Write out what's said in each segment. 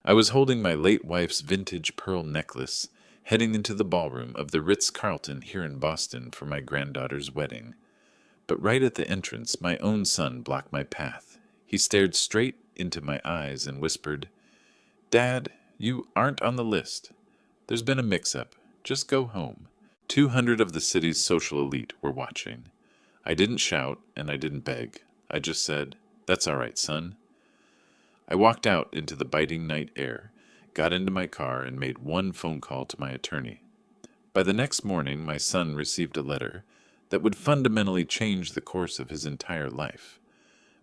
I was holding my late wife's vintage pearl necklace, heading into the ballroom of the Ritz-Carlton here in Boston for my granddaughter's wedding. But right at the entrance, my own son blocked my path. He stared straight into my eyes and whispered, "Dad, you aren't on the list. There's been a mix-up. Just go home." 200 of the city's social elite were watching. I didn't shout and I didn't beg. I just said, "That's all right, son." I walked out into the biting night air, got into my car, and made one phone call to my attorney. By the next morning, my son received a letter that would fundamentally change the course of his entire life.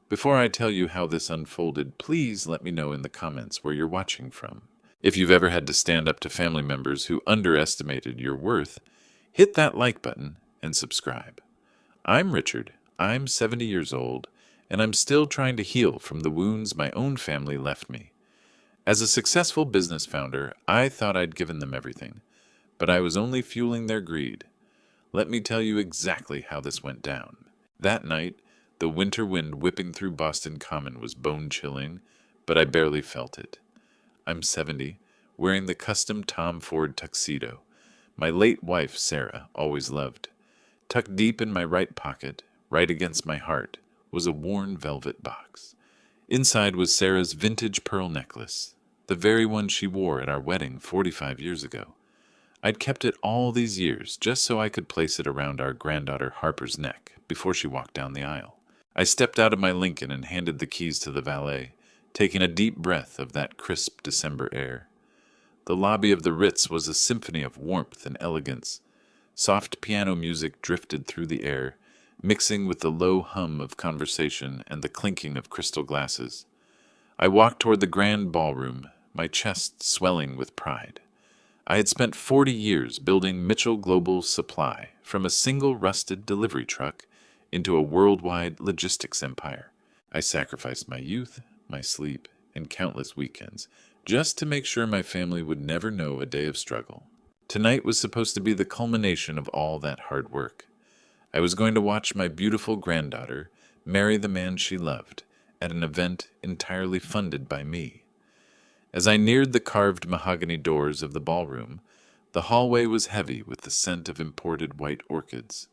Before I tell you how this unfolded, please let me know in the comments where you're watching from. If you've ever had to stand up to family members who underestimated your worth, hit that like button and subscribe. I'm Richard. I'm 70 years old, and I'm still trying to heal from the wounds my own family left me. As a successful business founder, I thought I'd given them everything, but I was only fueling their greed. Let me tell you exactly how this went down. That night, the winter wind whipping through Boston Common was bone-chilling, but I barely felt it. I'm 70, wearing the custom Tom Ford tuxedo my late wife, Sarah, always loved. Tucked deep in my right pocket, right against my heart, was a worn velvet box. Inside was Sarah's vintage pearl necklace, the very one she wore at our wedding 45 years ago. I'd kept it all these years just so I could place it around our granddaughter Harper's neck before she walked down the aisle. I stepped out of my Lincoln and handed the keys to the valet, taking a deep breath of that crisp December air. The lobby of the Ritz was a symphony of warmth and elegance. Soft piano music drifted through the air, mixing with the low hum of conversation and the clinking of crystal glasses. I walked toward the grand ballroom, my chest swelling with pride. I had spent 40 years building Mitchell Global Supply from a single rusted delivery truck into a worldwide logistics empire. I sacrificed my youth, my sleep, and countless weekends just to make sure my family would never know a day of struggle. Tonight was supposed to be the culmination of all that hard work. I was going to watch my beautiful granddaughter marry the man she loved at an event entirely funded by me. As I neared the carved mahogany doors of the ballroom, the hallway was heavy with the scent of imported white orchids.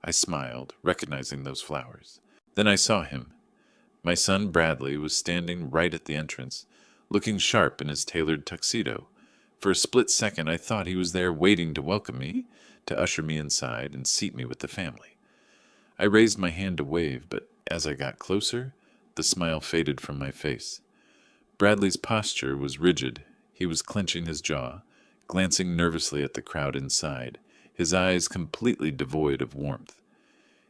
I smiled, recognizing those flowers. Then I saw him. My son Bradley was standing right at the entrance, looking sharp in his tailored tuxedo. For a split second I thought he was there waiting to welcome me, to usher me inside and seat me with the family. I raised my hand to wave, but as I got closer, the smile faded from my face. Bradley's posture was rigid. He was clenching his jaw, glancing nervously at the crowd inside, his eyes completely devoid of warmth.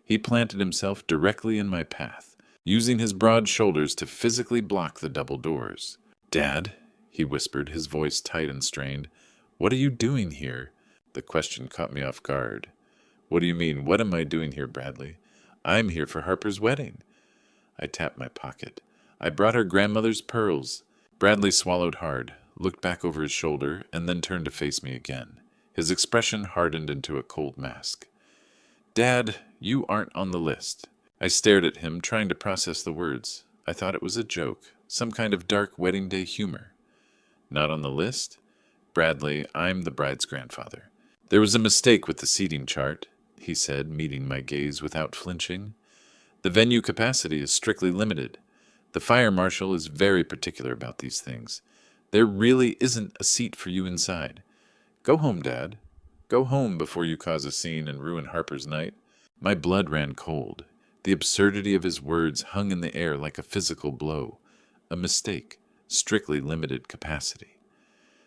He planted himself directly in my path, using his broad shoulders to physically block the double doors. "Dad," he whispered, his voice tight and strained, "what are you doing here?" The question caught me off guard. "What do you mean, what am I doing here, Bradley?" "I'm here for Harper's wedding." I tapped my pocket. "I brought her grandmother's pearls." Bradley swallowed hard, looked back over his shoulder, and then turned to face me again. His expression hardened into a cold mask. "Dad, you aren't on the list." I stared at him, trying to process the words. I thought it was a joke, some kind of dark wedding day humor. "Not on the list?" "Bradley, I'm the bride's grandfather." "There was a mistake with the seating chart," he said, meeting my gaze without flinching. "The venue capacity is strictly limited. The fire marshal is very particular about these things. There really isn't a seat for you inside. Go home, Dad. Go home before you cause a scene and ruin Harper's night." My blood ran cold. The absurdity of his words hung in the air like a physical blow. A mistake. Strictly limited capacity.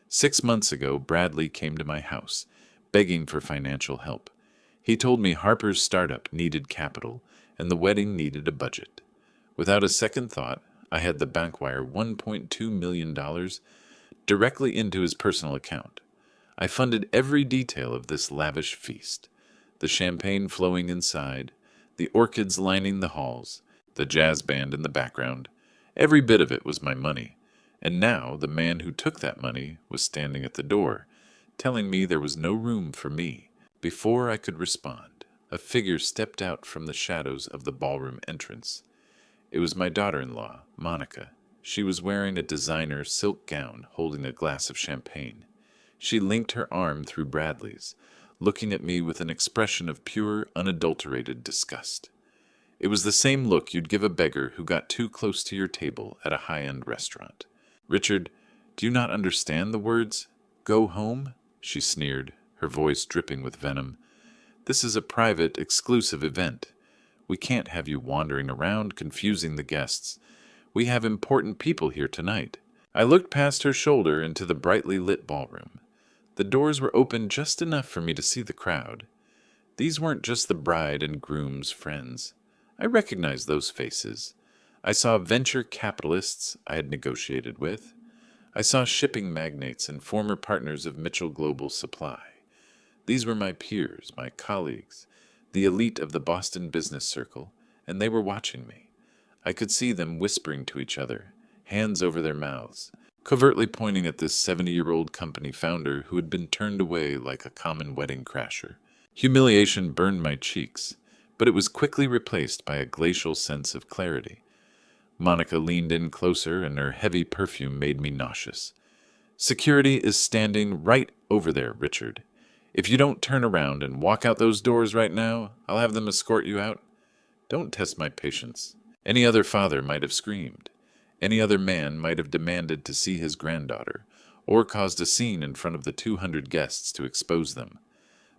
6 months ago, Bradley came to my house, begging for financial help. He told me Harper's startup needed capital, and the wedding needed a budget. Without a second thought, I had the bank wire $1.2 million directly into his personal account. I funded every detail of this lavish feast. The champagne flowing inside, the orchids lining the halls, the jazz band in the background. Every bit of it was my money. And now the man who took that money was standing at the door, telling me there was no room for me. Before I could respond, a figure stepped out from the shadows of the ballroom entrance. It was my daughter-in-law, Monica. She was wearing a designer silk gown holding a glass of champagne. She linked her arm through Bradley's, looking at me with an expression of pure, unadulterated disgust. It was the same look you'd give a beggar who got too close to your table at a high-end restaurant. "Richard, do you not understand the words? Go home?" she sneered, her voice dripping with venom. "This is a private, exclusive event. We can't have you wandering around, confusing the guests. We have important people here tonight." I looked past her shoulder into the brightly lit ballroom. The doors were open just enough for me to see the crowd. These weren't just the bride and groom's friends. I recognized those faces. I saw venture capitalists I had negotiated with. I saw shipping magnates and former partners of Mitchell Global Supply. These were my peers, my colleagues, the elite of the Boston business circle, and they were watching me. I could see them whispering to each other, hands over their mouths, covertly pointing at this 70-year-old company founder who had been turned away like a common wedding crasher. Humiliation burned my cheeks, but it was quickly replaced by a glacial sense of clarity. Monica leaned in closer, and her heavy perfume made me nauseous. "Security is standing right over there, Richard. If you don't turn around and walk out those doors right now, I'll have them escort you out." Don't test my patience. Any other father might have screamed. Any other man might have demanded to see his granddaughter, or caused a scene in front of the 200 guests to expose them.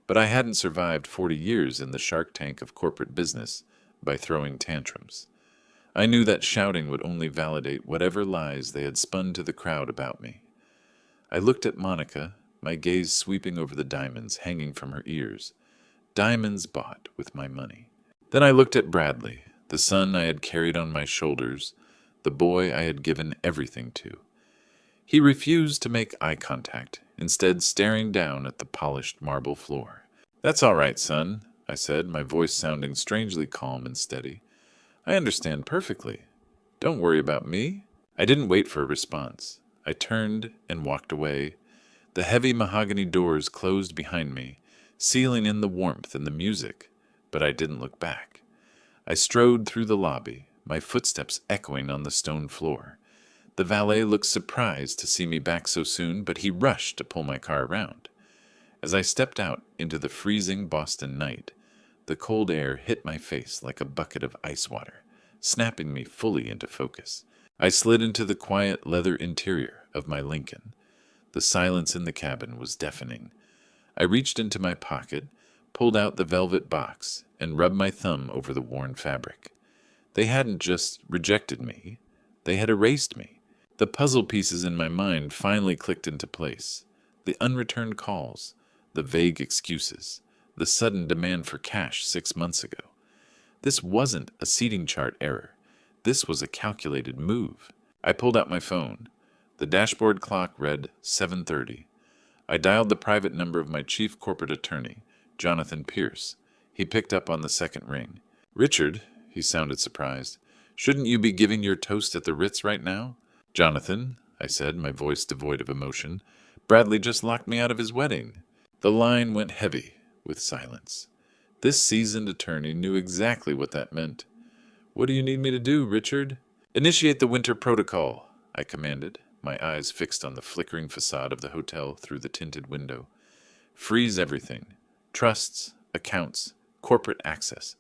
But I hadn't survived 40 years in the shark tank of corporate business by throwing tantrums. I knew that shouting would only validate whatever lies they had spun to the crowd about me. I looked at Monica, my gaze sweeping over the diamonds hanging from her ears. Diamonds bought with my money. Then I looked at Bradley, the son I had carried on my shoulders, the boy I had given everything to. He refused to make eye contact, instead staring down at the polished marble floor. "That's all right, son," I said, my voice sounding strangely calm and steady. "I understand perfectly. Don't worry about me." I didn't wait for a response. I turned and walked away. The heavy mahogany doors closed behind me, sealing in the warmth and the music, but I didn't look back. I strode through the lobby, my footsteps echoing on the stone floor. The valet looked surprised to see me back so soon, but he rushed to pull my car around. As I stepped out into the freezing Boston night, the cold air hit my face like a bucket of ice water, snapping me fully into focus. I slid into the quiet leather interior of my Lincoln. The silence in the cabin was deafening. I reached into my pocket, pulled out the velvet box, and rubbed my thumb over the worn fabric. They hadn't just rejected me, they had erased me. The puzzle pieces in my mind finally clicked into place. The unreturned calls, the vague excuses, the sudden demand for cash 6 months ago. This wasn't a seating chart error. This was a calculated move. I pulled out my phone. The dashboard clock read 7:30. I dialed the private number of my chief corporate attorney, Jonathan Pierce. He picked up on the second ring. "Richard," he sounded surprised, "shouldn't you be giving your toast at the Ritz right now?" "Jonathan," I said, my voice devoid of emotion, "Bradley just locked me out of his wedding." The line went heavy with silence. This seasoned attorney knew exactly what that meant. "What do you need me to do, Richard?" "Initiate the winter protocol," I commanded, my eyes fixed on the flickering facade of the hotel through the tinted window. "Freeze everything. Trusts, accounts, corporate access.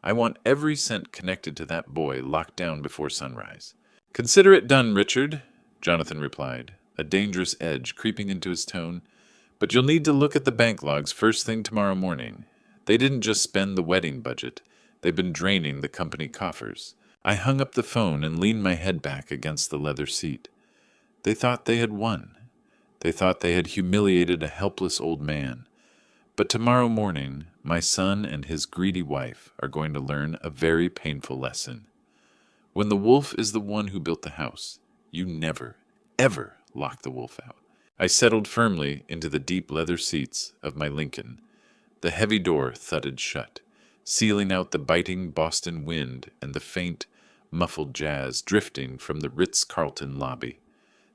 I want every cent connected to that boy locked down before sunrise." "Consider it done, Richard," Jonathan replied, a dangerous edge creeping into his tone. "But you'll need to look at the bank logs first thing tomorrow morning. They didn't just spend the wedding budget. They've been draining the company coffers." I hung up the phone and leaned my head back against the leather seat. They thought they had won. They thought they had humiliated a helpless old man. But tomorrow morning, my son and his greedy wife are going to learn a very painful lesson. When the wolf is the one who built the house, you never, ever lock the wolf out. I settled firmly into the deep leather seats of my Lincoln. The heavy door thudded shut, sealing out the biting Boston wind and the faint, muffled jazz drifting from the Ritz-Carlton lobby.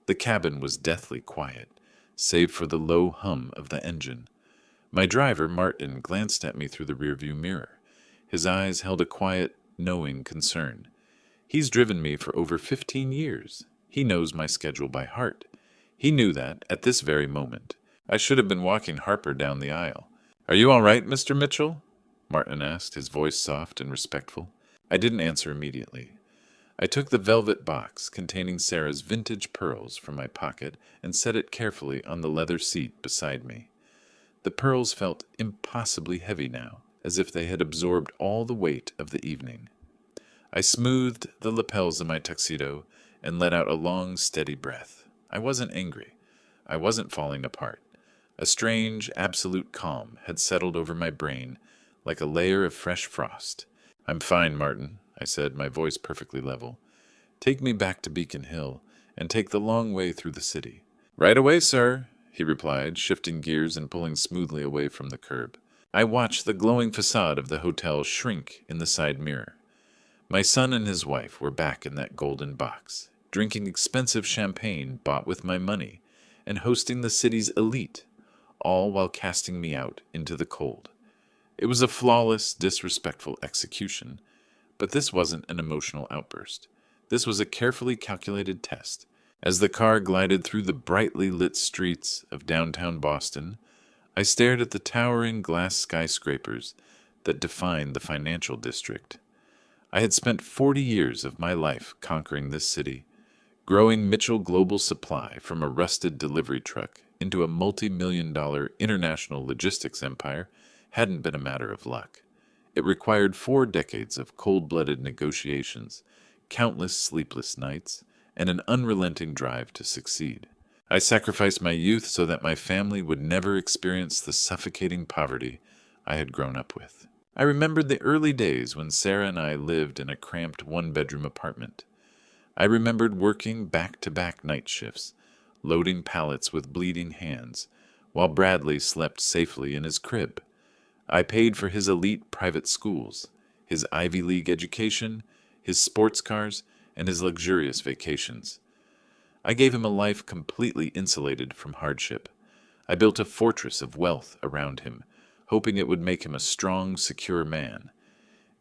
The cabin was deathly quiet, save for the low hum of the engine. My driver, Martin, glanced at me through the rearview mirror. His eyes held a quiet, knowing concern. He's driven me for over 15 years. He knows my schedule by heart. He knew that, at this very moment, I should have been walking Harper down the aisle. "Are you all right, Mr. Mitchell?" Martin asked, his voice soft and respectful. I didn't answer immediately. I took the velvet box containing Sarah's vintage pearls from my pocket and set it carefully on the leather seat beside me. The pearls felt impossibly heavy now, as if they had absorbed all the weight of the evening. I smoothed the lapels of my tuxedo and let out a long, steady breath. I wasn't angry. I wasn't falling apart. A strange, absolute calm had settled over my brain, like a layer of fresh frost. "I'm fine, Martin," I said, my voice perfectly level. "Take me back to Beacon Hill, and take the long way through the city." "Right away, sir," he replied, shifting gears and pulling smoothly away from the curb. I watched the glowing facade of the hotel shrink in the side mirror. My son and his wife were back in that golden box, drinking expensive champagne bought with my money, and hosting the city's elite, all while casting me out into the cold. It was a flawless, disrespectful execution, but this wasn't an emotional outburst. This was a carefully calculated test. As the car glided through the brightly lit streets of downtown Boston, I stared at the towering glass skyscrapers that defined the financial district. I had spent 40 years of my life conquering this city, growing Mitchell Global Supply from a rusted delivery truck into a multi-million-dollar international logistics empire hadn't been a matter of luck. It required 4 decades of cold-blooded negotiations, countless sleepless nights, and an unrelenting drive to succeed. I sacrificed my youth so that my family would never experience the suffocating poverty I had grown up with. I remembered the early days when Sarah and I lived in a cramped one-bedroom apartment. I remembered working back-to-back night shifts, loading pallets with bleeding hands, while Bradley slept safely in his crib. I paid for his elite private schools, his Ivy League education, his sports cars, and his luxurious vacations. I gave him a life completely insulated from hardship. I built a fortress of wealth around him, hoping it would make him a strong, secure man.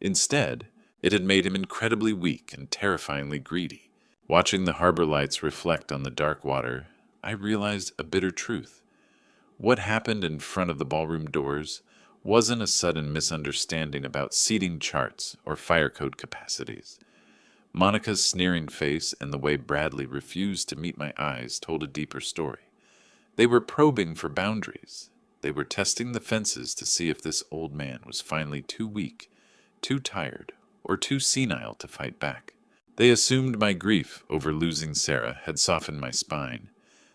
Instead, it had made him incredibly weak and terrifyingly greedy. Watching the harbor lights reflect on the dark water, I realized a bitter truth. What happened in front of the ballroom doors wasn't a sudden misunderstanding about seating charts or fire code capacities. Monica's sneering face and the way Bradley refused to meet my eyes told a deeper story. They were probing for boundaries. They were testing the fences to see if this old man was finally too weak, too tired, or too senile to fight back. They assumed my grief over losing Sarah had softened my spine.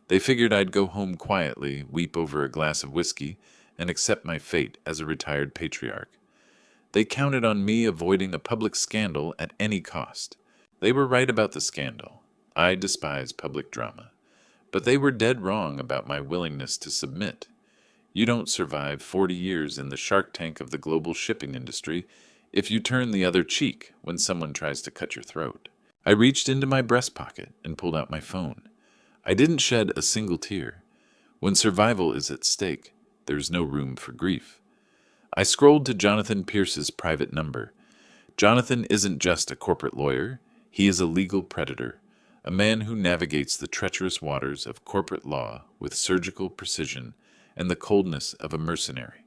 They figured I'd go home quietly, weep over a glass of whiskey, and accept my fate as a retired patriarch. They counted on me avoiding a public scandal at any cost. They were right about the scandal. I despise public drama. But they were dead wrong about my willingness to submit. You don't survive 40 years in the shark tank of the global shipping industry if you turn the other cheek when someone tries to cut your throat. I reached into my breast pocket and pulled out my phone. I didn't shed a single tear. When survival is at stake, there's no room for grief. I scrolled to Jonathan Pierce's private number. Jonathan isn't just a corporate lawyer. He is a legal predator, a man who navigates the treacherous waters of corporate law with surgical precision and the coldness of a mercenary.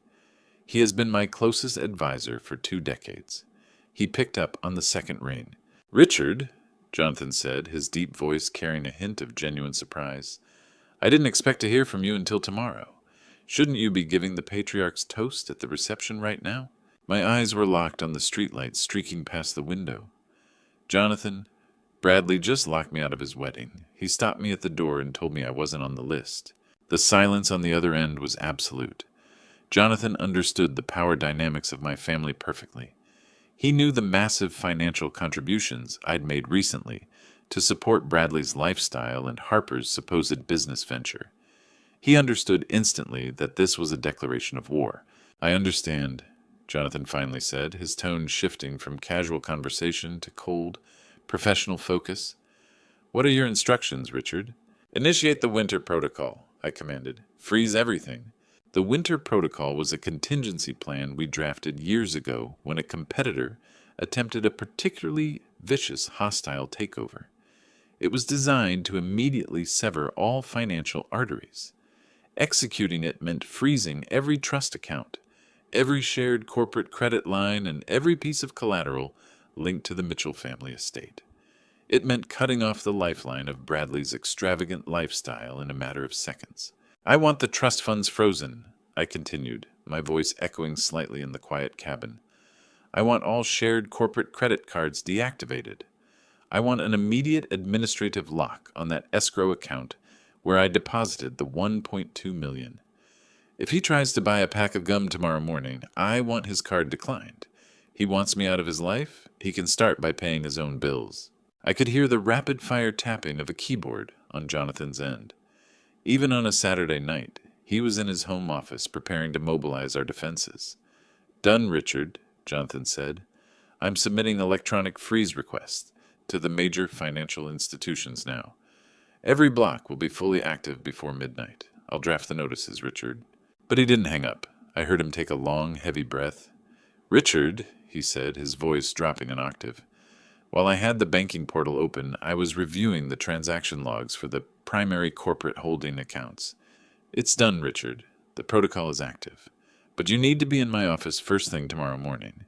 He has been my closest advisor for 2 decades. He picked up on the second ring. "Richard," Jonathan said, his deep voice carrying a hint of genuine surprise, "I didn't expect to hear from you until tomorrow. Shouldn't you be giving the patriarch's toast at the reception right now?" My eyes were locked on the streetlights streaking past the window. "Jonathan, Bradley just locked me out of his wedding. He stopped me at the door and told me I wasn't on the list." The silence on the other end was absolute. Jonathan understood the power dynamics of my family perfectly. He knew the massive financial contributions I'd made recently to support Bradley's lifestyle and Harper's supposed business venture. He understood instantly that this was a declaration of war. "I understand," Jonathan finally said, his tone shifting from casual conversation to cold, professional focus. "What are your instructions, Richard?" "Initiate the winter protocol," I commanded. "Freeze everything." The winter protocol was a contingency plan we drafted years ago when a competitor attempted a particularly vicious hostile takeover. It was designed to immediately sever all financial arteries. Executing it meant freezing every trust account, every shared corporate credit line, and every piece of collateral linked to the Mitchell family estate. It meant cutting off the lifeline of Bradley's extravagant lifestyle in a matter of seconds. "I want the trust funds frozen," I continued, my voice echoing slightly in the quiet cabin. "I want all shared corporate credit cards deactivated. I want an immediate administrative lock on that escrow account where I deposited the $1.2 million. If he tries to buy a pack of gum tomorrow morning, I want his card declined. He wants me out of his life? He can start by paying his own bills." I could hear the rapid-fire tapping of a keyboard on Jonathan's end. Even on a Saturday night, he was in his home office preparing to mobilize our defenses. "Done, Richard," Jonathan said. "I'm submitting electronic freeze requests to the major financial institutions now. Every block will be fully active before midnight. I'll draft the notices, Richard." But he didn't hang up. I heard him take a long, heavy breath. "Richard," he said, his voice dropping an octave. While I had the banking portal open, I was reviewing the transaction logs for the primary corporate holding accounts. "It's done, Richard. The protocol is active. But you need to be in my office first thing tomorrow morning.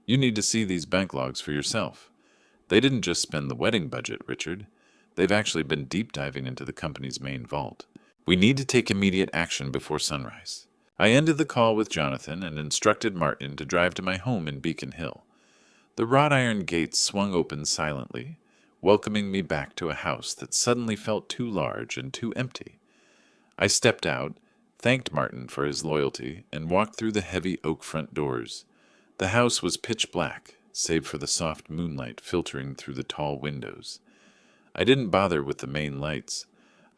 You need to see these bank logs for yourself. They didn't just spend the wedding budget, Richard. They've actually been deep diving into the company's main vault. We need to take immediate action before sunrise." I ended the call with Jonathan and instructed Martin to drive to my home in Beacon Hill. The wrought iron gates swung open silently, welcoming me back to a house that suddenly felt too large and too empty. I stepped out, thanked Martin for his loyalty, and walked through the heavy oak front doors. The house was pitch black, save for the soft moonlight filtering through the tall windows. I didn't bother with the main lights.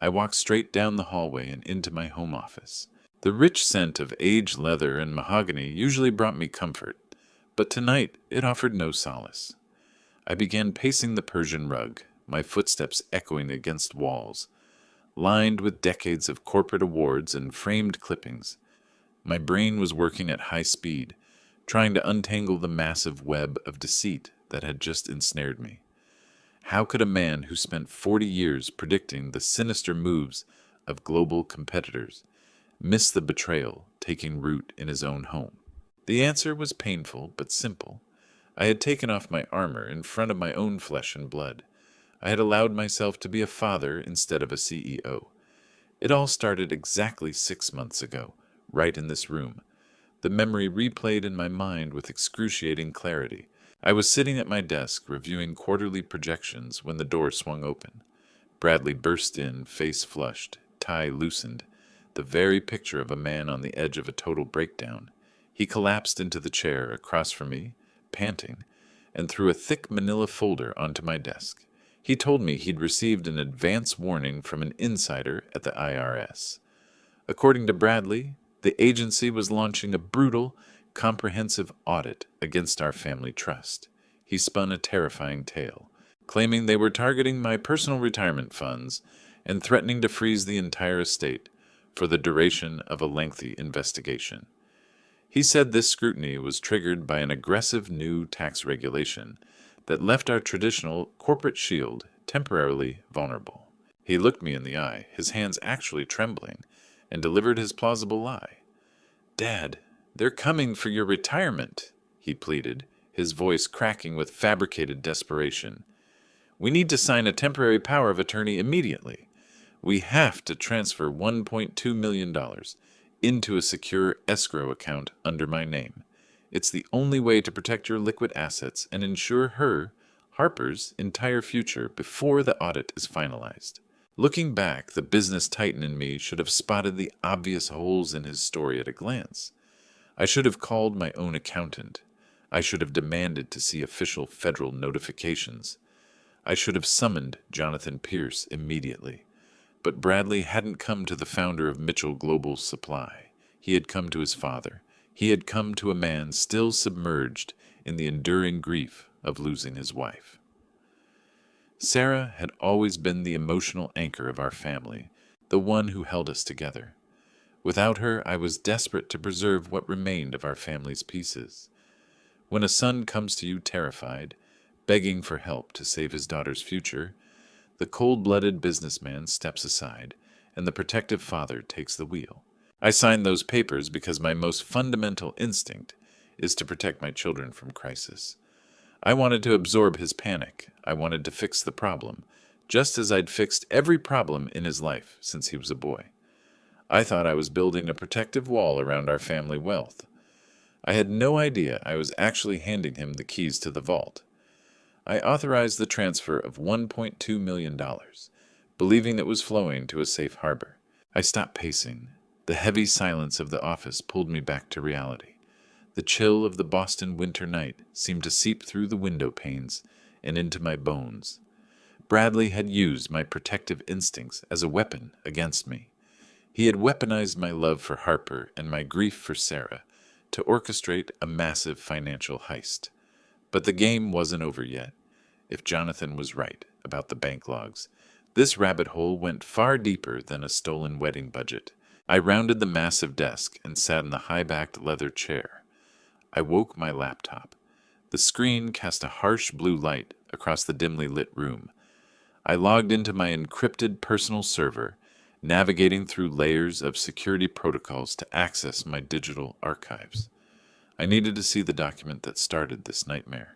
I walked straight down the hallway and into my home office. The rich scent of aged leather and mahogany usually brought me comfort, but tonight it offered no solace. I began pacing the Persian rug, my footsteps echoing against walls, lined with decades of corporate awards and framed clippings. My brain was working at high speed, trying to untangle the massive web of deceit that had just ensnared me. How could a man who spent 40 years predicting the sinister moves of global competitors miss the betrayal taking root in his own home? The answer was painful but simple. I had taken off my armor in front of my own flesh and blood. I had allowed myself to be a father instead of a CEO. It all started exactly 6 months ago, right in this room. The memory replayed in my mind with excruciating clarity. I was sitting at my desk reviewing quarterly projections when the door swung open. Bradley burst in, face flushed, tie loosened, the very picture of a man on the edge of a total breakdown. He collapsed into the chair across from me, panting, and threw a thick manila folder onto my desk. He told me he'd received an advance warning from an insider at the IRS. According to Bradley, the agency was launching a brutal, comprehensive audit against our family trust. He spun a terrifying tale, claiming they were targeting my personal retirement funds and threatening to freeze the entire estate for the duration of a lengthy investigation. He said this scrutiny was triggered by an aggressive new tax regulation that left our traditional corporate shield temporarily vulnerable. He looked me in the eye, his hands actually trembling, and delivered his plausible lie. "Dad, they're coming for your retirement," he pleaded, his voice cracking with fabricated desperation. "We need to sign a temporary power of attorney immediately. We have to transfer $1.2 million into a secure escrow account under my name. It's the only way to protect your liquid assets and ensure Harper's, entire future before the audit is finalized." Looking back, the business titan in me should have spotted the obvious holes in his story at a glance. I should have called my own accountant. I should have demanded to see official federal notifications. I should have summoned Jonathan Pierce immediately. But Bradley hadn't come to the founder of Mitchell Global Supply. He had come to his father. He had come to a man still submerged in the enduring grief of losing his wife. Sarah had always been the emotional anchor of our family, the one who held us together. Without her, I was desperate to preserve what remained of our family's pieces. When a son comes to you terrified, begging for help to save his daughter's future, The cold-blooded businessman steps aside, and the protective father takes the wheel. I signed those papers because my most fundamental instinct is to protect my children from crisis. I wanted to absorb his panic. I wanted to fix the problem, just as I'd fixed every problem in his life since he was a boy. I thought I was building a protective wall around our family wealth. I had no idea I was actually handing him the keys to the vault. I authorized the transfer of $1.2 million, believing it was flowing to a safe harbor. I stopped pacing. The heavy silence of the office pulled me back to reality. The chill of the Boston winter night seemed to seep through the window panes and into my bones. Bradley had used my protective instincts as a weapon against me. He had weaponized my love for Harper and my grief for Sarah to orchestrate a massive financial heist. But the game wasn't over yet. If Jonathan was right about the bank logs, this rabbit hole went far deeper than a stolen wedding budget. I rounded the massive desk and sat in the high-backed leather chair. I woke my laptop. The screen cast a harsh blue light across the dimly lit room. I logged into my encrypted personal server, navigating through layers of security protocols to access my digital archives. I needed to see the document that started this nightmare.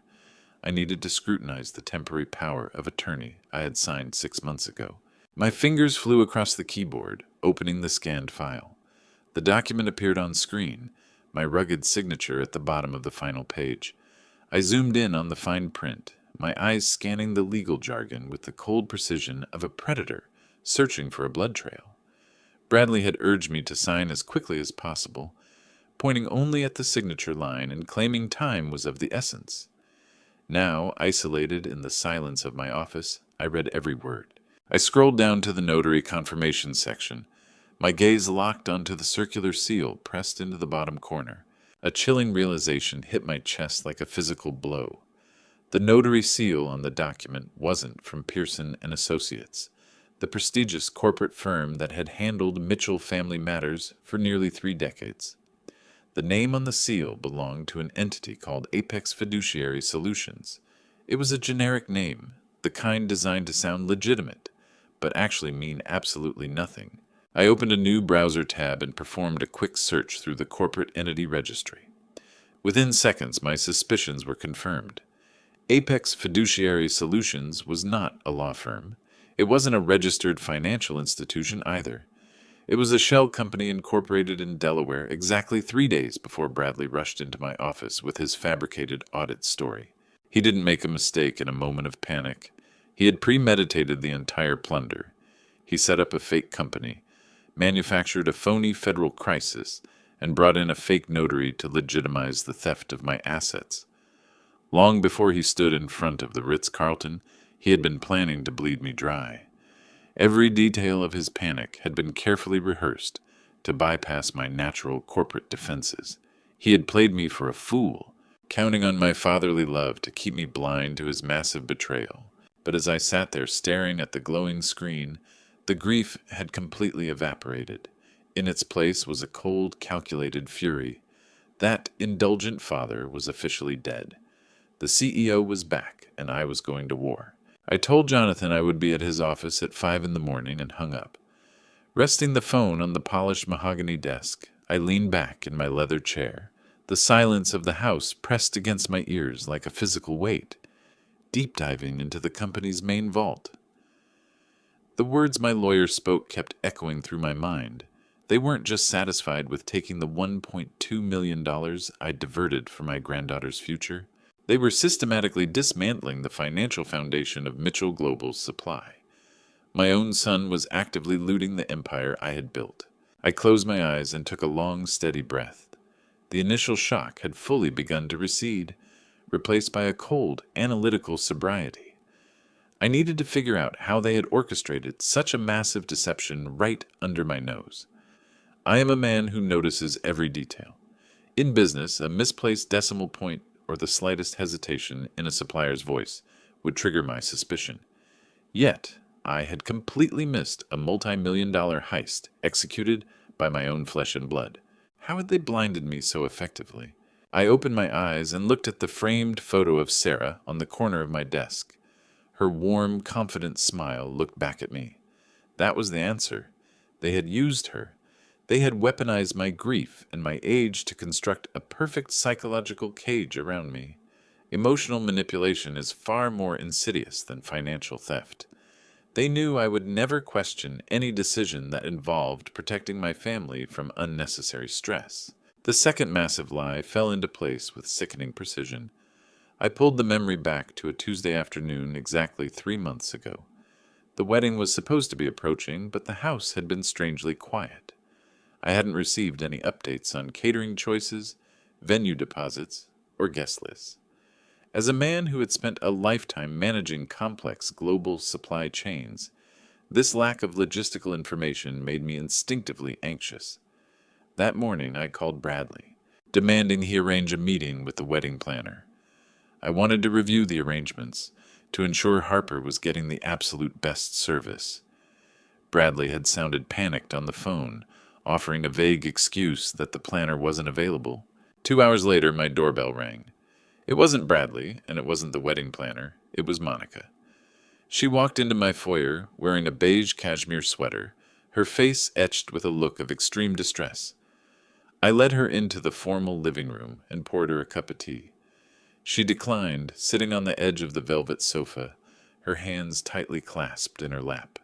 I needed to scrutinize the temporary power of attorney I had signed 6 months ago. My fingers flew across the keyboard, opening the scanned file. The document appeared on screen, my rugged signature at the bottom of the final page. I zoomed in on the fine print, my eyes scanning the legal jargon with the cold precision of a predator searching for a blood trail. Bradley had urged me to sign as quickly as possible, pointing only at the signature line and claiming time was of the essence. Now, isolated in the silence of my office, I read every word. I scrolled down to the notary confirmation section, my gaze locked onto the circular seal pressed into the bottom corner. A chilling realization hit my chest like a physical blow. The notary seal on the document wasn't from Pearson and Associates, the prestigious corporate firm that had handled Mitchell family matters for nearly 3 decades. The name on the seal belonged to an entity called Apex Fiduciary Solutions. It was a generic name, the kind designed to sound legitimate, but actually mean absolutely nothing. I opened a new browser tab and performed a quick search through the corporate entity registry. Within seconds, my suspicions were confirmed. Apex Fiduciary Solutions was not a law firm. It wasn't a registered financial institution either. It was a shell company incorporated in Delaware exactly 3 days before Bradley rushed into my office with his fabricated audit story. He didn't make a mistake in a moment of panic. He had premeditated the entire plunder. He set up a fake company, manufactured a phony federal crisis, and brought in a fake notary to legitimize the theft of my assets. Long before he stood in front of the Ritz-Carlton, he had been planning to bleed me dry. Every detail of his panic had been carefully rehearsed to bypass my natural corporate defenses. He had played me for a fool, counting on my fatherly love to keep me blind to his massive betrayal. But as I sat there staring at the glowing screen, the grief had completely evaporated. In its place was a cold, calculated fury. That indulgent father was officially dead. The CEO was back, and I was going to war. I told Jonathan I would be at his office at 5 in the morning and hung up. Resting the phone on the polished mahogany desk, I leaned back in my leather chair. The silence of the house pressed against my ears like a physical weight, deep diving into the company's main vault. The words my lawyer spoke kept echoing through my mind. They weren't just satisfied with taking the $1.2 million I'd diverted for my granddaughter's future. They were systematically dismantling the financial foundation of Mitchell Global's supply. My own son was actively looting the empire I had built. I closed my eyes and took a long, steady breath. The initial shock had fully begun to recede, replaced by a cold, analytical sobriety. I needed to figure out how they had orchestrated such a massive deception right under my nose. I am a man who notices every detail. In business, a misplaced decimal point or the slightest hesitation in a supplier's voice would trigger my suspicion. Yet, I had completely missed a multi-million-dollar heist executed by my own flesh and blood. How had they blinded me so effectively? I opened my eyes and looked at the framed photo of Sarah on the corner of my desk. Her warm, confident smile looked back at me. That was the answer. They had used her. They had weaponized my grief and my age to construct a perfect psychological cage around me. Emotional manipulation is far more insidious than financial theft. They knew I would never question any decision that involved protecting my family from unnecessary stress. The second massive lie fell into place with sickening precision. I pulled the memory back to a Tuesday afternoon exactly 3 months ago. The wedding was supposed to be approaching, but the house had been strangely quiet. I hadn't received any updates on catering choices, venue deposits, or guest lists. As a man who had spent a lifetime managing complex global supply chains, this lack of logistical information made me instinctively anxious. That morning I called Bradley, demanding he arrange a meeting with the wedding planner. I wanted to review the arrangements to ensure Harper was getting the absolute best service. Bradley had sounded panicked on the phone, offering a vague excuse that the planner wasn't available. 2 hours later, my doorbell rang. It wasn't Bradley, and it wasn't the wedding planner. It was Monica. She walked into my foyer wearing a beige cashmere sweater, her face etched with a look of extreme distress. I led her into the formal living room and poured her a cup of tea. She declined, sitting on the edge of the velvet sofa, her hands tightly clasped in her lap.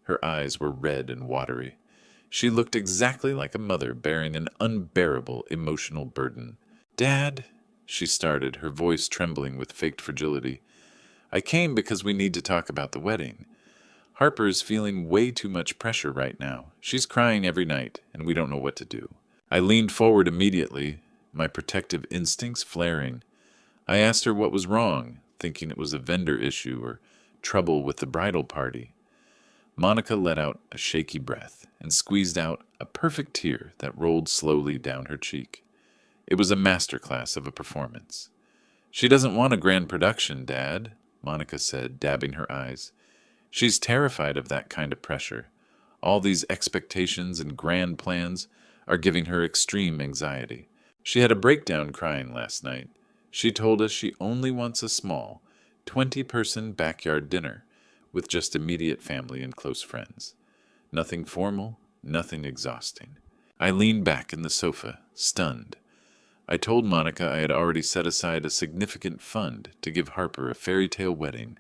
Her eyes were red and watery. She looked exactly like a mother bearing an unbearable emotional burden. "Dad," she started, her voice trembling with faked fragility, "I came because we need to talk about the wedding. Harper is feeling way too much pressure right now. She's crying every night, and we don't know what to do." I leaned forward immediately, my protective instincts flaring. I asked her what was wrong, thinking it was a vendor issue or trouble with the bridal party. Monica let out a shaky breath and squeezed out a perfect tear that rolled slowly down her cheek. It was a masterclass of a performance. "She doesn't want a grand production, Dad," Monica said, dabbing her eyes. "She's terrified of that kind of pressure. All these expectations and grand plans are giving her extreme anxiety. She had a breakdown crying last night. She told us she only wants a small, 20-person backyard dinner with just immediate family and close friends. Nothing formal, nothing exhausting." I leaned back in the sofa, stunned. I told Monica I had already set aside a significant fund to give Harper a fairy tale wedding.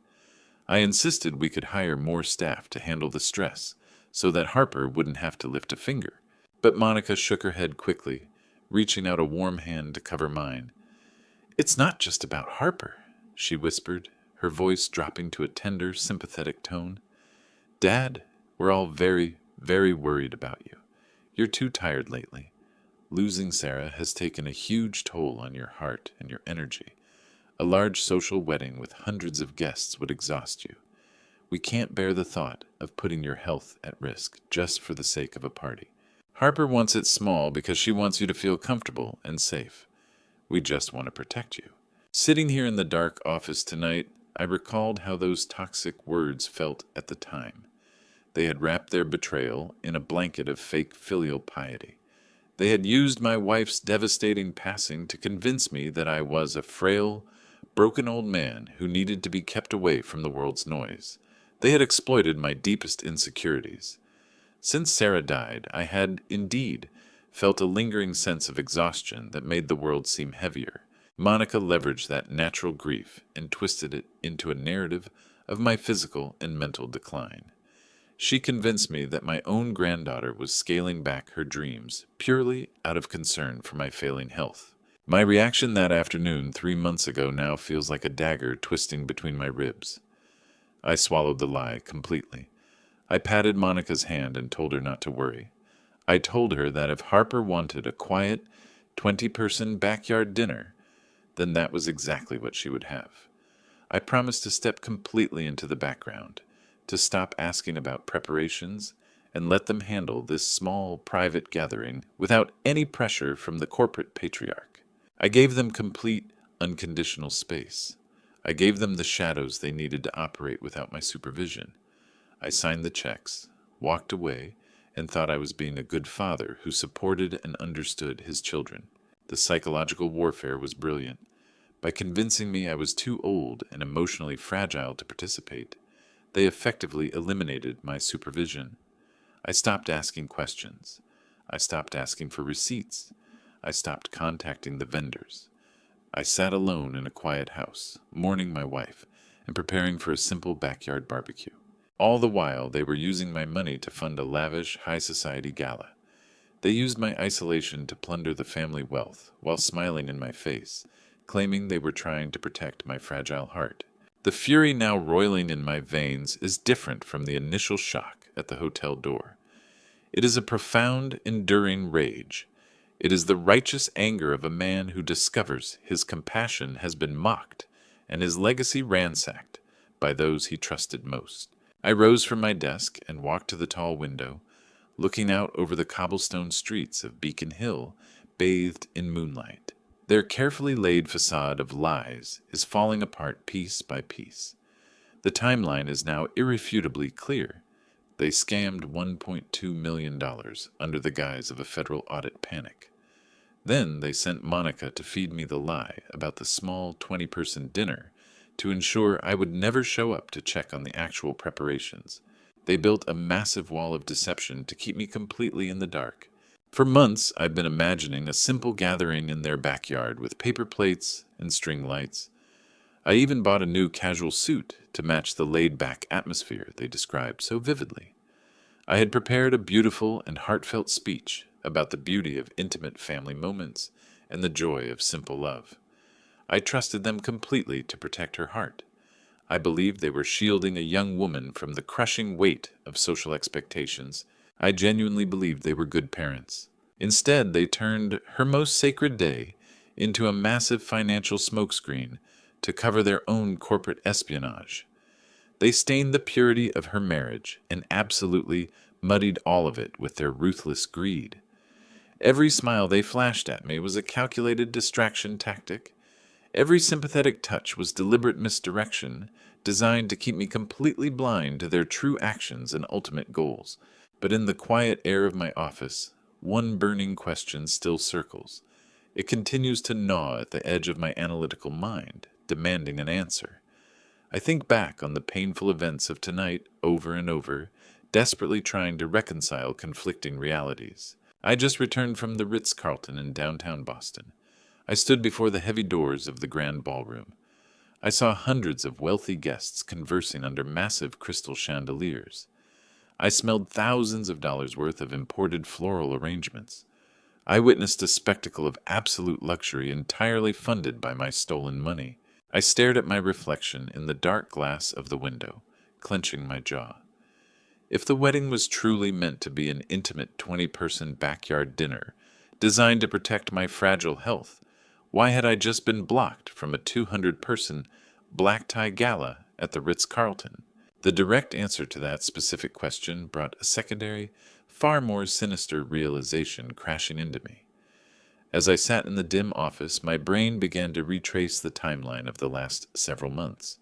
I insisted we could hire more staff to handle the stress so that Harper wouldn't have to lift a finger. But Monica shook her head quickly, reaching out a warm hand to cover mine. "It's not just about Harper," she whispered, her voice dropping to a tender, sympathetic tone. "Dad, we're all very, very worried about you. You're too tired lately. Losing Sarah has taken a huge toll on your heart and your energy. A large social wedding with hundreds of guests would exhaust you. We can't bear the thought of putting your health at risk just for the sake of a party. Harper wants it small because she wants you to feel comfortable and safe. We just want to protect you." Sitting here in the dark office tonight, I recalled how those toxic words felt at the time. They had wrapped their betrayal in a blanket of fake filial piety. They had used my wife's devastating passing to convince me that I was a frail, broken old man who needed to be kept away from the world's noise. They had exploited my deepest insecurities. Since Sarah died, I had, indeed, felt a lingering sense of exhaustion that made the world seem heavier. Monica leveraged that natural grief and twisted it into a narrative of my physical and mental decline. She convinced me that my own granddaughter was scaling back her dreams purely out of concern for my failing health. My reaction that afternoon 3 months ago now feels like a dagger twisting between my ribs. I swallowed the lie completely. I patted Monica's hand and told her not to worry. I told her that if Harper wanted a quiet, 20-person backyard dinner, then that was exactly what she would have. I promised to step completely into the background, to stop asking about preparations, and let them handle this small, private gathering without any pressure from the corporate patriarch. I gave them complete, unconditional space. I gave them the shadows they needed to operate without my supervision. I signed the checks, walked away, and thought I was being a good father who supported and understood his children. The psychological warfare was brilliant, By convincing me I was too old and emotionally fragile to participate, they effectively eliminated my supervision. I stopped asking questions. I stopped asking for receipts. I stopped contacting the vendors. I sat alone in a quiet house, mourning my wife and preparing for a simple backyard barbecue. All the while, they were using my money to fund a lavish, high society gala. They used my isolation to plunder the family wealth while smiling in my face, claiming they were trying to protect my fragile heart. The fury now roiling in my veins is different from the initial shock at the hotel door. It is a profound, enduring rage. It is the righteous anger of a man who discovers his compassion has been mocked and his legacy ransacked by those he trusted most. I rose from my desk and walked to the tall window, looking out over the cobblestone streets of Beacon Hill, bathed in moonlight. Their carefully laid facade of lies is falling apart piece by piece. The timeline is now irrefutably clear. They scammed $1.2 million under the guise of a federal audit panic. Then they sent Monica to feed me the lie about the small 20-person dinner to ensure I would never show up to check on the actual preparations. They built a massive wall of deception to keep me completely in the dark. For months, I've been imagining a simple gathering in their backyard with paper plates and string lights. I even bought a new casual suit to match the laid-back atmosphere they described so vividly. I had prepared a beautiful and heartfelt speech about the beauty of intimate family moments and the joy of simple love. I trusted them completely to protect her heart. I believed they were shielding a young woman from the crushing weight of social expectations. I genuinely believed they were good parents. Instead, they turned her most sacred day into a massive financial smokescreen to cover their own corporate espionage. They stained the purity of her marriage and absolutely muddied all of it with their ruthless greed. Every smile they flashed at me was a calculated distraction tactic. Every sympathetic touch was deliberate misdirection, designed to keep me completely blind to their true actions and ultimate goals. But in the quiet air of my office, one burning question still circles. It continues to gnaw at the edge of my analytical mind, demanding an answer. I think back on the painful events of tonight over and over, desperately trying to reconcile conflicting realities. I just returned from the Ritz-Carlton in downtown Boston. I stood before the heavy doors of the grand ballroom. I saw hundreds of wealthy guests conversing under massive crystal chandeliers. I smelled thousands of dollars worth of imported floral arrangements. I witnessed a spectacle of absolute luxury entirely funded by my stolen money. I stared at my reflection in the dark glass of the window, clenching my jaw. If the wedding was truly meant to be an intimate 20-person backyard dinner, designed to protect my fragile health, why had I just been blocked from a 200-person black-tie gala at the Ritz-Carlton? The direct answer to that specific question brought a secondary, far more sinister realization crashing into me. As I sat in the dim office, my brain began to retrace the timeline of the last several months.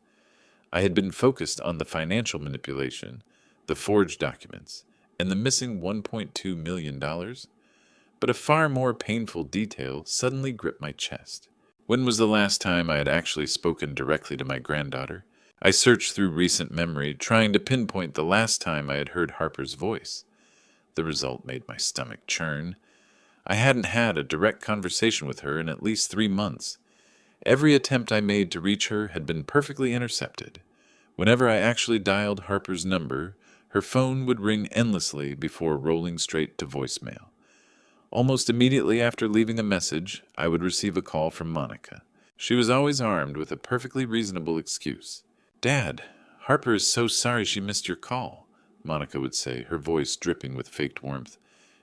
I had been focused on the financial manipulation, the forged documents, and the missing $1.2 million, but a far more painful detail suddenly gripped my chest. When was the last time I had actually spoken directly to my granddaughter? I searched through recent memory, trying to pinpoint the last time I had heard Harper's voice. The result made my stomach churn. I hadn't had a direct conversation with her in at least 3 months. Every attempt I made to reach her had been perfectly intercepted. Whenever I actually dialed Harper's number, her phone would ring endlessly before rolling straight to voicemail. Almost immediately after leaving a message, I would receive a call from Monica. She was always armed with a perfectly reasonable excuse. "Dad, Harper is so sorry she missed your call," Monica would say, her voice dripping with faked warmth.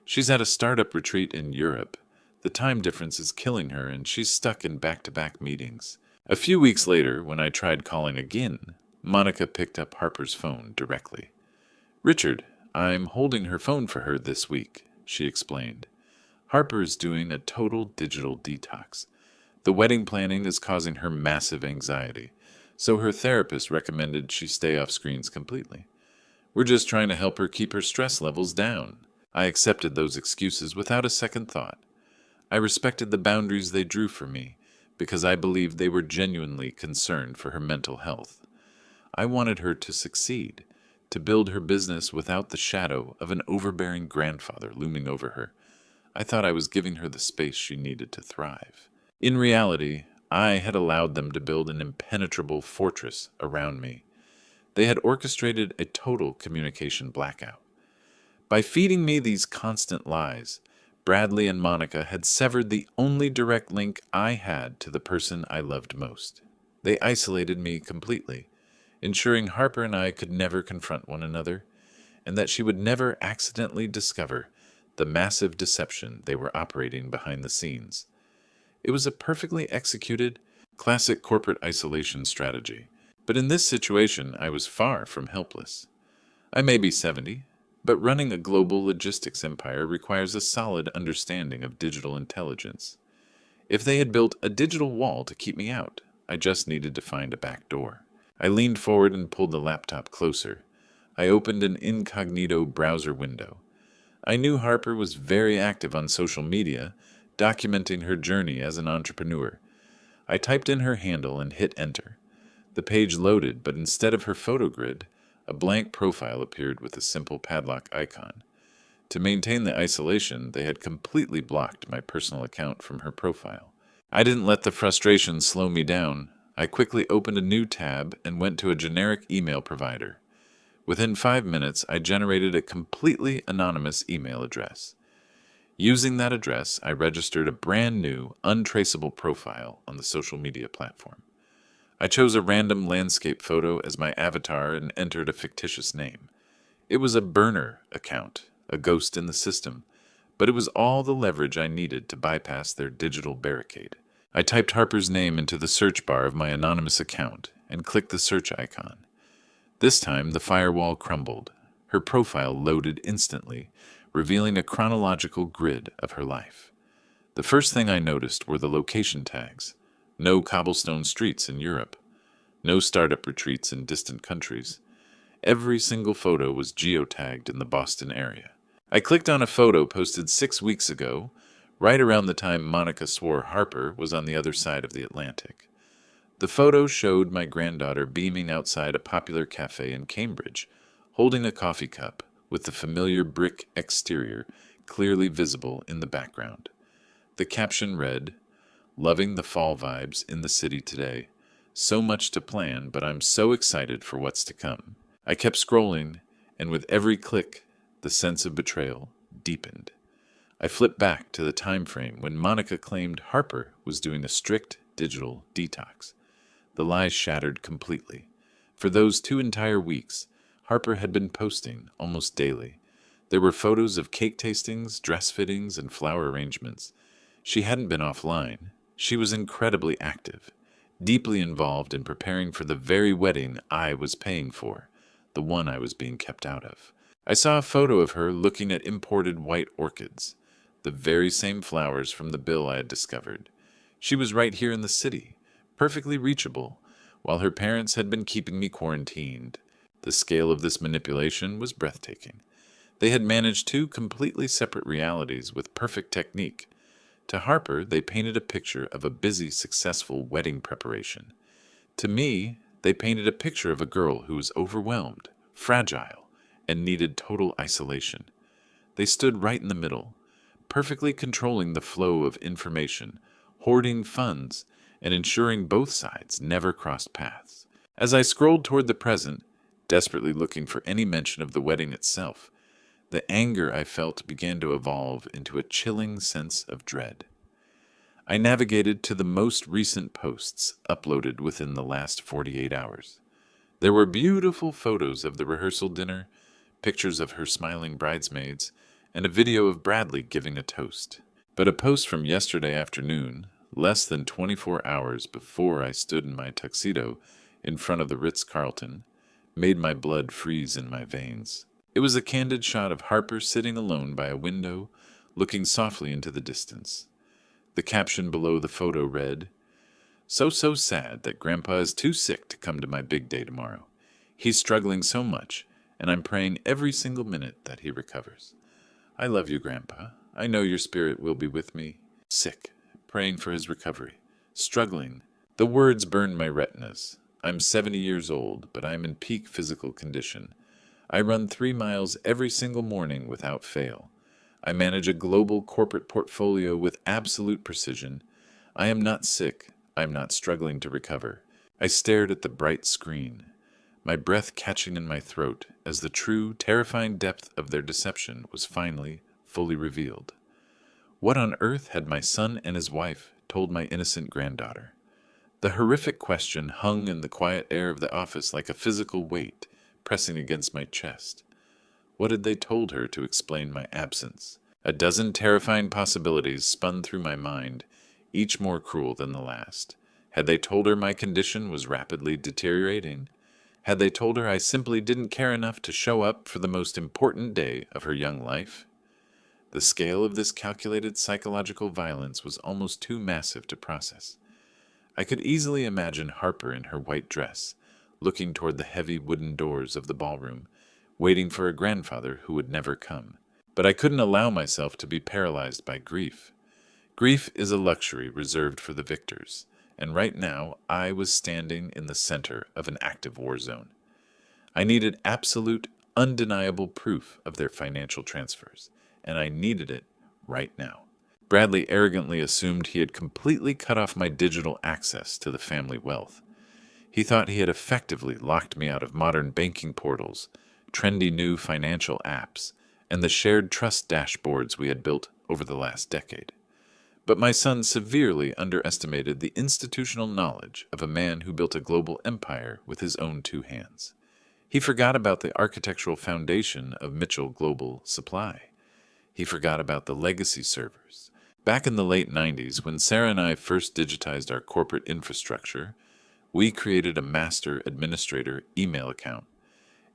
"She's at a startup retreat in Europe. The time difference is killing her, and she's stuck in back-to-back meetings." A few weeks later, when I tried calling again, Monica picked up Harper's phone directly. "Richard, I'm holding her phone for her this week," she explained. "Harper is doing a total digital detox. The wedding planning is causing her massive anxiety, so her therapist recommended she stay off screens completely. We're just trying to help her keep her stress levels down." I accepted those excuses without a second thought. I respected the boundaries they drew for me, because I believed they were genuinely concerned for her mental health. I wanted her to succeed, to build her business without the shadow of an overbearing grandfather looming over her. I thought I was giving her the space she needed to thrive. In reality, I had allowed them to build an impenetrable fortress around me. They had orchestrated a total communication blackout. By feeding me these constant lies, Bradley and Monica had severed the only direct link I had to the person I loved most. They isolated me completely, ensuring Harper and I could never confront one another, and that she would never accidentally discover the massive deception they were operating behind the scenes. It was a perfectly executed, classic corporate isolation strategy. But in this situation, I was far from helpless. I may be 70, but running a global logistics empire requires a solid understanding of digital intelligence. If they had built a digital wall to keep me out, I just needed to find a back door. I leaned forward and pulled the laptop closer. I opened an incognito browser window. I knew Harper was very active on social media, documenting her journey as an entrepreneur. I typed in her handle and hit enter. The page loaded, but instead of her photo grid, a blank profile appeared with a simple padlock icon. To maintain the isolation, they had completely blocked my personal account from her profile. I didn't let the frustration slow me down. I quickly opened a new tab and went to a generic email provider. Within 5 minutes, I generated a completely anonymous email address. Using that address, I registered a brand new, untraceable profile on the social media platform. I chose a random landscape photo as my avatar and entered a fictitious name. It was a burner account, a ghost in the system, but it was all the leverage I needed to bypass their digital barricade. I typed Harper's name into the search bar of my anonymous account and clicked the search icon. This time, the firewall crumbled. Her profile loaded instantly, revealing a chronological grid of her life. The first thing I noticed were the location tags. No cobblestone streets in Europe. No startup retreats in distant countries. Every single photo was geotagged in the Boston area. I clicked on a photo posted 6 weeks ago, right around the time Monica swore Harper was on the other side of the Atlantic. The photo showed my granddaughter beaming outside a popular cafe in Cambridge, holding a coffee cup with the familiar brick exterior clearly visible in the background. The caption read, "Loving the fall vibes in the city today. So much to plan, but I'm so excited for what's to come." I kept scrolling, and with every click, the sense of betrayal deepened. I flipped back to the time frame when Monica claimed Harper was doing a strict digital detox. The lie shattered completely. For those 2 entire weeks, Harper had been posting almost daily. There were photos of cake tastings, dress fittings, and flower arrangements. She hadn't been offline. She was incredibly active, deeply involved in preparing for the very wedding I was paying for, the one I was being kept out of. I saw a photo of her looking at imported white orchids, the very same flowers from the bill I had discovered. She was right here in the city, perfectly reachable, while her parents had been keeping me quarantined. The scale of this manipulation was breathtaking. They had managed 2 completely separate realities with perfect technique. To Harper, they painted a picture of a busy, successful wedding preparation. To me, they painted a picture of a girl who was overwhelmed, fragile, and needed total isolation. They stood right in the middle, perfectly controlling the flow of information, hoarding funds, and ensuring both sides never crossed paths. As I scrolled toward the present, desperately looking for any mention of the wedding itself, the anger I felt began to evolve into a chilling sense of dread. I navigated to the most recent posts uploaded within the last 48 hours. There were beautiful photos of the rehearsal dinner, pictures of her smiling bridesmaids, and a video of Bradley giving a toast. But a post from yesterday afternoon, less than 24 hours before I stood in my tuxedo in front of the Ritz-Carlton, made my blood freeze in my veins. It was a candid shot of Harper sitting alone by a window, looking softly into the distance. The caption below the photo read, "So sad that Grandpa is too sick to come to my big day tomorrow. He's struggling so much, and I'm praying every single minute that he recovers. I love you, Grandpa. I know your spirit will be with me. Sick, praying for his recovery. Struggling. The words burn my retinas. I'm 70 years old, but I'm in peak physical condition. I run 3 miles every single morning without fail. I manage a global corporate portfolio with absolute precision. I am not sick. I am not struggling to recover. I stared at the bright screen, my breath catching in my throat as the true, terrifying depth of their deception was finally, fully revealed. What on earth had my son and his wife told my innocent granddaughter? The horrific question hung in the quiet air of the office like a physical weight pressing against my chest. What had they told her to explain my absence? A dozen terrifying possibilities spun through my mind, each more cruel than the last. Had they told her my condition was rapidly deteriorating? Had they told her I simply didn't care enough to show up for the most important day of her young life? The scale of this calculated psychological violence was almost too massive to process. I could easily imagine Harper in her white dress, looking toward the heavy wooden doors of the ballroom, waiting for a grandfather who would never come. But I couldn't allow myself to be paralyzed by grief. Grief is a luxury reserved for the victors, and right now I was standing in the center of an active war zone. I needed absolute, undeniable proof of their financial transfers, and I needed it right now. Bradley arrogantly assumed he had completely cut off my digital access to the family wealth. He thought he had effectively locked me out of modern banking portals, trendy new financial apps, and the shared trust dashboards we had built over the last decade. But my son severely underestimated the institutional knowledge of a man who built a global empire with his own 2 hands. He forgot about the architectural foundation of Mitchell Global Supply. He forgot about the legacy servers. Back in the late 90s, when Sarah and I first digitized our corporate infrastructure, we created a master administrator email account.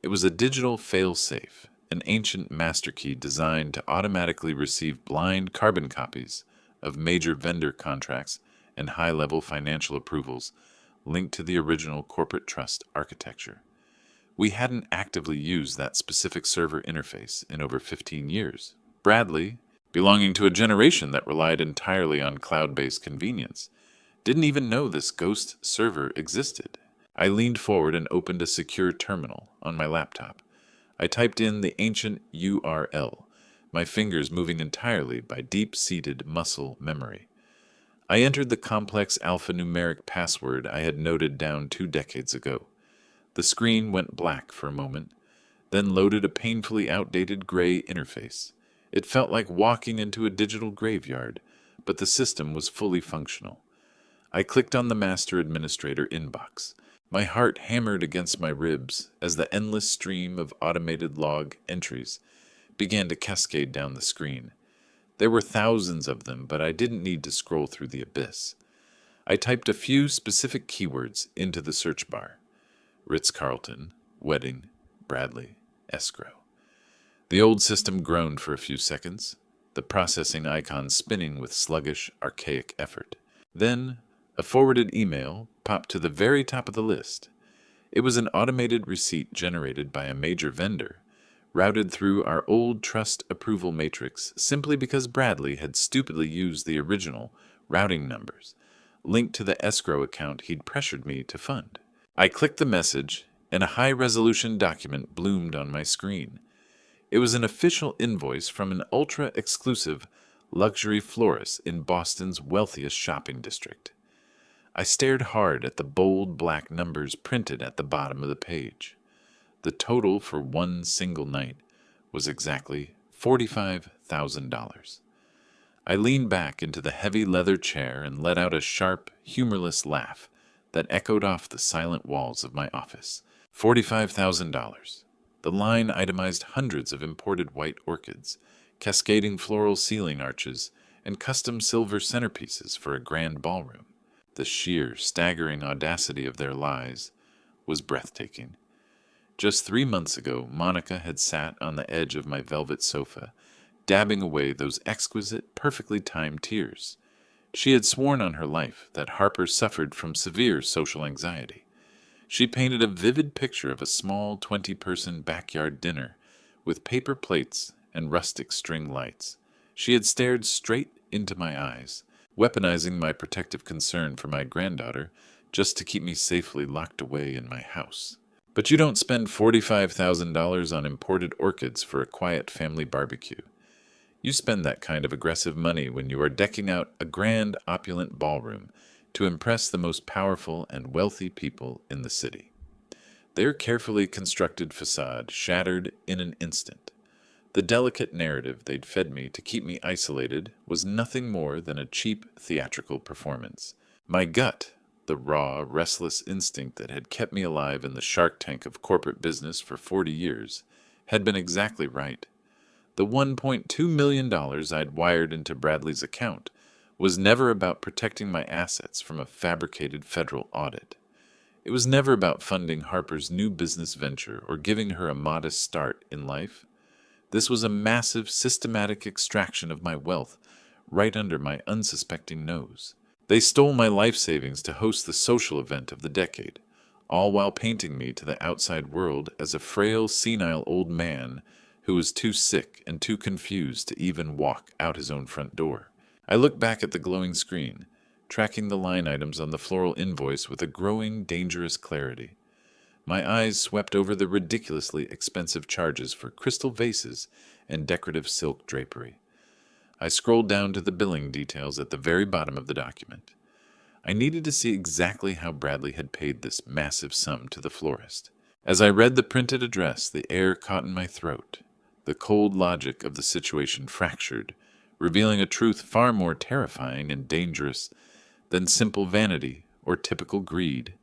It was a digital fail-safe, an ancient master key designed to automatically receive blind carbon copies of major vendor contracts and high-level financial approvals linked to the original corporate trust architecture. We hadn't actively used that specific server interface in over 15 years. Bradley, belonging to a generation that relied entirely on cloud-based convenience, didn't even know this ghost server existed. I leaned forward and opened a secure terminal on my laptop. I typed in the ancient URL, my fingers moving entirely by deep-seated muscle memory. I entered the complex alphanumeric password I had noted down 2 decades ago. The screen went black for a moment, then loaded a painfully outdated gray interface. It felt like walking into a digital graveyard, but the system was fully functional. I clicked on the master administrator inbox. My heart hammered against my ribs as the endless stream of automated log entries began to cascade down the screen. There were thousands of them, but I didn't need to scroll through the abyss. I typed a few specific keywords into the search bar. Ritz-Carlton, wedding, Bradley, escrow. The old system groaned for a few seconds, the processing icon spinning with sluggish, archaic effort. Then, a forwarded email popped to the very top of the list. It was an automated receipt generated by a major vendor, routed through our old trust approval matrix simply because Bradley had stupidly used the original routing numbers, linked to the escrow account he'd pressured me to fund. I clicked the message, and a high-resolution document bloomed on my screen. It was an official invoice from an ultra-exclusive luxury florist in Boston's wealthiest shopping district. I stared hard at the bold black numbers printed at the bottom of the page. The total for one single night was exactly $45,000. I leaned back into the heavy leather chair and let out a sharp, humorless laugh that echoed off the silent walls of my office. $45,000. The line itemized hundreds of imported white orchids, cascading floral ceiling arches, and custom silver centerpieces for a grand ballroom. The sheer, staggering audacity of their lies was breathtaking. Just 3 months ago, Monica had sat on the edge of my velvet sofa, dabbing away those exquisite, perfectly timed tears. She had sworn on her life that Harper suffered from severe social anxiety. She painted a vivid picture of a small 20-person backyard dinner with paper plates and rustic string lights. She had stared straight into my eyes, weaponizing my protective concern for my granddaughter just to keep me safely locked away in my house. But you don't spend $45,000 on imported orchids for a quiet family barbecue. You spend that kind of aggressive money when you are decking out a grand, opulent ballroom to impress the most powerful and wealthy people in the city. Their carefully constructed facade shattered in an instant. The delicate narrative they'd fed me to keep me isolated was nothing more than a cheap theatrical performance. My gut, the raw, restless instinct that had kept me alive in the shark tank of corporate business for 40 years, had been exactly right. The $1.2 million I'd wired into Bradley's account was never about protecting my assets from a fabricated federal audit. It was never about funding Harper's new business venture or giving her a modest start in life. This was a massive, systematic extraction of my wealth right under my unsuspecting nose. They stole my life savings to host the social event of the decade, all while painting me to the outside world as a frail, senile old man who was too sick and too confused to even walk out his own front door. I looked back at the glowing screen, tracking the line items on the floral invoice with a growing, dangerous clarity. My eyes swept over the ridiculously expensive charges for crystal vases and decorative silk drapery. I scrolled down to the billing details at the very bottom of the document. I needed to see exactly how Bradley had paid this massive sum to the florist. As I read the printed address, the air caught in my throat. The cold logic of the situation fractured, revealing a truth far more terrifying and dangerous than simple vanity or typical greed.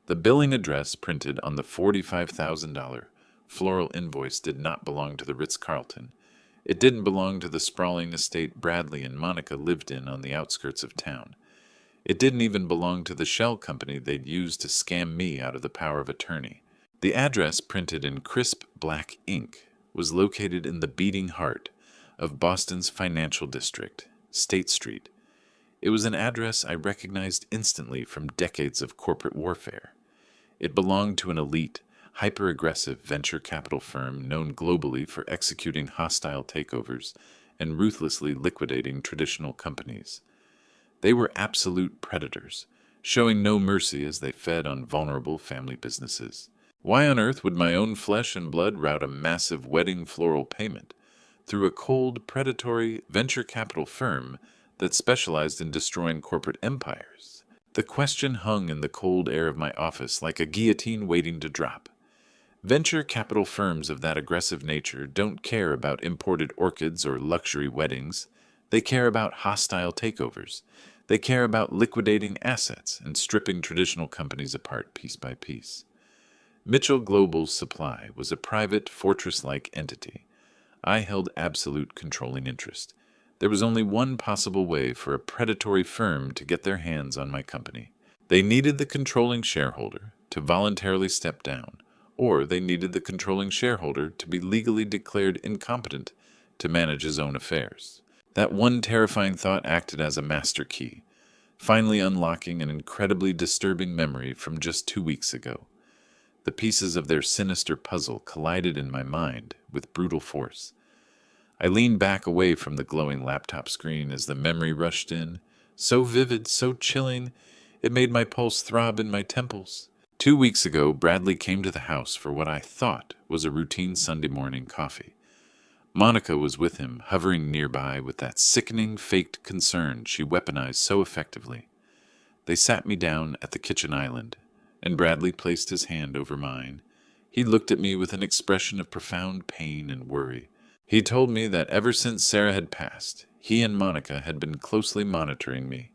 The billing address printed on the $45,000 floral invoice did not belong to the Ritz-Carlton. It didn't belong to the sprawling estate Bradley and Monica lived in on the outskirts of town. It didn't even belong to the shell company they'd used to scam me out of the power of attorney. The address, printed in crisp black ink, was located in the beating heart of Boston's financial district, State Street. It was an address I recognized instantly from decades of corporate warfare. It belonged to an elite, hyper-aggressive venture capital firm known globally for executing hostile takeovers and ruthlessly liquidating traditional companies. They were absolute predators, showing no mercy as they fed on vulnerable family businesses. Why on earth would my own flesh and blood route a massive wedding floral payment through a cold, predatory venture capital firm that specialized in destroying corporate empires? The question hung in the cold air of my office like a guillotine waiting to drop. Venture capital firms of that aggressive nature don't care about imported orchids or luxury weddings. They care about hostile takeovers. They care about liquidating assets and stripping traditional companies apart piece by piece. Mitchell Global's supply was a private, fortress-like entity. I held absolute controlling interest. There was only one possible way for a predatory firm to get their hands on my company. They needed the controlling shareholder to voluntarily step down, or they needed the controlling shareholder to be legally declared incompetent to manage his own affairs. That one terrifying thought acted as a master key, finally unlocking an incredibly disturbing memory from just 2 weeks ago. The pieces of their sinister puzzle collided in my mind with brutal force. I leaned back away from the glowing laptop screen as the memory rushed in, so vivid, so chilling, it made my pulse throb in my temples. 2 weeks ago, Bradley came to the house for what I thought was a routine Sunday morning coffee. Monica was with him, hovering nearby with that sickening, faked concern she weaponized so effectively. They sat me down at the kitchen island, and Bradley placed his hand over mine. He looked at me with an expression of profound pain and worry. He told me that ever since Sarah had passed, he and Monica had been closely monitoring me.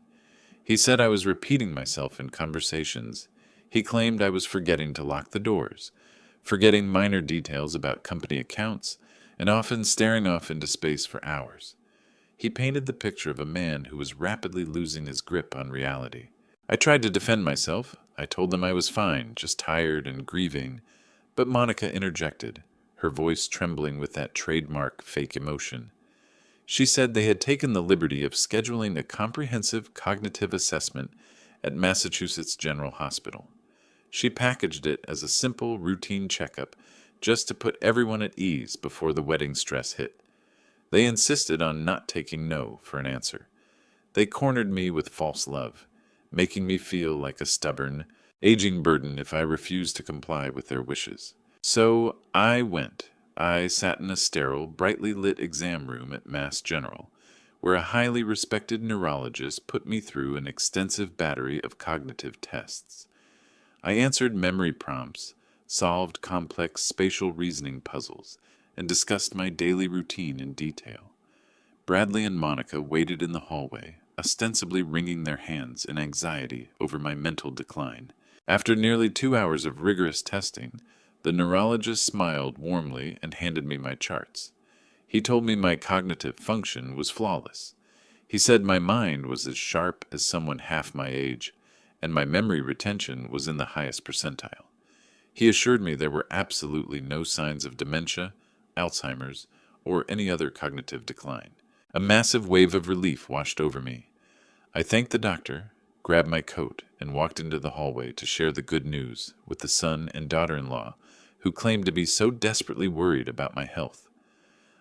He said I was repeating myself in conversations. He claimed I was forgetting to lock the doors, forgetting minor details about company accounts, and often staring off into space for hours. He painted the picture of a man who was rapidly losing his grip on reality. I tried to defend myself. I told them I was fine, just tired and grieving, but Monica interjected, her voice trembling with that trademark fake emotion. She said they had taken the liberty of scheduling a comprehensive cognitive assessment at Massachusetts General Hospital. She packaged it as a simple, routine checkup just to put everyone at ease before the wedding stress hit. They insisted on not taking no for an answer. They cornered me with false love, making me feel like a stubborn, aging burden if I refused to comply with their wishes. So I went. I sat in a sterile, brightly lit exam room at Mass General, where a highly respected neurologist put me through an extensive battery of cognitive tests. I answered memory prompts, solved complex spatial reasoning puzzles, and discussed my daily routine in detail. Bradley and Monica waited in the hallway, ostensibly wringing their hands in anxiety over my mental decline. After nearly 2 hours of rigorous testing, the neurologist smiled warmly and handed me my charts. He told me my cognitive function was flawless. He said my mind was as sharp as someone half my age, and my memory retention was in the highest percentile. He assured me there were absolutely no signs of dementia, Alzheimer's, or any other cognitive decline. A massive wave of relief washed over me. I thanked the doctor, grabbed my coat, and walked into the hallway to share the good news with the son and daughter-in-law who claimed to be so desperately worried about my health.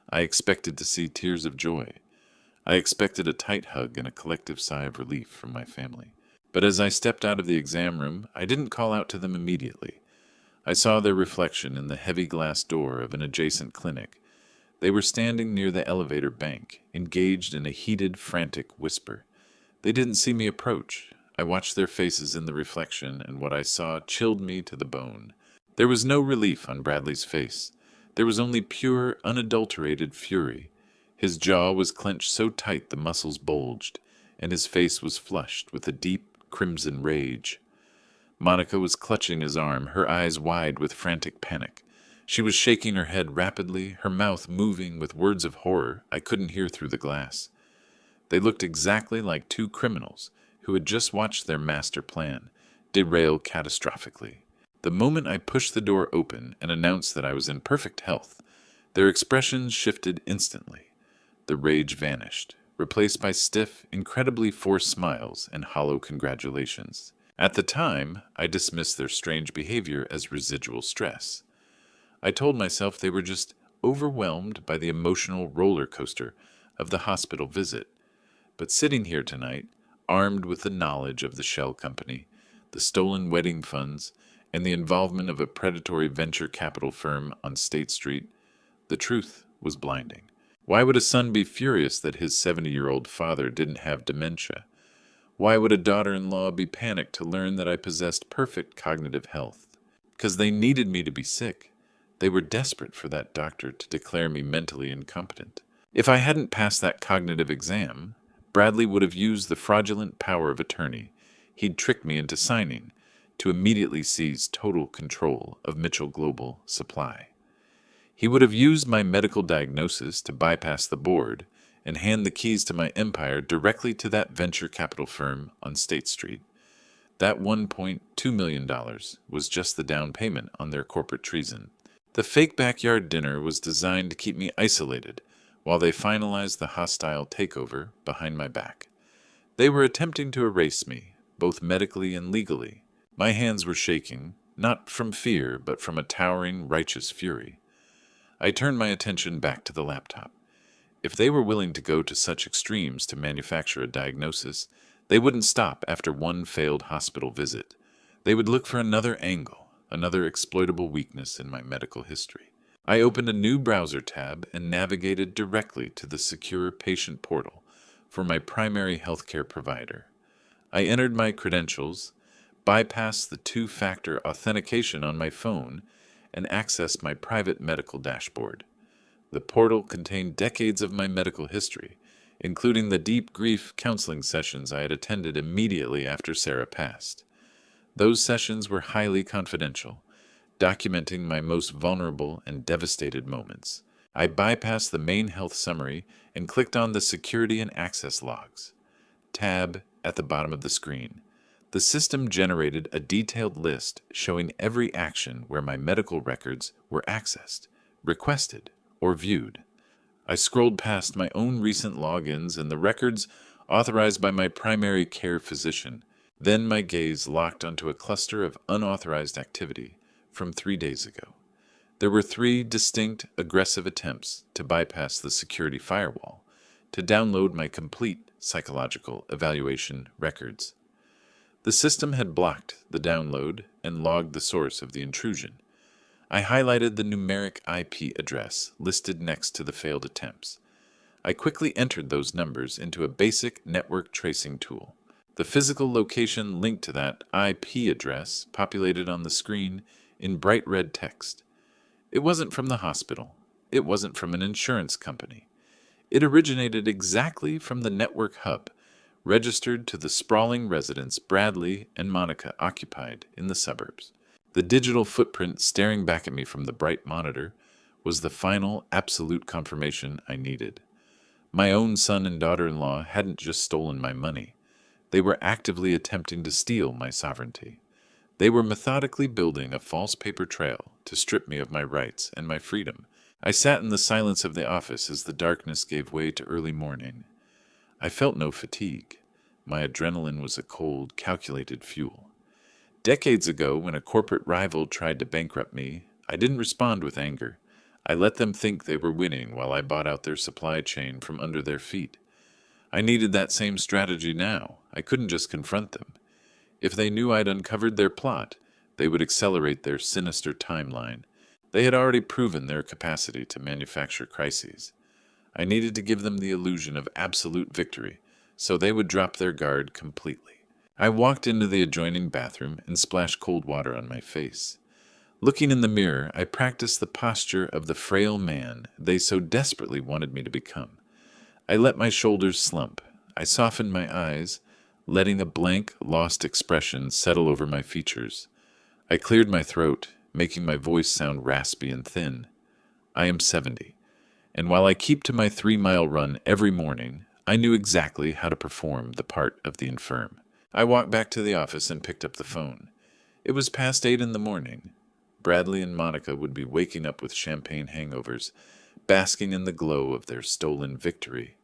I expected to see tears of joy. I expected a tight hug and a collective sigh of relief from my family. But as I stepped out of the exam room, I didn't call out to them immediately. I saw their reflection in the heavy glass door of an adjacent clinic. They were standing near the elevator bank, engaged in a heated, frantic whisper. They didn't see me approach. I watched their faces in the reflection, and what I saw chilled me to the bone. There was no relief on Bradley's face. There was only pure, unadulterated fury. His jaw was clenched so tight the muscles bulged, and his face was flushed with a deep, crimson rage. Monica was clutching his arm, her eyes wide with frantic panic. She was shaking her head rapidly, her mouth moving with words of horror I couldn't hear through the glass. They looked exactly like two criminals who had just watched their master plan derail catastrophically. The moment I pushed the door open and announced that I was in perfect health, their expressions shifted instantly. The rage vanished, replaced by stiff, incredibly forced smiles and hollow congratulations. At the time, I dismissed their strange behavior as residual stress. I told myself they were just overwhelmed by the emotional roller coaster of the hospital visit. But sitting here tonight, armed with the knowledge of the shell company, the stolen wedding funds, and the involvement of a predatory venture capital firm on State Street, the truth was blinding. Why would a son be furious that his 70-year-old father didn't have dementia? Why would a daughter-in-law be panicked to learn that I possessed perfect cognitive health? Because they needed me to be sick. They were desperate for that doctor to declare me mentally incompetent. If I hadn't passed that cognitive exam, Bradley would have used the fraudulent power of attorney he'd tricked me into signing to immediately seize total control of Mitchell Global Supply. He would have used my medical diagnosis to bypass the board and hand the keys to my empire directly to that venture capital firm on State Street. That $1.2 million was just the down payment on their corporate treason. The fake backyard dinner was designed to keep me isolated while they finalized the hostile takeover behind my back. They were attempting to erase me, both medically and legally. My hands were shaking, not from fear, but from a towering, righteous fury. I turned my attention back to the laptop. If they were willing to go to such extremes to manufacture a diagnosis, they wouldn't stop after one failed hospital visit. They would look for another angle, another exploitable weakness in my medical history. I opened a new browser tab and navigated directly to the secure patient portal for my primary healthcare provider. I entered my credentials, bypassed the two-factor authentication on my phone, and accessed my private medical dashboard. The portal contained decades of my medical history, including the deep grief counseling sessions I had attended immediately after Sarah passed. Those sessions were highly confidential, documenting my most vulnerable and devastated moments. I bypassed the main health summary and clicked on the security and access logs tab at the bottom of the screen. The system generated a detailed list showing every action where my medical records were accessed, requested, or viewed. I scrolled past my own recent logins and the records authorized by my primary care physician. Then my gaze locked onto a cluster of unauthorized activity from 3 days ago. There were 3 distinct, aggressive attempts to bypass the security firewall, to download my complete psychological evaluation records. The system had blocked the download and logged the source of the intrusion. I highlighted the numeric IP address listed next to the failed attempts. I quickly entered those numbers into a basic network tracing tool. The physical location linked to that IP address populated on the screen in bright red text. It wasn't from the hospital. It wasn't from an insurance company. It originated exactly from the network hub, registered to the sprawling residence Bradley and Monica occupied in the suburbs. The digital footprint staring back at me from the bright monitor was the final absolute confirmation I needed. My own son and daughter-in-law hadn't just stolen my money. They were actively attempting to steal my sovereignty. They were methodically building a false paper trail to strip me of my rights and my freedom. I sat in the silence of the office as the darkness gave way to early morning. I felt no fatigue. My adrenaline was a cold, calculated fuel. Decades ago, when a corporate rival tried to bankrupt me, I didn't respond with anger. I let them think they were winning while I bought out their supply chain from under their feet. I needed that same strategy now. I couldn't just confront them. If they knew I'd uncovered their plot, they would accelerate their sinister timeline. They had already proven their capacity to manufacture crises. I needed to give them the illusion of absolute victory, so they would drop their guard completely. I walked into the adjoining bathroom and splashed cold water on my face. Looking in the mirror, I practiced the posture of the frail man they so desperately wanted me to become. I let my shoulders slump. I softened my eyes, letting a blank, lost expression settle over my features. I cleared my throat, making my voice sound raspy and thin. I am 70, and while I keep to my 3-mile run every morning, I knew exactly how to perform the part of the infirm. I walked back to the office and picked up the phone. It was past 8 in the morning. Bradley and Monica would be waking up with champagne hangovers, basking in the glow of their stolen victory.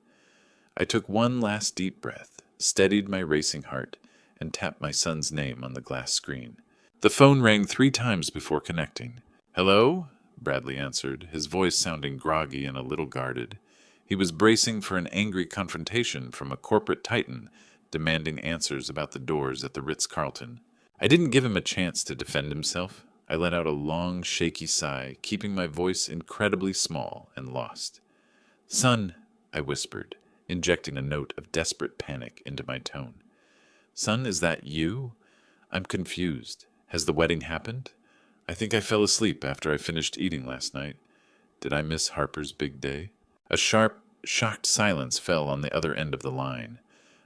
I took one last deep breath, steadied my racing heart, and tapped my son's name on the glass screen. The phone rang 3 times before connecting. "Hello?" Bradley answered, his voice sounding groggy and a little guarded. He was bracing for an angry confrontation from a corporate titan demanding answers about the doors at the Ritz-Carlton. I didn't give him a chance to defend himself. I let out a long, shaky sigh, keeping my voice incredibly small and lost. "Son," I whispered, injecting a note of desperate panic into my tone. "Son, is that you? I'm confused. Has the wedding happened? I think I fell asleep after I finished eating last night. Did I miss Harper's big day?" A sharp, shocked silence fell on the other end of the line.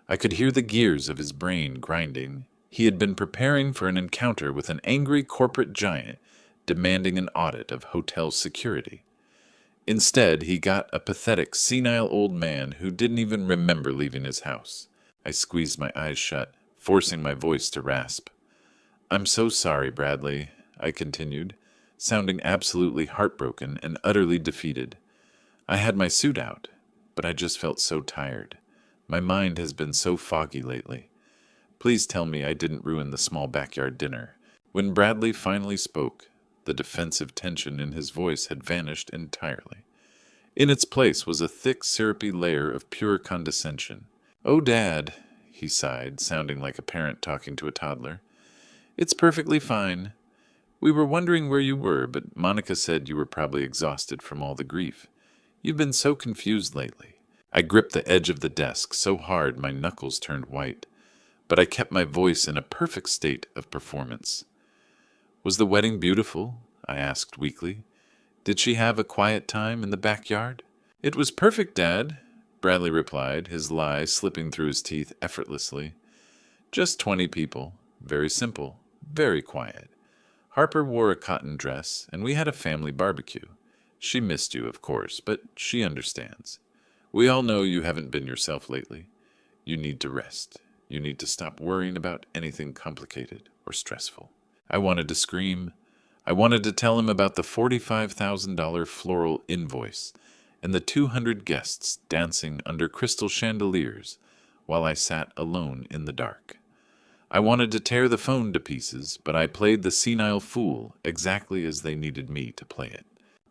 I could hear the gears of his brain grinding. He had been preparing for an encounter with an angry corporate giant demanding an audit of hotel security. Instead, he got a pathetic, senile old man who didn't even remember leaving his house. I squeezed my eyes shut, forcing my voice to rasp. "I'm so sorry, Bradley," I continued, sounding absolutely heartbroken and utterly defeated. I had my suit out, but I just felt so tired. My mind has been so foggy lately. Please tell me I didn't ruin the small backyard dinner. When Bradley finally spoke, the defensive tension in his voice had vanished entirely. In its place was a thick, syrupy layer of pure condescension. "Oh, Dad," he sighed, sounding like a parent talking to a toddler. "It's perfectly fine. We were wondering where you were, but Monica said you were probably exhausted from all the grief. You've been so confused lately." I gripped the edge of the desk so hard my knuckles turned white, but I kept my voice in a perfect state of performance. "Was the wedding beautiful?" I asked weakly. "Did she have a quiet time in the backyard?" "It was perfect, Dad," Bradley replied, his lie slipping through his teeth effortlessly. "Just 20 people. Very simple. Very quiet. Harper wore a cotton dress, and we had a family barbecue. She missed you, of course, but she understands. We all know you haven't been yourself lately. You need to rest. You need to stop worrying about anything complicated or stressful." I wanted to scream. I wanted to tell him about the $45,000 floral invoice and the 200 guests dancing under crystal chandeliers while I sat alone in the dark. I wanted to tear the phone to pieces, but I played the senile fool exactly as they needed me to play it.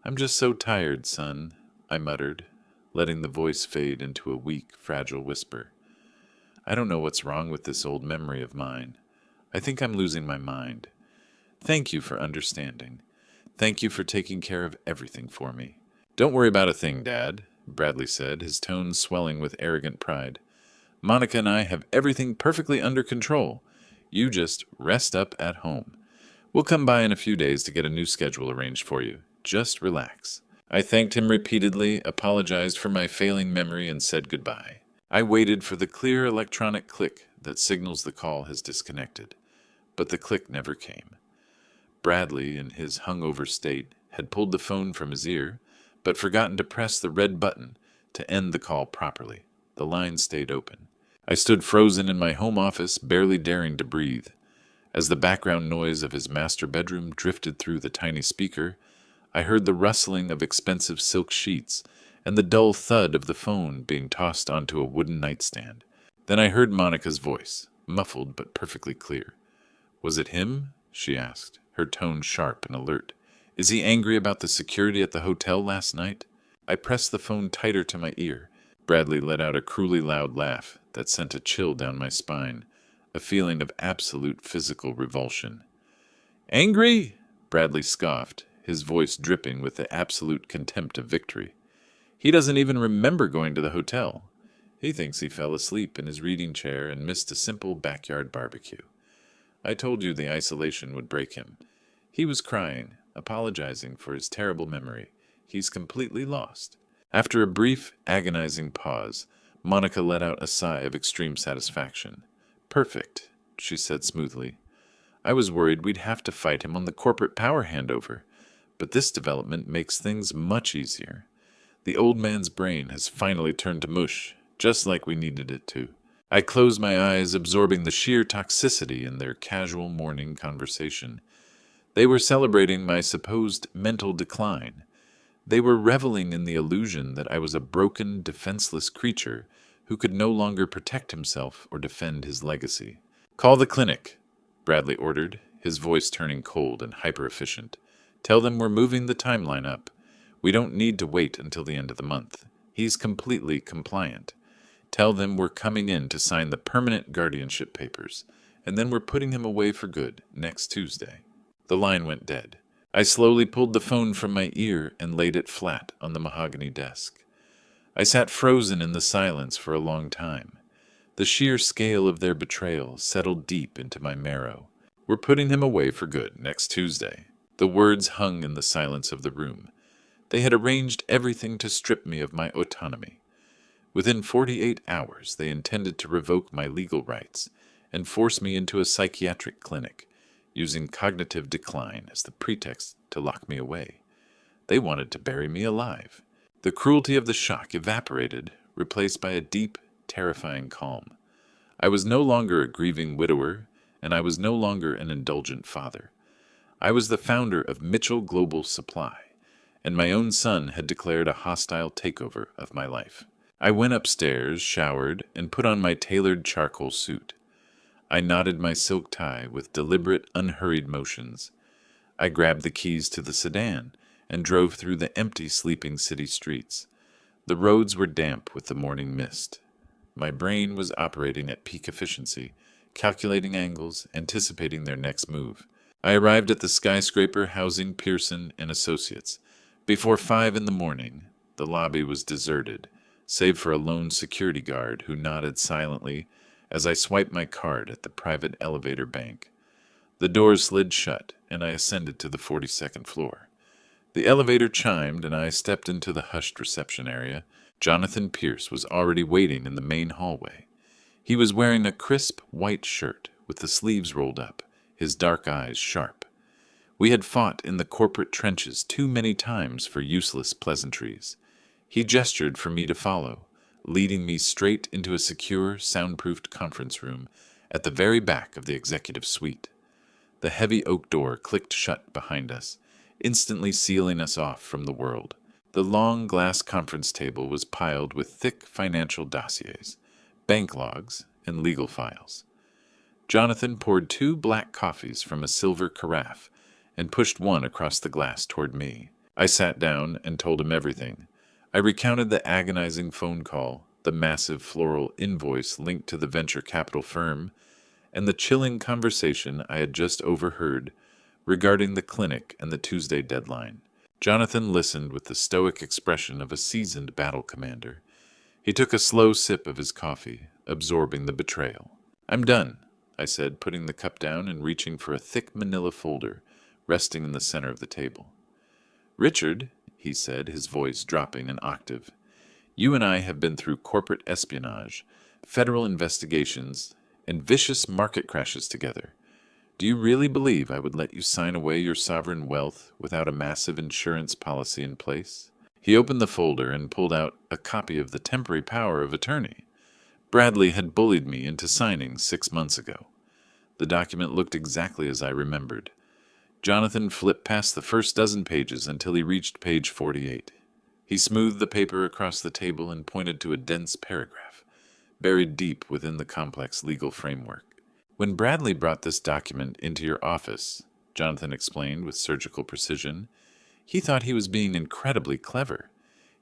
"I'm just so tired, son," I muttered, letting the voice fade into a weak, fragile whisper. I don't know what's wrong with this old memory of mine. I think I'm losing my mind. Thank you for understanding. Thank you for taking care of everything for me. Don't worry about a thing, Dad, Bradley said, his tone swelling with arrogant pride. Monica and I have everything perfectly under control. You just rest up at home. We'll come by in a few days to get a new schedule arranged for you. Just relax. I thanked him repeatedly, apologized for my failing memory, and said goodbye. I waited for the clear electronic click that signals the call has disconnected, but the click never came. Bradley, in his hungover state, had pulled the phone from his ear, but forgotten to press the red button to end the call properly. The line stayed open. I stood frozen in my home office, barely daring to breathe. As the background noise of his master bedroom drifted through the tiny speaker, I heard the rustling of expensive silk sheets and the dull thud of the phone being tossed onto a wooden nightstand. Then I heard Monica's voice, muffled but perfectly clear. Was it him? She asked, her tone sharp and alert. Is he angry about the security at the hotel last night? I pressed the phone tighter to my ear. Bradley let out a cruelly loud laugh that sent a chill down my spine, a feeling of absolute physical revulsion. Angry? Bradley scoffed, his voice dripping with the absolute contempt of victory. He doesn't even remember going to the hotel. He thinks he fell asleep in his reading chair and missed a simple backyard barbecue. I told you the isolation would break him. He was crying, apologizing for his terrible memory. He's completely lost. After a brief, agonizing pause, Monica let out a sigh of extreme satisfaction. Perfect, she said smoothly. I was worried we'd have to fight him on the corporate power handover, but this development makes things much easier. The old man's brain has finally turned to mush, just like we needed it to. I closed my eyes, absorbing the sheer toxicity in their casual morning conversation. They were celebrating my supposed mental decline. They were reveling in the illusion that I was a broken, defenseless creature who could no longer protect himself or defend his legacy. Call the clinic, Bradley ordered, his voice turning cold and hyper-efficient. Tell them we're moving the timeline up. We don't need to wait until the end of the month. He's completely compliant. Tell them we're coming in to sign the permanent guardianship papers, and then we're putting him away for good next Tuesday. The line went dead. I slowly pulled the phone from my ear and laid it flat on the mahogany desk. I sat frozen in the silence for a long time. The sheer scale of their betrayal settled deep into my marrow. We're putting him away for good next Tuesday. The words hung in the silence of the room. They had arranged everything to strip me of my autonomy. Within 48 hours, they intended to revoke my legal rights and force me into a psychiatric clinic, using cognitive decline as the pretext to lock me away. They wanted to bury me alive. The cruelty of the shock evaporated, replaced by a deep, terrifying calm. I was no longer a grieving widower, and I was no longer an indulgent father. I was the founder of Mitchell Global Supply, and my own son had declared a hostile takeover of my life. I went upstairs, showered, and put on my tailored charcoal suit. I knotted my silk tie with deliberate, unhurried motions. I grabbed the keys to the sedan and drove through the empty, sleeping city streets. The roads were damp with the morning mist. My brain was operating at peak efficiency, calculating angles, anticipating their next move. I arrived at the skyscraper housing Pearson and Associates. Before 5 a.m, the lobby was deserted, save for a lone security guard who nodded silently as I swiped my card at the private elevator bank. The doors slid shut, and I ascended to the 42nd floor. The elevator chimed, and I stepped into the hushed reception area. Jonathan Pierce was already waiting in the main hallway. He was wearing a crisp white shirt with the sleeves rolled up, his dark eyes sharp. We had fought in the corporate trenches too many times for useless pleasantries. He gestured for me to follow, leading me straight into a secure, soundproofed conference room at the very back of the executive suite. The heavy oak door clicked shut behind us, instantly sealing us off from the world. The long glass conference table was piled with thick financial dossiers, bank logs, and legal files. Jonathan poured 2 black coffees from a silver carafe and pushed one across the glass toward me. I sat down and told him everything. I recounted the agonizing phone call, the massive floral invoice linked to the venture capital firm, and the chilling conversation I had just overheard regarding the clinic and the Tuesday deadline. Jonathan listened with the stoic expression of a seasoned battle commander. He took a slow sip of his coffee, absorbing the betrayal. "I'm done," I said, putting the cup down and reaching for a thick manila folder resting in the center of the table. "Richard," he said, his voice dropping an octave, "you and I have been through corporate espionage, federal investigations, and vicious market crashes together. Do you really believe I would let you sign away your sovereign wealth without a massive insurance policy in place?" He opened the folder and pulled out a copy of the temporary power of attorney. Bradley had bullied me into signing 6 months ago. The document looked exactly as I remembered. Jonathan flipped past the first dozen pages until he reached page 48. He smoothed the paper across the table and pointed to a dense paragraph, buried deep within the complex legal framework. "When Bradley brought this document into your office," Jonathan explained with surgical precision, "he thought he was being incredibly clever.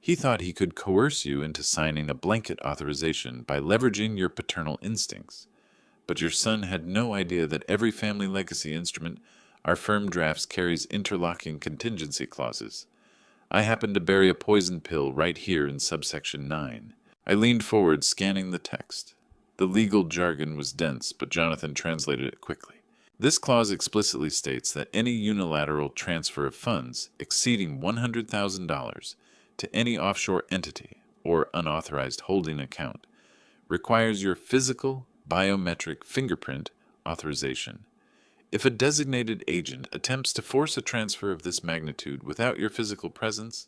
He thought he could coerce you into signing a blanket authorization by leveraging your paternal instincts. But your son had no idea that every family legacy instrument our firm drafts carries interlocking contingency clauses. I happened to bury a poison pill right here in subsection 9. I leaned forward, scanning the text. The legal jargon was dense, but Jonathan translated it quickly. "This clause explicitly states that any unilateral transfer of funds exceeding $100,000 to any offshore entity or unauthorized holding account requires your physical biometric fingerprint authorization. If a designated agent attempts to force a transfer of this magnitude without your physical presence,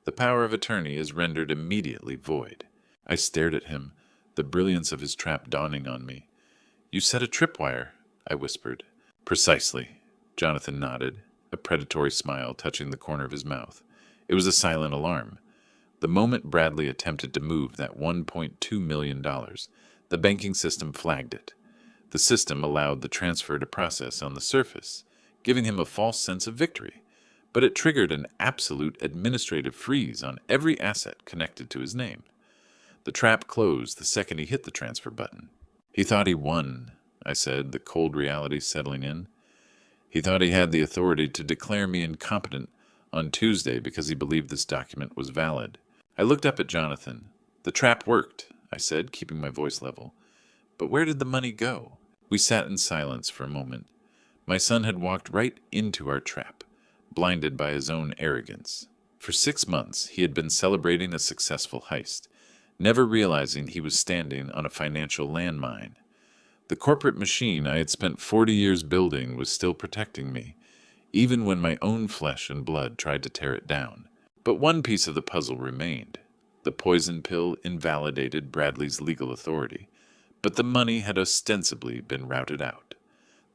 the power of attorney is rendered immediately void." I stared at him, the brilliance of his trap dawning on me. "You set a tripwire," I whispered. "Precisely," Jonathan nodded, a predatory smile touching the corner of his mouth. It was a silent alarm. The moment Bradley attempted to move that $1.2 million, the banking system flagged it. The system allowed the transfer to process on the surface, giving him a false sense of victory, but it triggered an absolute administrative freeze on every asset connected to his name. The trap closed the second he hit the transfer button. "He thought he won," I said, the cold reality settling in. "He thought he had the authority to declare me incompetent on Tuesday because he believed this document was valid." I looked up at Jonathan. "The trap worked," I said, keeping my voice level. "But where did the money go?" We sat in silence for a moment. My son had walked right into our trap, blinded by his own arrogance. For 6 months, he had been celebrating a successful heist, never realizing he was standing on a financial landmine. The corporate machine I had spent 40 years building was still protecting me, even when my own flesh and blood tried to tear it down. But one piece of the puzzle remained. The poison pill invalidated Bradley's legal authority, but the money had ostensibly been routed out.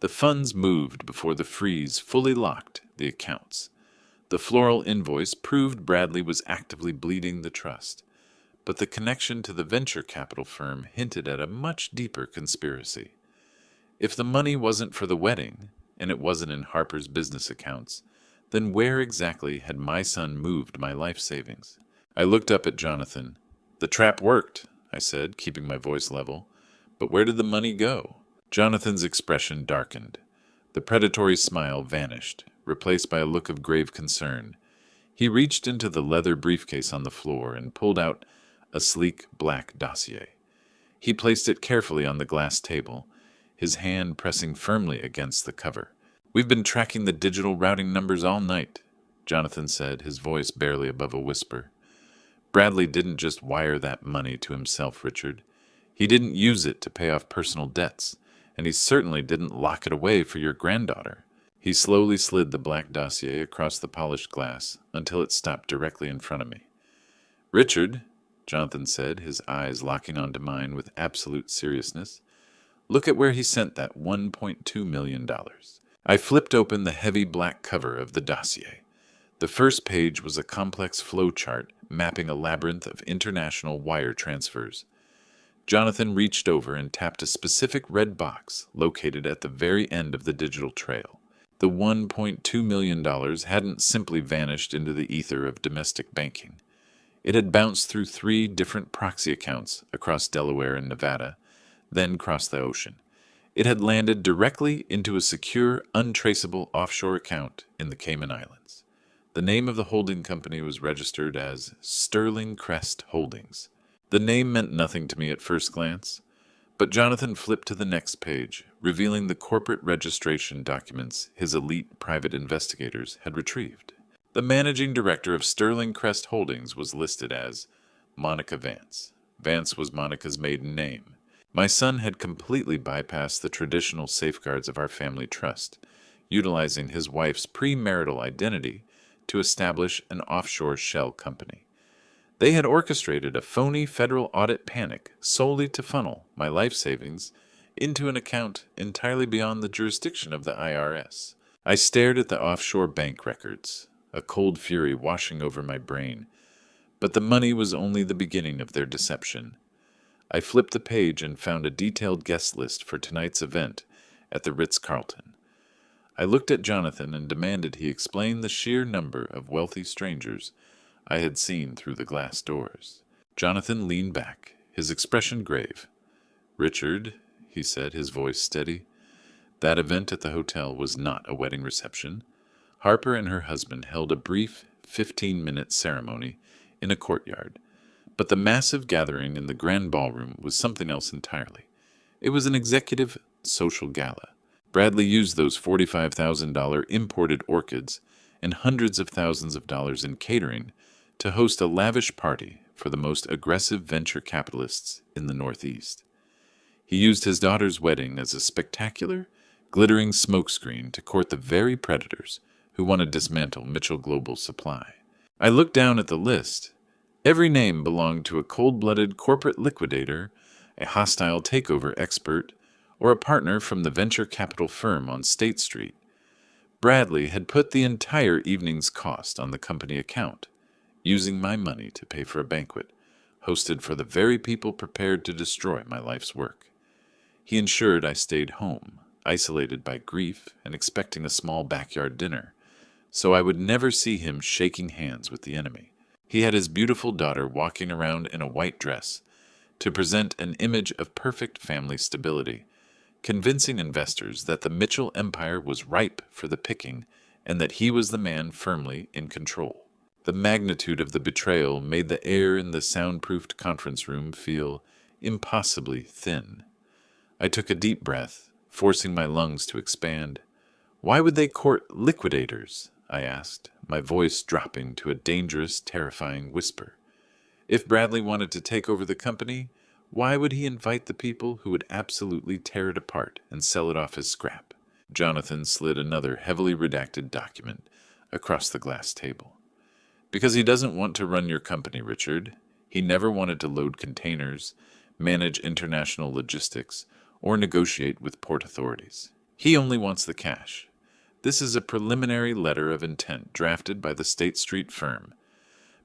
The funds moved before the freeze fully locked the accounts. The floral invoice proved Bradley was actively bleeding the trust, but the connection to the venture capital firm hinted at a much deeper conspiracy. If the money wasn't for the wedding, and it wasn't in Harper's business accounts, then where exactly had my son moved my life savings? I looked up at Jonathan. "The trap worked," I said, keeping my voice level. "But where did the money go?" Jonathan's expression darkened. The predatory smile vanished, replaced by a look of grave concern. He reached into the leather briefcase on the floor and pulled out a sleek black dossier. He placed it carefully on the glass table, his hand pressing firmly against the cover. "We've been tracking the digital routing numbers all night," Jonathan said, his voice barely above a whisper. "Bradley didn't just wire that money to himself, Richard. He didn't use it to pay off personal debts, and he certainly didn't lock it away for your granddaughter." He slowly slid the black dossier across the polished glass until it stopped directly in front of me. "Richard," Jonathan said, his eyes locking onto mine with absolute seriousness, "look at where he sent that $1.2 million. I flipped open the heavy black cover of the dossier. The first page was a complex flow chart mapping a labyrinth of international wire transfers. Jonathan reached over and tapped a specific red box located at the very end of the digital trail. The $1.2 million hadn't simply vanished into the ether of domestic banking. It had bounced through 3 different proxy accounts across Delaware and Nevada, then crossed the ocean. It had landed directly into a secure, untraceable offshore account in the Cayman Islands. The name of the holding company was registered as Sterling Crest Holdings. The name meant nothing to me at first glance, but Jonathan flipped to the next page, revealing the corporate registration documents his elite private investigators had retrieved. The managing director of Sterling Crest Holdings was listed as Monica Vance. Vance was Monica's maiden name. My son had completely bypassed the traditional safeguards of our family trust, utilizing his wife's premarital identity to establish an offshore shell company. They had orchestrated a phony federal audit panic solely to funnel my life savings into an account entirely beyond the jurisdiction of the IRS. I stared at the offshore bank records, a cold fury washing over my brain, but the money was only the beginning of their deception. I flipped the page and found a detailed guest list for tonight's event at the Ritz-Carlton. I looked at Jonathan and demanded he explain the sheer number of wealthy strangers I had seen through the glass doors. Jonathan leaned back, his expression grave. "Richard," he said, his voice steady, "that event at the hotel was not a wedding reception. Harper and her husband held a brief 15-minute ceremony in a courtyard, but the massive gathering in the grand ballroom was something else entirely. It was an executive social gala. Bradley used those $45,000 imported orchids and hundreds of thousands of dollars in catering to host a lavish party for the most aggressive venture capitalists in the Northeast. He used his daughter's wedding as a spectacular, glittering smokescreen to court the very predators who want to dismantle Mitchell Global Supply. I looked down at the list. Every name belonged to a cold-blooded corporate liquidator, a hostile takeover expert, or a partner from the venture capital firm on State Street. Bradley had put the entire evening's cost on the company account, using my money to pay for a banquet, hosted for the very people prepared to destroy my life's work. He ensured I stayed home, isolated by grief and expecting a small backyard dinner, so I would never see him shaking hands with the enemy. He had his beautiful daughter walking around in a white dress to present an image of perfect family stability, convincing investors that the Mitchell empire was ripe for the picking and that he was the man firmly in control. The magnitude of the betrayal made the air in the soundproofed conference room feel impossibly thin. I took a deep breath, forcing my lungs to expand. "Why would they court liquidators?" I asked, my voice dropping to a dangerous, terrifying whisper. If Bradley wanted to take over the company, why would he invite the people who would absolutely tear it apart and sell it off as scrap? Jonathan slid another heavily redacted document across the glass table. "Because he doesn't want to run your company, Richard. He never wanted to load containers, manage international logistics, or negotiate with port authorities. He only wants the cash. This is a preliminary letter of intent drafted by the State Street firm.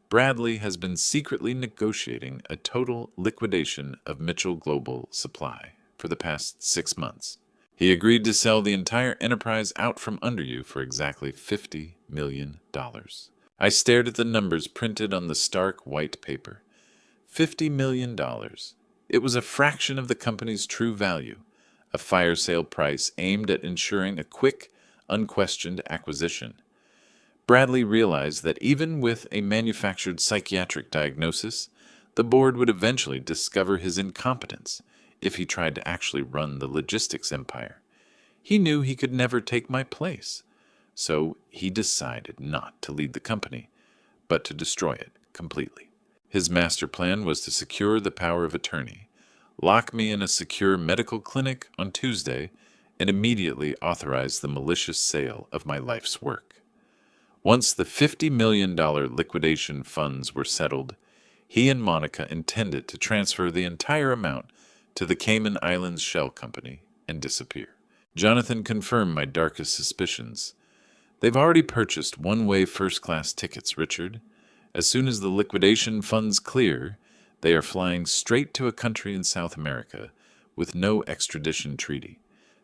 Bradley has been secretly negotiating a total liquidation of Mitchell Global Supply for the past 6 months. He agreed to sell the entire enterprise out from under you for exactly $50 million. I stared at the numbers printed on the stark white paper. $50 million. It was a fraction of the company's true value, a fire sale price aimed at ensuring a quick, unquestioned acquisition. Bradley realized that even with a manufactured psychiatric diagnosis, the board would eventually discover his incompetence if he tried to actually run the logistics empire. He knew he could never take my place, so he decided not to lead the company, but to destroy it completely. His master plan was to secure the power of attorney, lock me in a secure medical clinic on Tuesday, and immediately authorize the malicious sale of my life's work. Once the $50 million liquidation funds were settled, he and Monica intended to transfer the entire amount to the Cayman Islands Shell Company and disappear. Jonathan confirmed my darkest suspicions. "They've already purchased one-way first-class tickets, Richard. As soon as the liquidation funds clear, they are flying straight to a country in South America with no extradition treaty.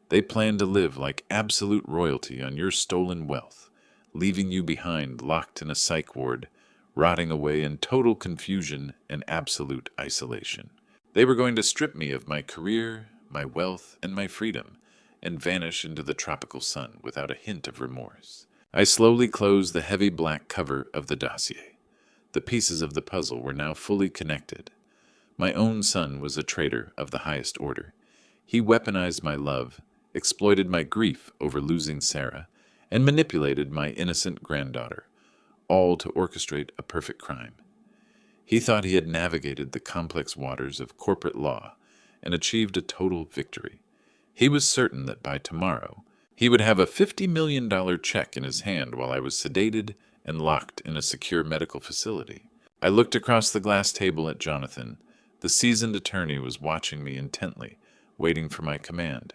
They plan to live like absolute royalty on your stolen wealth, leaving you behind locked in a psych ward, rotting away in total confusion and absolute isolation. They were going to strip me of my career, my wealth, and my freedom, and vanish into the tropical sun without a hint of remorse. I slowly closed the heavy black cover of the dossier. The pieces of the puzzle were now fully connected. My own son was a traitor of the highest order. He weaponized my love, exploited my grief over losing Sarah, and manipulated my innocent granddaughter, all to orchestrate a perfect crime. He thought he had navigated the complex waters of corporate law and achieved a total victory. He was certain that by tomorrow he would have a $50 million check in his hand while I was sedated and locked in a secure medical facility. I looked across the glass table at Jonathan. The seasoned attorney was watching me intently, waiting for my command.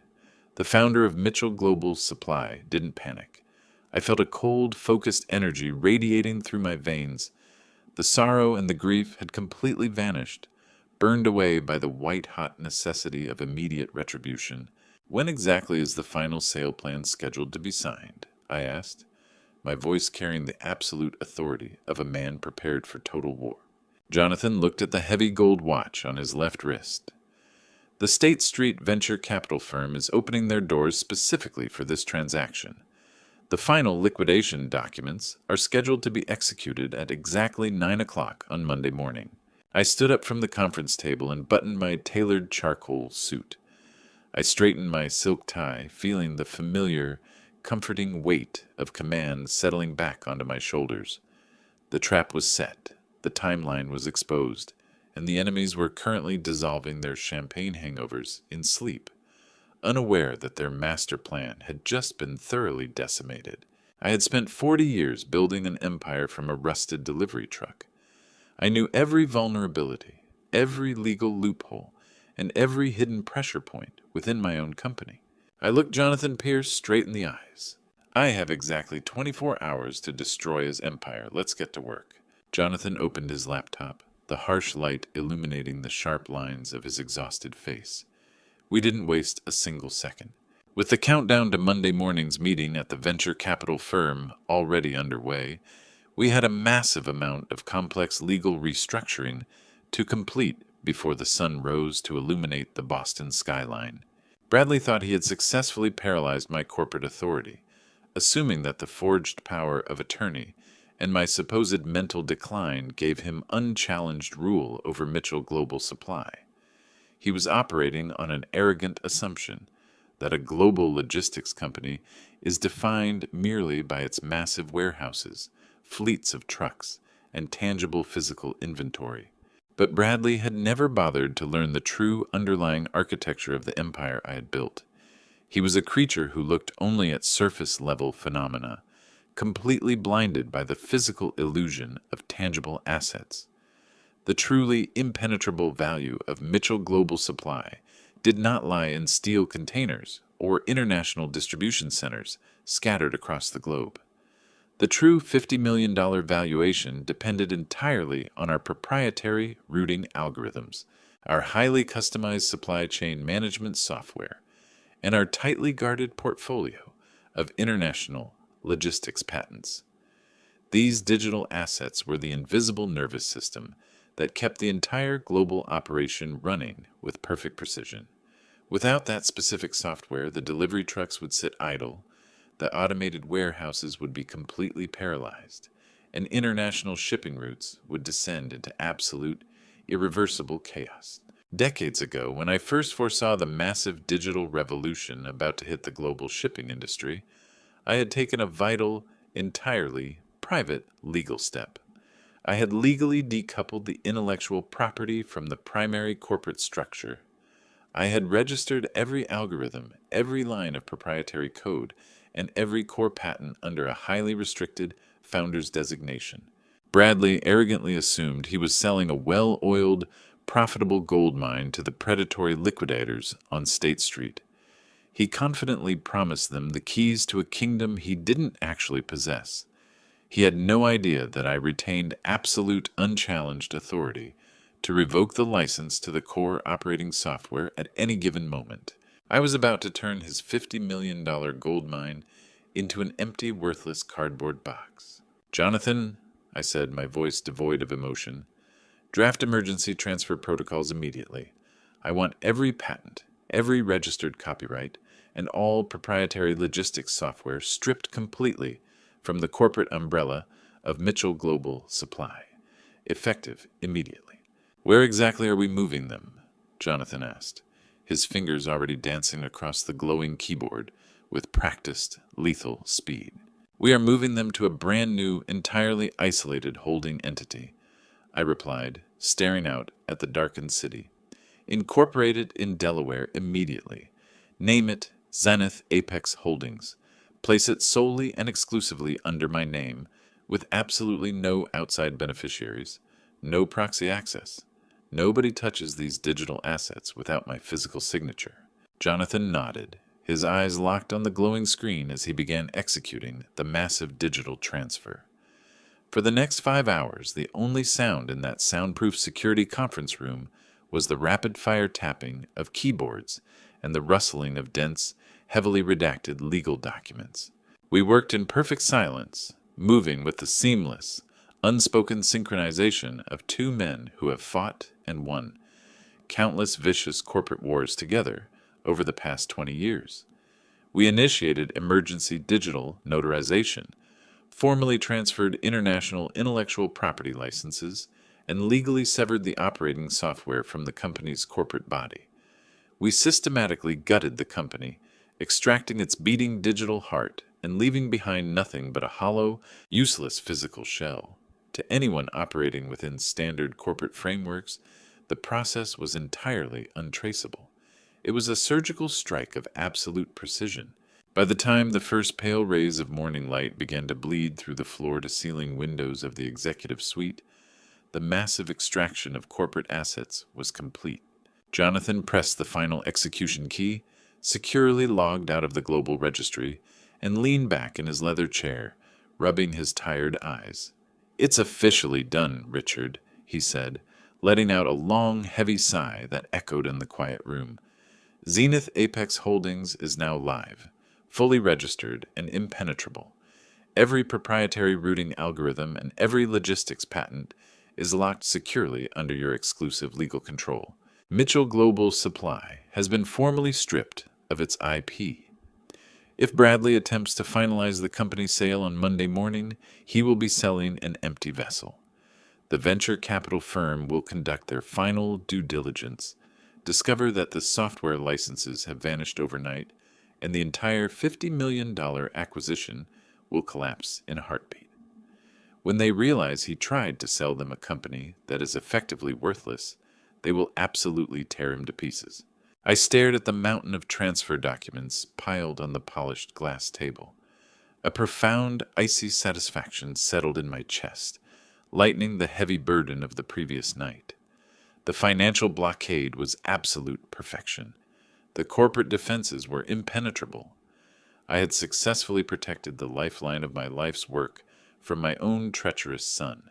The founder of Mitchell Global Supply didn't panic. I felt a cold, focused energy radiating through my veins. The sorrow and the grief had completely vanished, burned away by the white-hot necessity of immediate retribution. "When exactly is the final sale plan scheduled to be signed?" I asked, my voice carrying the absolute authority of a man prepared for total war. Jonathan looked at the heavy gold watch on his left wrist. "The State Street venture capital firm is opening their doors specifically for this transaction. The final liquidation documents are scheduled to be executed at exactly 9 o'clock on Monday morning." I stood up from the conference table and buttoned my tailored charcoal suit. I straightened my silk tie, feeling the familiar, comforting weight of command settling back onto my shoulders. The trap was set, the timeline was exposed, and the enemies were currently dissolving their champagne hangovers in sleep, unaware that their master plan had just been thoroughly decimated. I had spent 40 years building an empire from a rusted delivery truck. I knew every vulnerability, every legal loophole, and every hidden pressure point within my own company. I looked Jonathan Pierce straight in the eyes. "I have exactly 24 hours to destroy his empire. Let's get to work." Jonathan opened his laptop, the harsh light illuminating the sharp lines of his exhausted face. We didn't waste a single second. With the countdown to Monday morning's meeting at the venture capital firm already underway, we had a massive amount of complex legal restructuring to complete before the sun rose to illuminate the Boston skyline. Bradley thought he had successfully paralyzed my corporate authority, assuming that the forged power of attorney and my supposed mental decline gave him unchallenged rule over Mitchell Global Supply. He was operating on an arrogant assumption that a global logistics company is defined merely by its massive warehouses, fleets of trucks, and tangible physical inventory. But Bradley had never bothered to learn the true underlying architecture of the empire I had built. He was a creature who looked only at surface-level phenomena, completely blinded by the physical illusion of tangible assets. The truly impenetrable value of Mitchell Global Supply did not lie in steel containers or international distribution centers scattered across the globe. The true $50 million valuation depended entirely on our proprietary routing algorithms, our highly customized supply chain management software, and our tightly guarded portfolio of international logistics patents. These digital assets were the invisible nervous system that kept the entire global operation running with perfect precision. Without that specific software, the delivery trucks would sit idle, the automated warehouses would be completely paralyzed, and international shipping routes would descend into absolute, irreversible chaos. Decades ago, when I first foresaw the massive digital revolution about to hit the global shipping industry, I had taken a vital, entirely private legal step. I had legally decoupled the intellectual property from the primary corporate structure. I had registered every algorithm, every line of proprietary code, and every core patent under a highly restricted founder's designation. Bradley arrogantly assumed he was selling a well-oiled, profitable gold mine to the predatory liquidators on State Street. He confidently promised them the keys to a kingdom he didn't actually possess. He had no idea that I retained absolute unchallenged authority to revoke the license to the core operating software at any given moment. I was about to turn his $50 million gold mine into an empty, worthless cardboard box. "Jonathan, I said, my voice devoid of emotion. "Draft emergency transfer protocols immediately. I want every patent, every registered copyright, and all proprietary logistics software stripped completely from the corporate umbrella of Mitchell Global Supply. Effective immediately." "Where exactly are we moving them?" Jonathan asked, his fingers already dancing across the glowing keyboard with practiced, lethal speed. "We are moving them to a brand new, entirely isolated holding entity," I replied, staring out at the darkened city. "Incorporate it in Delaware immediately. Name it Zenith Apex Holdings. Place it solely and exclusively under my name, with absolutely no outside beneficiaries, no proxy access. Nobody touches these digital assets without my physical signature." Jonathan nodded, his eyes locked on the glowing screen as he began executing the massive digital transfer. For the next 5 hours, the only sound in that soundproof security conference room was the rapid-fire tapping of keyboards and the rustling of dense, heavily redacted legal documents. We worked in perfect silence, moving with the seamless, unspoken synchronization of two men who have fought and won countless vicious corporate wars together over the past 20 years. We initiated emergency digital notarization, formally transferred international intellectual property licenses, and legally severed the operating software from the company's corporate body. We systematically gutted the company, extracting its beating digital heart and leaving behind nothing but a hollow, useless physical shell. To anyone operating within standard corporate frameworks, the process was entirely untraceable. It was a surgical strike of absolute precision. By the time the first pale rays of morning light began to bleed through the floor-to-ceiling windows of the executive suite, the massive extraction of corporate assets was complete. Jonathan pressed the final execution key, securely logged out of the global registry, and leaned back in his leather chair, rubbing his tired eyes. "It's officially done, Richard," he said, letting out a long, heavy sigh that echoed in the quiet room. "Zenith Apex Holdings is now live, fully registered and impenetrable. Every proprietary routing algorithm and every logistics patent is locked securely under your exclusive legal control. Mitchell Global Supply has been formally stripped of its IP. If Bradley attempts to finalize the company sale on Monday morning, he will be selling an empty vessel. The venture capital firm will conduct their final due diligence, discover that the software licenses have vanished overnight, and the entire $50 million acquisition will collapse in a heartbeat. When they realize he tried to sell them a company that is effectively worthless, they will absolutely tear him to pieces." I stared at the mountain of transfer documents piled on the polished glass table. A profound, icy satisfaction settled in my chest, lightening the heavy burden of the previous night. The financial blockade was absolute perfection. The corporate defenses were impenetrable. I had successfully protected the lifeline of my life's work from my own treacherous son.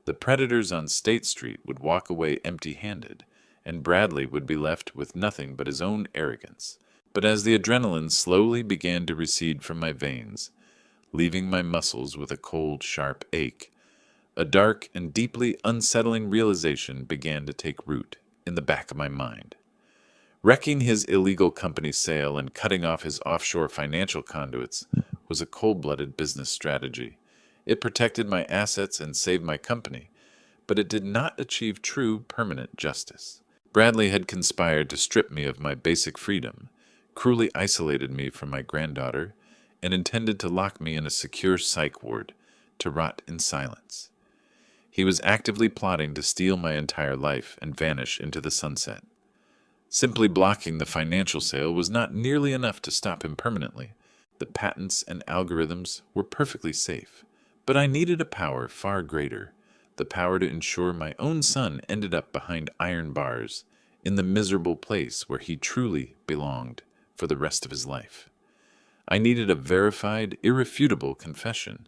The predators on State Street would walk away empty-handed, and Bradley would be left with nothing but his own arrogance. But as the adrenaline slowly began to recede from my veins, leaving my muscles with a cold, sharp ache, a dark and deeply unsettling realization began to take root in the back of my mind. Wrecking his illegal company sale and cutting off his offshore financial conduits was a cold-blooded business strategy. It protected my assets and saved my company, but it did not achieve true, permanent justice. Bradley had conspired to strip me of my basic freedom, cruelly isolated me from my granddaughter, and intended to lock me in a secure psych ward to rot in silence. He was actively plotting to steal my entire life and vanish into the sunset. Simply blocking the financial sale was not nearly enough to stop him permanently. The patents and algorithms were perfectly safe, but I needed a power far greater, the power to ensure my own son ended up behind iron bars in the miserable place where he truly belonged for the rest of his life. I needed a verified, irrefutable confession.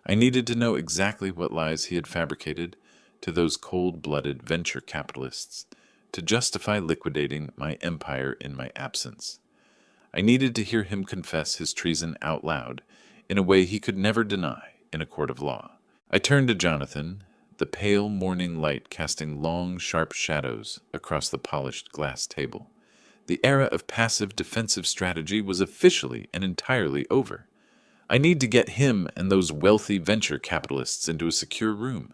I needed to know exactly what lies he had fabricated to those cold-blooded venture capitalists to justify liquidating my empire in my absence. I needed to hear him confess his treason out loud in a way he could never deny in a court of law. I turned to Jonathan, the pale morning light casting long, sharp shadows across the polished glass table. The era of passive defensive strategy was officially and entirely over. I need to get him and those wealthy venture capitalists into a secure room,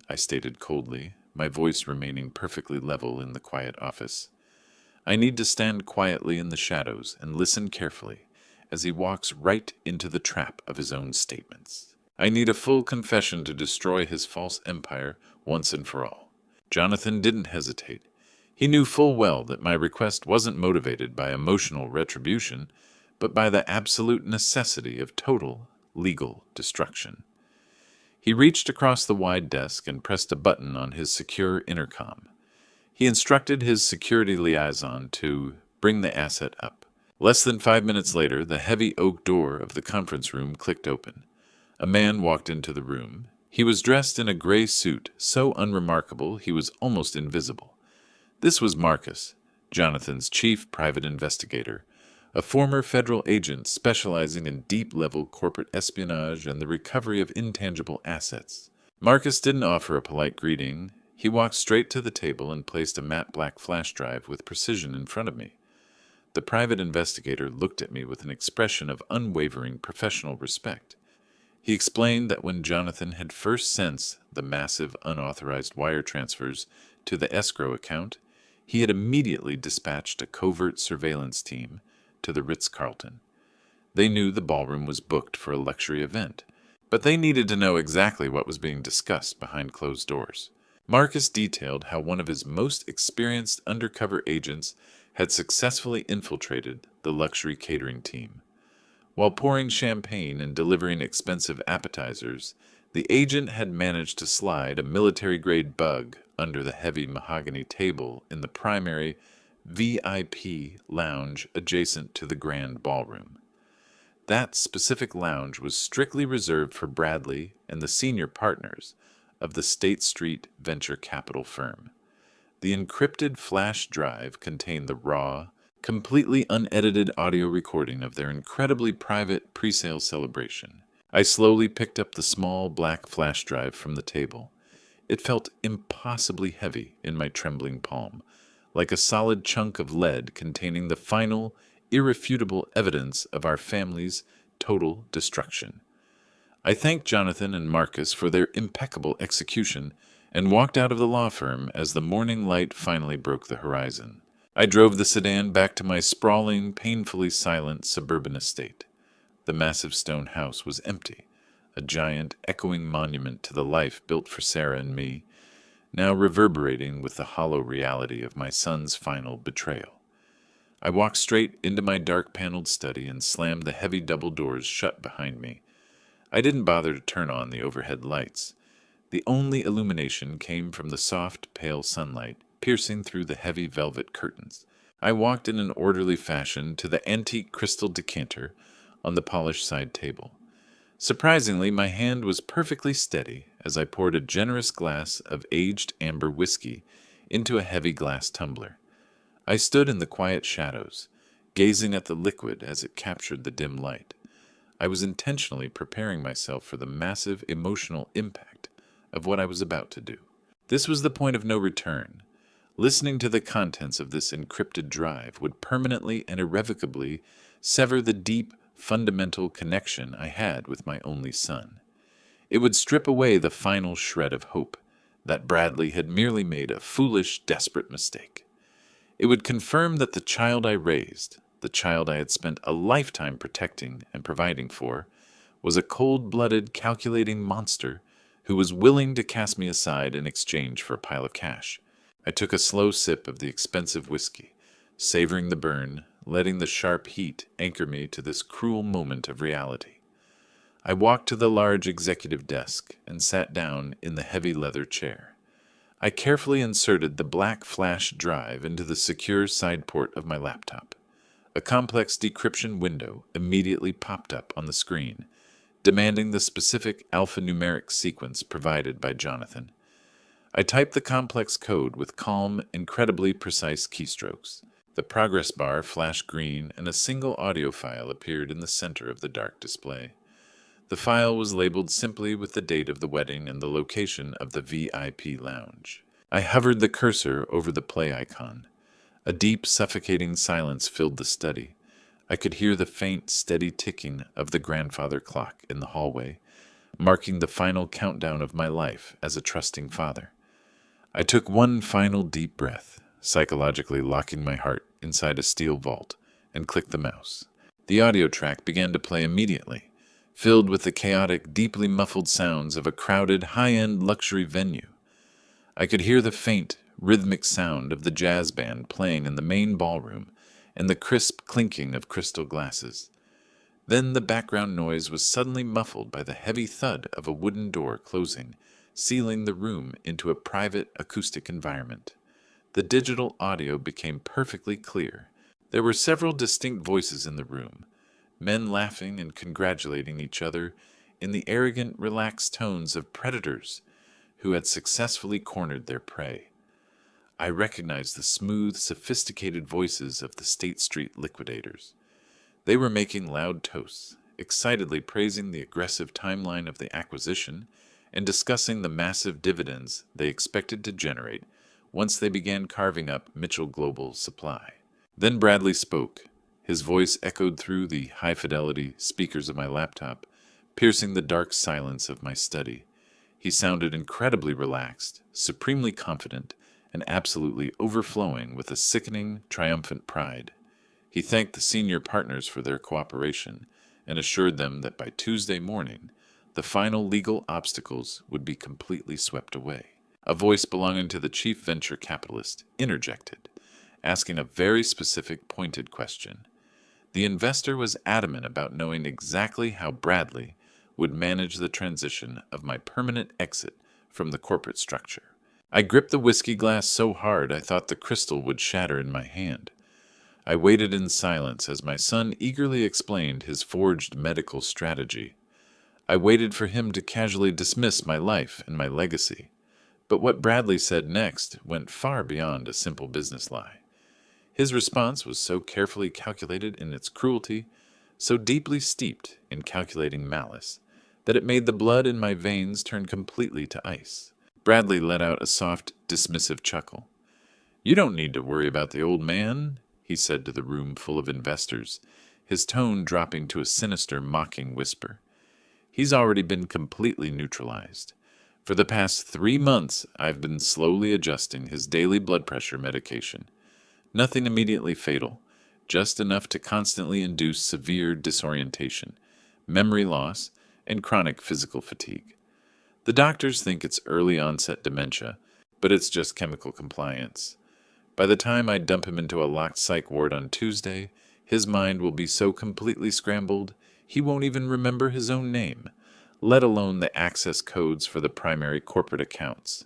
I stated coldly, my voice remaining perfectly level in the quiet office. I need to stand quietly in the shadows and listen carefully as he walks right into the trap of his own statements. I need a full confession to destroy his false empire once and for all. Jonathan didn't hesitate. He knew full well that my request wasn't motivated by emotional retribution, but by the absolute necessity of total legal destruction. He reached across the wide desk and pressed a button on his secure intercom. He instructed his security liaison to bring the asset up. Less than 5 minutes later, the heavy oak door of the conference room clicked open. A man walked into the room. He was dressed in a gray suit, so unremarkable he was almost invisible. This was Marcus, Jonathan's chief private investigator, a former federal agent specializing in deep-level corporate espionage and the recovery of intangible assets. Marcus didn't offer a polite greeting. He walked straight to the table and placed a matte black flash drive with precision in front of me. The private investigator looked at me with an expression of unwavering professional respect. He explained that when Jonathan had first sensed the massive unauthorized wire transfers to the escrow account, he had immediately dispatched a covert surveillance team to the Ritz-Carlton. They knew the ballroom was booked for a luxury event, but they needed to know exactly what was being discussed behind closed doors. Marcus detailed how one of his most experienced undercover agents had successfully infiltrated the luxury catering team. While pouring champagne and delivering expensive appetizers, the agent had managed to slide a military-grade bug under the heavy mahogany table in the primary VIP lounge adjacent to the grand ballroom. That specific lounge was strictly reserved for Bradley and the senior partners of the State Street venture capital firm. The encrypted flash drive contained the raw, completely unedited audio recording of their incredibly private pre-sale celebration. I slowly picked up the small black flash drive from the table. It felt impossibly heavy in my trembling palm, like a solid chunk of lead containing the final, irrefutable evidence of our family's total destruction. I thanked Jonathan and Marcus for their impeccable execution and walked out of the law firm as the morning light finally broke the horizon. I drove the sedan back to my sprawling, painfully silent suburban estate. The massive stone house was empty, a giant, echoing monument to the life built for Sarah and me, now reverberating with the hollow reality of my son's final betrayal. I walked straight into my dark-paneled study and slammed the heavy double doors shut behind me. I didn't bother to turn on the overhead lights. The only illumination came from the soft, pale sunlight piercing through the heavy velvet curtains. I walked in an orderly fashion to the antique crystal decanter on the polished side table. Surprisingly, my hand was perfectly steady as I poured a generous glass of aged amber whiskey into a heavy glass tumbler. I stood in the quiet shadows, gazing at the liquid as it captured the dim light. I was intentionally preparing myself for the massive emotional impact of what I was about to do. This was the point of no return. Listening to the contents of this encrypted drive would permanently and irrevocably sever the deep, fundamental connection I had with my only son. It would strip away the final shred of hope that Bradley had merely made a foolish, desperate mistake. It would confirm that the child I raised, the child I had spent a lifetime protecting and providing for, was a cold-blooded, calculating monster who was willing to cast me aside in exchange for a pile of cash. I took a slow sip of the expensive whiskey, savoring the burn, letting the sharp heat anchor me to this cruel moment of reality. I walked to the large executive desk and sat down in the heavy leather chair. I carefully inserted the black flash drive into the secure side port of my laptop. A complex decryption window immediately popped up on the screen, demanding the specific alphanumeric sequence provided by Jonathan. I typed the complex code with calm, incredibly precise keystrokes. The progress bar flashed green, and a single audio file appeared in the center of the dark display. The file was labeled simply with the date of the wedding and the location of the VIP lounge. I hovered the cursor over the play icon. A deep, suffocating silence filled the study. I could hear the faint, steady ticking of the grandfather clock in the hallway, marking the final countdown of my life as a trusting father. I took one final deep breath, psychologically locking my heart inside a steel vault, and clicked the mouse. The audio track began to play immediately, filled with the chaotic, deeply muffled sounds of a crowded, high-end luxury venue. I could hear the faint, rhythmic sound of the jazz band playing in the main ballroom and the crisp clinking of crystal glasses. Then the background noise was suddenly muffled by the heavy thud of a wooden door closing, sealing the room into a private acoustic environment. The digital audio became perfectly clear. There were several distinct voices in the room, men laughing and congratulating each other in the arrogant, relaxed tones of predators who had successfully cornered their prey. I recognized the smooth, sophisticated voices of the State Street liquidators. They were making loud toasts, excitedly praising the aggressive timeline of the acquisition and discussing the massive dividends they expected to generate once they began carving up Mitchell Global Supply. Then Bradley spoke. His voice echoed through the high-fidelity speakers of my laptop, piercing the dark silence of my study. He sounded incredibly relaxed, supremely confident, and absolutely overflowing with a sickening, triumphant pride. He thanked the senior partners for their cooperation and assured them that by Tuesday morning, the final legal obstacles would be completely swept away. A voice belonging to the chief venture capitalist interjected, asking a very specific, pointed question. The investor was adamant about knowing exactly how Bradley would manage the transition of my permanent exit from the corporate structure. I gripped the whiskey glass so hard I thought the crystal would shatter in my hand. I waited in silence as my son eagerly explained his forged medical strategy. I waited for him to casually dismiss my life and my legacy. But what Bradley said next went far beyond a simple business lie. His response was so carefully calculated in its cruelty, so deeply steeped in calculating malice, that it made the blood in my veins turn completely to ice. Bradley let out a soft, dismissive chuckle. "You don't need to worry about the old man," he said to the room full of investors, his tone dropping to a sinister, mocking whisper. "He's already been completely neutralized. For the past 3 months, I've been slowly adjusting his daily blood pressure medication. Nothing immediately fatal, just enough to constantly induce severe disorientation, memory loss, and chronic physical fatigue. The doctors think it's early-onset dementia, but it's just chemical compliance. By the time I dump him into a locked psych ward on Tuesday, his mind will be so completely scrambled, he won't even remember his own name, let alone the access codes for the primary corporate accounts.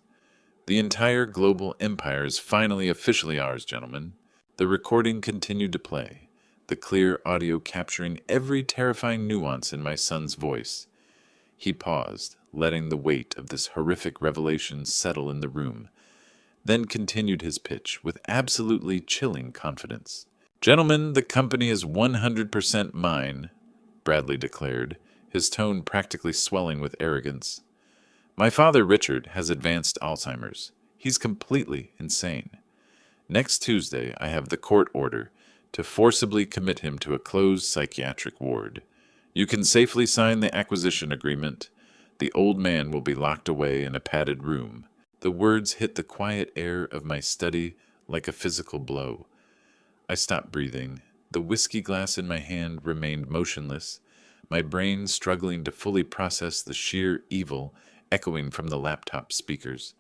The entire global empire is finally officially ours, gentlemen." The recording continued to play, the clear audio capturing every terrifying nuance in my son's voice. He paused, letting the weight of this horrific revelation settle in the room, then continued his pitch with absolutely chilling confidence. "Gentlemen, the company is 100% mine," Bradley declared, his tone practically swelling with arrogance. "My father, Richard, has advanced Alzheimer's. He's completely insane. Next Tuesday, I have the court order to forcibly commit him to a closed psychiatric ward. You can safely sign the acquisition agreement. The old man will be locked away in a padded room." The words hit the quiet air of my study like a physical blow. I stopped breathing. The whiskey glass in my hand remained motionless, my brain struggling to fully process the sheer evil echoing from the laptop speakers.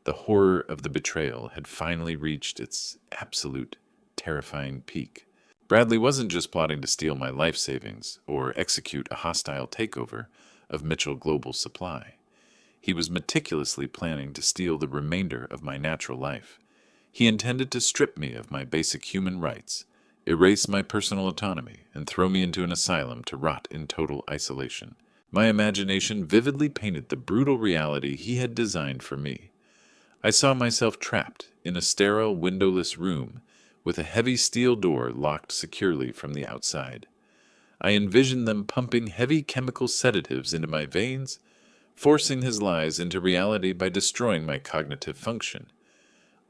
The horror of the betrayal had finally reached its absolute, terrifying peak. Bradley wasn't just plotting to steal my life savings or execute a hostile takeover of Mitchell Global Supply. He was meticulously planning to steal the remainder of my natural life. He intended to strip me of my basic human rights, erase my personal autonomy, and throw me into an asylum to rot in total isolation. My imagination vividly painted the brutal reality he had designed for me. I saw myself trapped in a sterile, windowless room with a heavy steel door locked securely from the outside. I envisioned them pumping heavy chemical sedatives into my veins, forcing his lies into reality by destroying my cognitive function.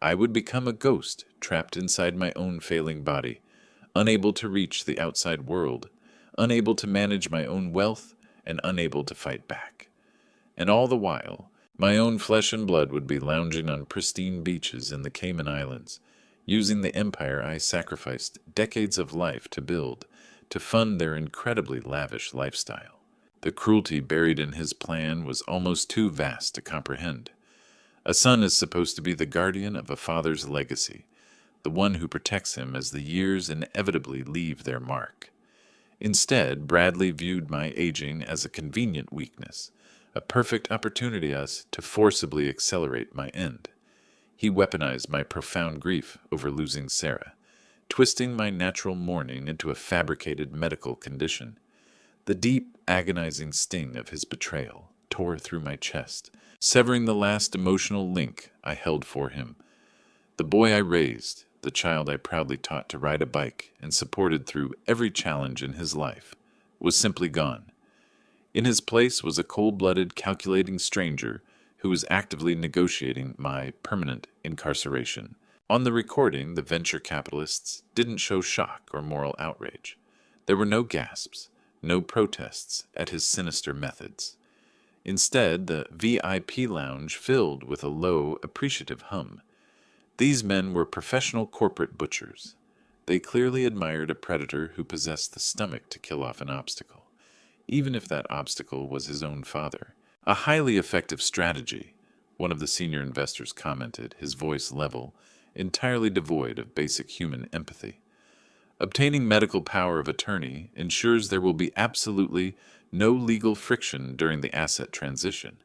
I would become a ghost trapped inside my own failing body, unable to reach the outside world, unable to manage my own wealth, and unable to fight back. And all the while, my own flesh and blood would be lounging on pristine beaches in the Cayman Islands, using the empire I sacrificed decades of life to build to fund their incredibly lavish lifestyle. The cruelty buried in his plan was almost too vast to comprehend. A son is supposed to be the guardian of a father's legacy, the one who protects him as the years inevitably leave their mark. Instead, Bradley viewed my aging as a convenient weakness, a perfect opportunity to forcibly accelerate my end. He weaponized my profound grief over losing Sarah, twisting my natural mourning into a fabricated medical condition. The deep, agonizing sting of his betrayal tore through my chest, severing the last emotional link I held for him. The boy I raised, the child I proudly taught to ride a bike and supported through every challenge in his life, was simply gone. In his place was a cold-blooded, calculating stranger who was actively negotiating my permanent incarceration. On the recording, the venture capitalists didn't show shock or moral outrage. There were no gasps, no protests at his sinister methods. Instead, the VIP lounge filled with a low, appreciative hum. These men were professional corporate butchers. They clearly admired a predator who possessed the stomach to kill off an obstacle, even if that obstacle was his own father. A highly effective strategy, one of the senior investors commented, his voice level, entirely devoid of basic human empathy. Obtaining medical power of attorney ensures there will be absolutely no legal friction during the asset transition.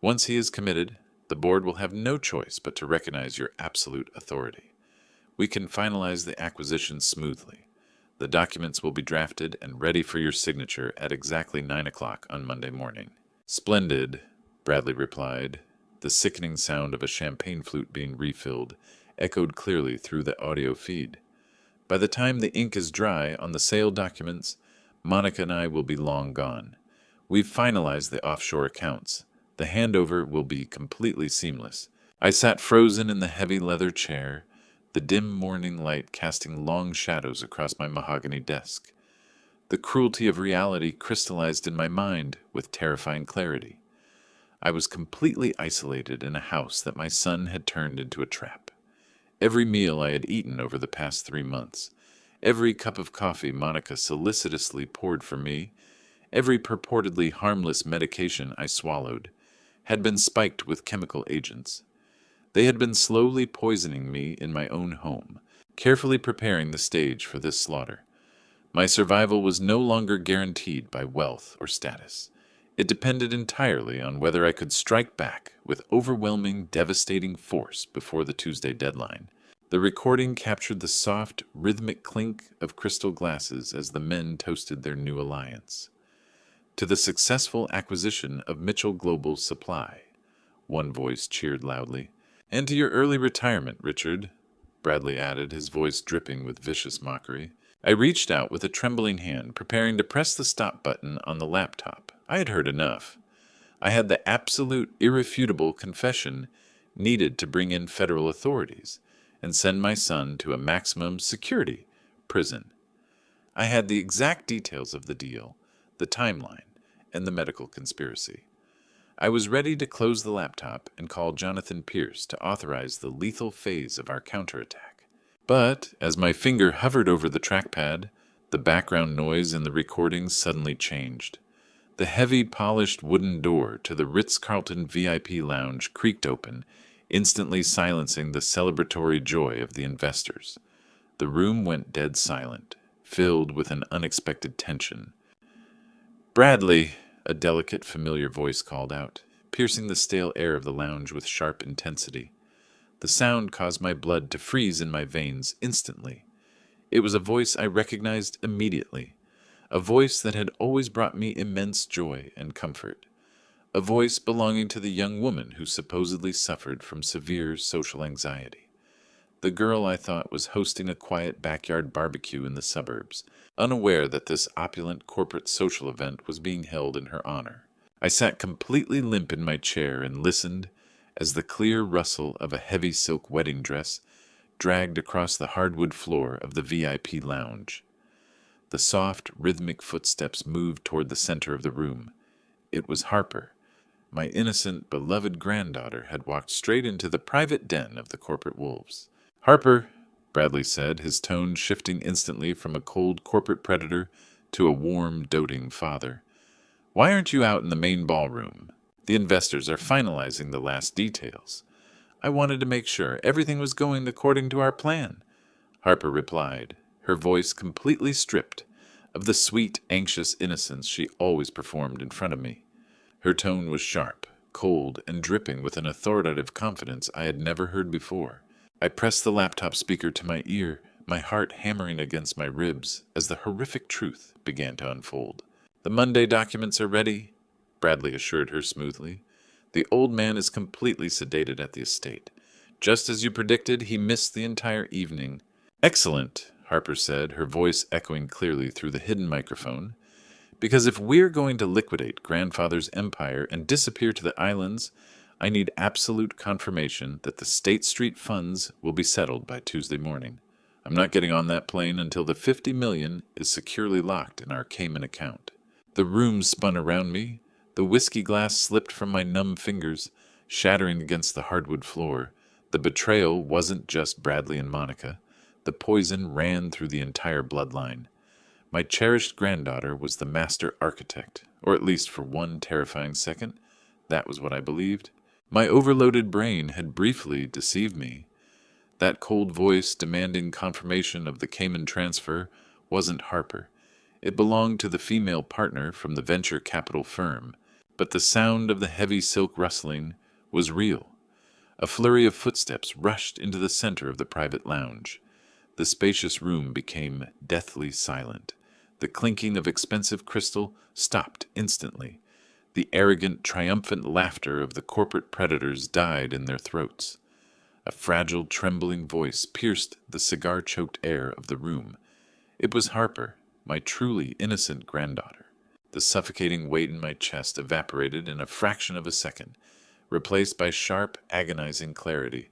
Once he is committed, the board will have no choice but to recognize your absolute authority. We can finalize the acquisition smoothly. The documents will be drafted and ready for your signature at exactly 9 o'clock on Monday morning. Splendid, Bradley replied. The sickening sound of a champagne flute being refilled echoed clearly through the audio feed. By the time the ink is dry on the sale documents, Monica and I will be long gone. We've finalized the offshore accounts. The handover will be completely seamless. I sat frozen in the heavy leather chair, the dim morning light casting long shadows across my mahogany desk. The cruelty of reality crystallized in my mind with terrifying clarity. I was completely isolated in a house that my son had turned into a trap. Every meal I had eaten over the past 3 months, every cup of coffee Monica solicitously poured for me, every purportedly harmless medication I swallowed, had been spiked with chemical agents. They had been slowly poisoning me in my own home, carefully preparing the stage for this slaughter. My survival was no longer guaranteed by wealth or status. It depended entirely on whether I could strike back with overwhelming, devastating force before the Tuesday deadline. The recording captured the soft, rhythmic clink of crystal glasses as the men toasted their new alliance. To the successful acquisition of Mitchell Global Supply, one voice cheered loudly. And to your early retirement, Richard, Bradley added, his voice dripping with vicious mockery. I reached out with a trembling hand, preparing to press the stop button on the laptop. I had heard enough. I had the absolute, irrefutable confession needed to bring in federal authorities and send my son to a maximum security prison. I had the exact details of the deal, the timeline, and the medical conspiracy. I was ready to close the laptop and call Jonathan Pierce to authorize the lethal phase of our counterattack. But as my finger hovered over the trackpad, the background noise in the recording suddenly changed. The heavy, polished wooden door to the Ritz-Carlton VIP lounge creaked open, instantly silencing the celebratory joy of the investors. The room went dead silent, filled with an unexpected tension. "Bradley," a delicate, familiar voice called out, piercing the stale air of the lounge with sharp intensity. The sound caused my blood to freeze in my veins instantly. It was a voice I recognized immediately, a voice that had always brought me immense joy and comfort, a voice belonging to the young woman who supposedly suffered from severe social anxiety. the girl I thought was hosting a quiet backyard barbecue in the suburbs, unaware that this opulent corporate social event was being held in her honor. I sat completely limp in my chair and listened as the clear rustle of a heavy silk wedding dress dragged across the hardwood floor of the VIP lounge. The soft, rhythmic footsteps moved toward the center of the room. It was Harper. My innocent, beloved granddaughter had walked straight into the private den of the corporate wolves. "Harper," Bradley said, his tone shifting instantly from a cold corporate predator to a warm, doting father. "Why aren't you out in the main ballroom? The investors are finalizing the last details. I wanted to make sure everything was going according to our plan." Harper replied, her voice completely stripped of the sweet, anxious innocence she always performed in front of me. Her tone was sharp, cold, and dripping with an authoritative confidence I had never heard before. I pressed the laptop speaker to my ear, my heart hammering against my ribs as the horrific truth began to unfold. "The Monday documents are ready," Bradley assured her smoothly. "The old man is completely sedated at the estate. Just as you predicted, he missed the entire evening." "Excellent," Harper said, her voice echoing clearly through the hidden microphone. "Because if we're going to liquidate Grandfather's empire and disappear to the islands, I need absolute confirmation that the State Street funds will be settled by Tuesday morning. I'm not getting on that plane until the $50 million is securely locked in our Cayman account." The room spun around me. The whiskey glass slipped from my numb fingers, shattering against the hardwood floor. The betrayal wasn't just Bradley and Monica. The poison ran through the entire bloodline. My cherished granddaughter was the master architect, or at least for one terrifying second, that was what I believed. My overloaded brain had briefly deceived me. That cold voice demanding confirmation of the Cayman transfer wasn't Harper. It belonged to the female partner from the venture capital firm, but the sound of the heavy silk rustling was real. A flurry of footsteps rushed into the center of the private lounge. The spacious room became deathly silent. The clinking of expensive crystal stopped instantly. The arrogant, triumphant laughter of the corporate predators died in their throats. A fragile, trembling voice pierced the cigar-choked air of the room. It was Harper, my truly innocent granddaughter. The suffocating weight in my chest evaporated in a fraction of a second, replaced by sharp, agonizing clarity,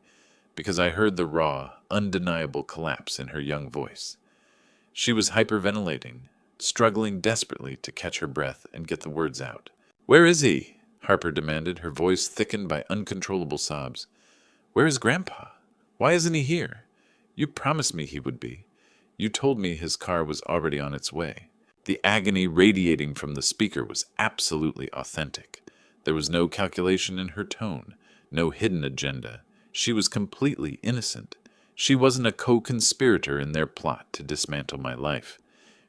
because I heard the raw, undeniable collapse in her young voice. She was hyperventilating, struggling desperately to catch her breath and get the words out. "Where is he?" Harper demanded, her voice thickened by uncontrollable sobs. "Where is Grandpa? Why isn't he here? You promised me he would be. You told me his car was already on its way." The agony radiating from the speaker was absolutely authentic. There was no calculation in her tone, no hidden agenda. She was completely innocent. She wasn't a co-conspirator in their plot to dismantle my life.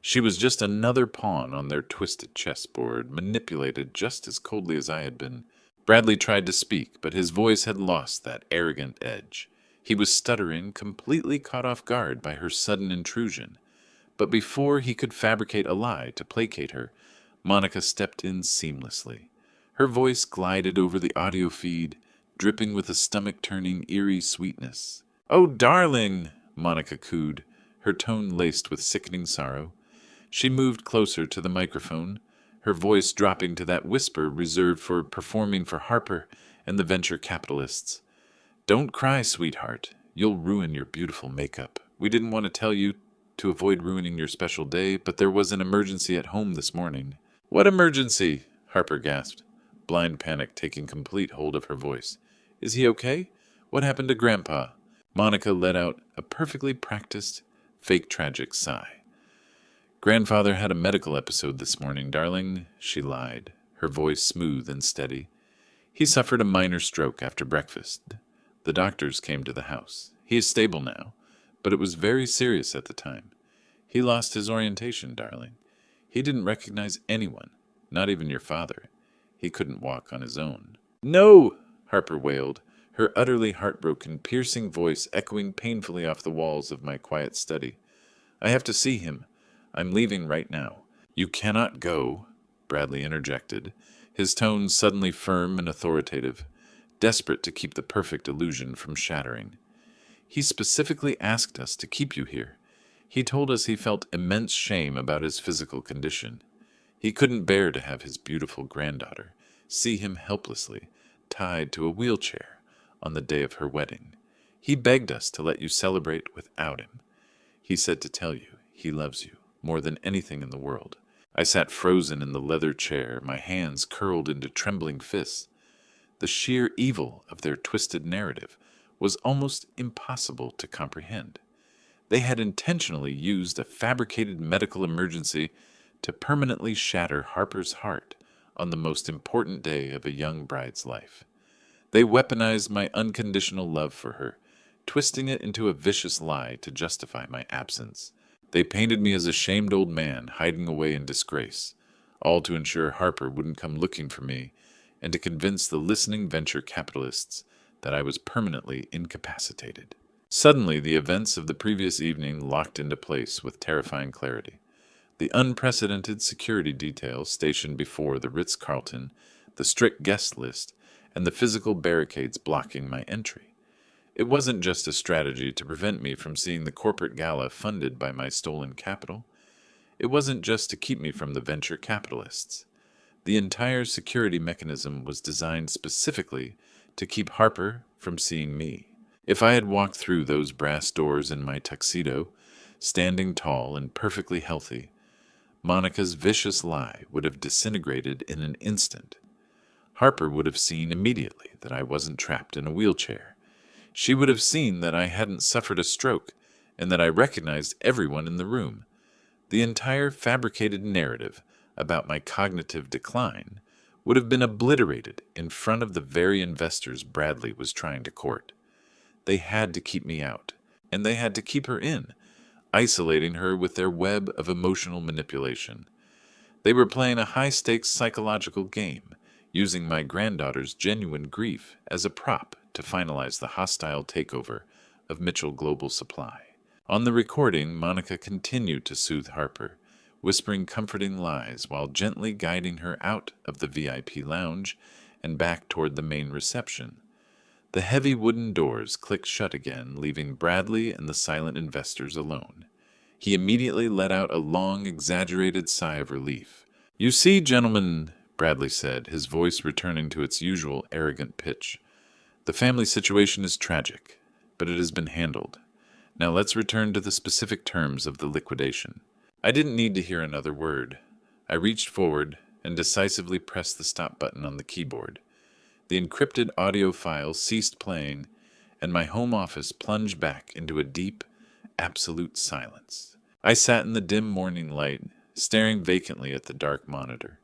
She was just another pawn on their twisted chessboard, manipulated just as coldly as I had been. Bradley tried to speak, but his voice had lost that arrogant edge. He was stuttering, completely caught off guard by her sudden intrusion. But before he could fabricate a lie to placate her, Monica stepped in seamlessly. Her voice glided over the audio feed, dripping with a stomach-turning, eerie sweetness. "Oh, darling!" Monica cooed, her tone laced with sickening sorrow. She moved closer to the microphone, her voice dropping to that whisper reserved for performing for Harper and the venture capitalists. "Don't cry, sweetheart. You'll ruin your beautiful makeup. We didn't want to tell you to avoid ruining your special day, but there was an emergency at home this morning." "What emergency?" Harper gasped, blind panic taking complete hold of her voice. "Is he okay? What happened to Grandpa?" Monica let out a perfectly practiced, fake tragic sigh. "Grandfather had a medical episode this morning, darling," she lied, her voice smooth and steady. "He suffered a minor stroke after breakfast. The doctors came to the house. He is stable now, but it was very serious at the time. He lost his orientation, darling. He didn't recognize anyone, not even your father. He couldn't walk on his own." "No!" Harper wailed, her utterly heartbroken, piercing voice echoing painfully off the walls of my quiet study. "I have to see him. I'm leaving right now." "You cannot go," Bradley interjected, his tone suddenly firm and authoritative, desperate to keep the perfect illusion from shattering. He specifically asked us to keep you here. He told us he felt immense shame about his physical condition. He couldn't bear to have his beautiful granddaughter see him helplessly tied to a wheelchair on the day of her wedding. He begged us to let you celebrate without him. He said to tell you he loves you more than anything in the world. I sat frozen in the leather chair, my hands curled into trembling fists. The sheer evil of their twisted narrative was almost impossible to comprehend. They had intentionally used a fabricated medical emergency to permanently shatter Harper's heart on the most important day of a young bride's life. They weaponized my unconditional love for her, twisting it into a vicious lie to justify my absence. They painted me as a shamed old man hiding away in disgrace, all to ensure Harper wouldn't come looking for me and to convince the listening venture capitalists that I was permanently incapacitated. Suddenly, the events of the previous evening locked into place with terrifying clarity. The unprecedented security detail stationed before the Ritz-Carlton, the strict guest list, and the physical barricades blocking my entry. It wasn't just a strategy to prevent me from seeing the corporate gala funded by my stolen capital. It wasn't just to keep me from the venture capitalists. The entire security mechanism was designed specifically to keep Harper from seeing me. If I had walked through those brass doors in my tuxedo, standing tall and perfectly healthy, Monica's vicious lie would have disintegrated in an instant. Harper would have seen immediately that I wasn't trapped in a wheelchair. She would have seen that I hadn't suffered a stroke and that I recognized everyone in the room. The entire fabricated narrative about my cognitive decline would have been obliterated in front of the very investors Bradley was trying to court. They had to keep me out, and they had to keep her in, isolating her with their web of emotional manipulation. They were playing a high-stakes psychological game, using my granddaughter's genuine grief as a prop to finalize the hostile takeover of Mitchell Global Supply. On the recording, Monica continued to soothe Harper, whispering comforting lies while gently guiding her out of the VIP lounge and back toward the main reception. The heavy wooden doors clicked shut again, leaving Bradley and the silent investors alone. He immediately let out a long, exaggerated sigh of relief. "You see, gentlemen," Bradley said, his voice returning to its usual arrogant pitch, "the family situation is tragic, but it has been handled. Now let's return to the specific terms of the liquidation." I didn't need to hear another word. I reached forward and decisively pressed the stop button on the keyboard. The encrypted audio file ceased playing, and my home office plunged back into a deep, absolute silence. I sat in the dim morning light, staring vacantly at the dark monitor.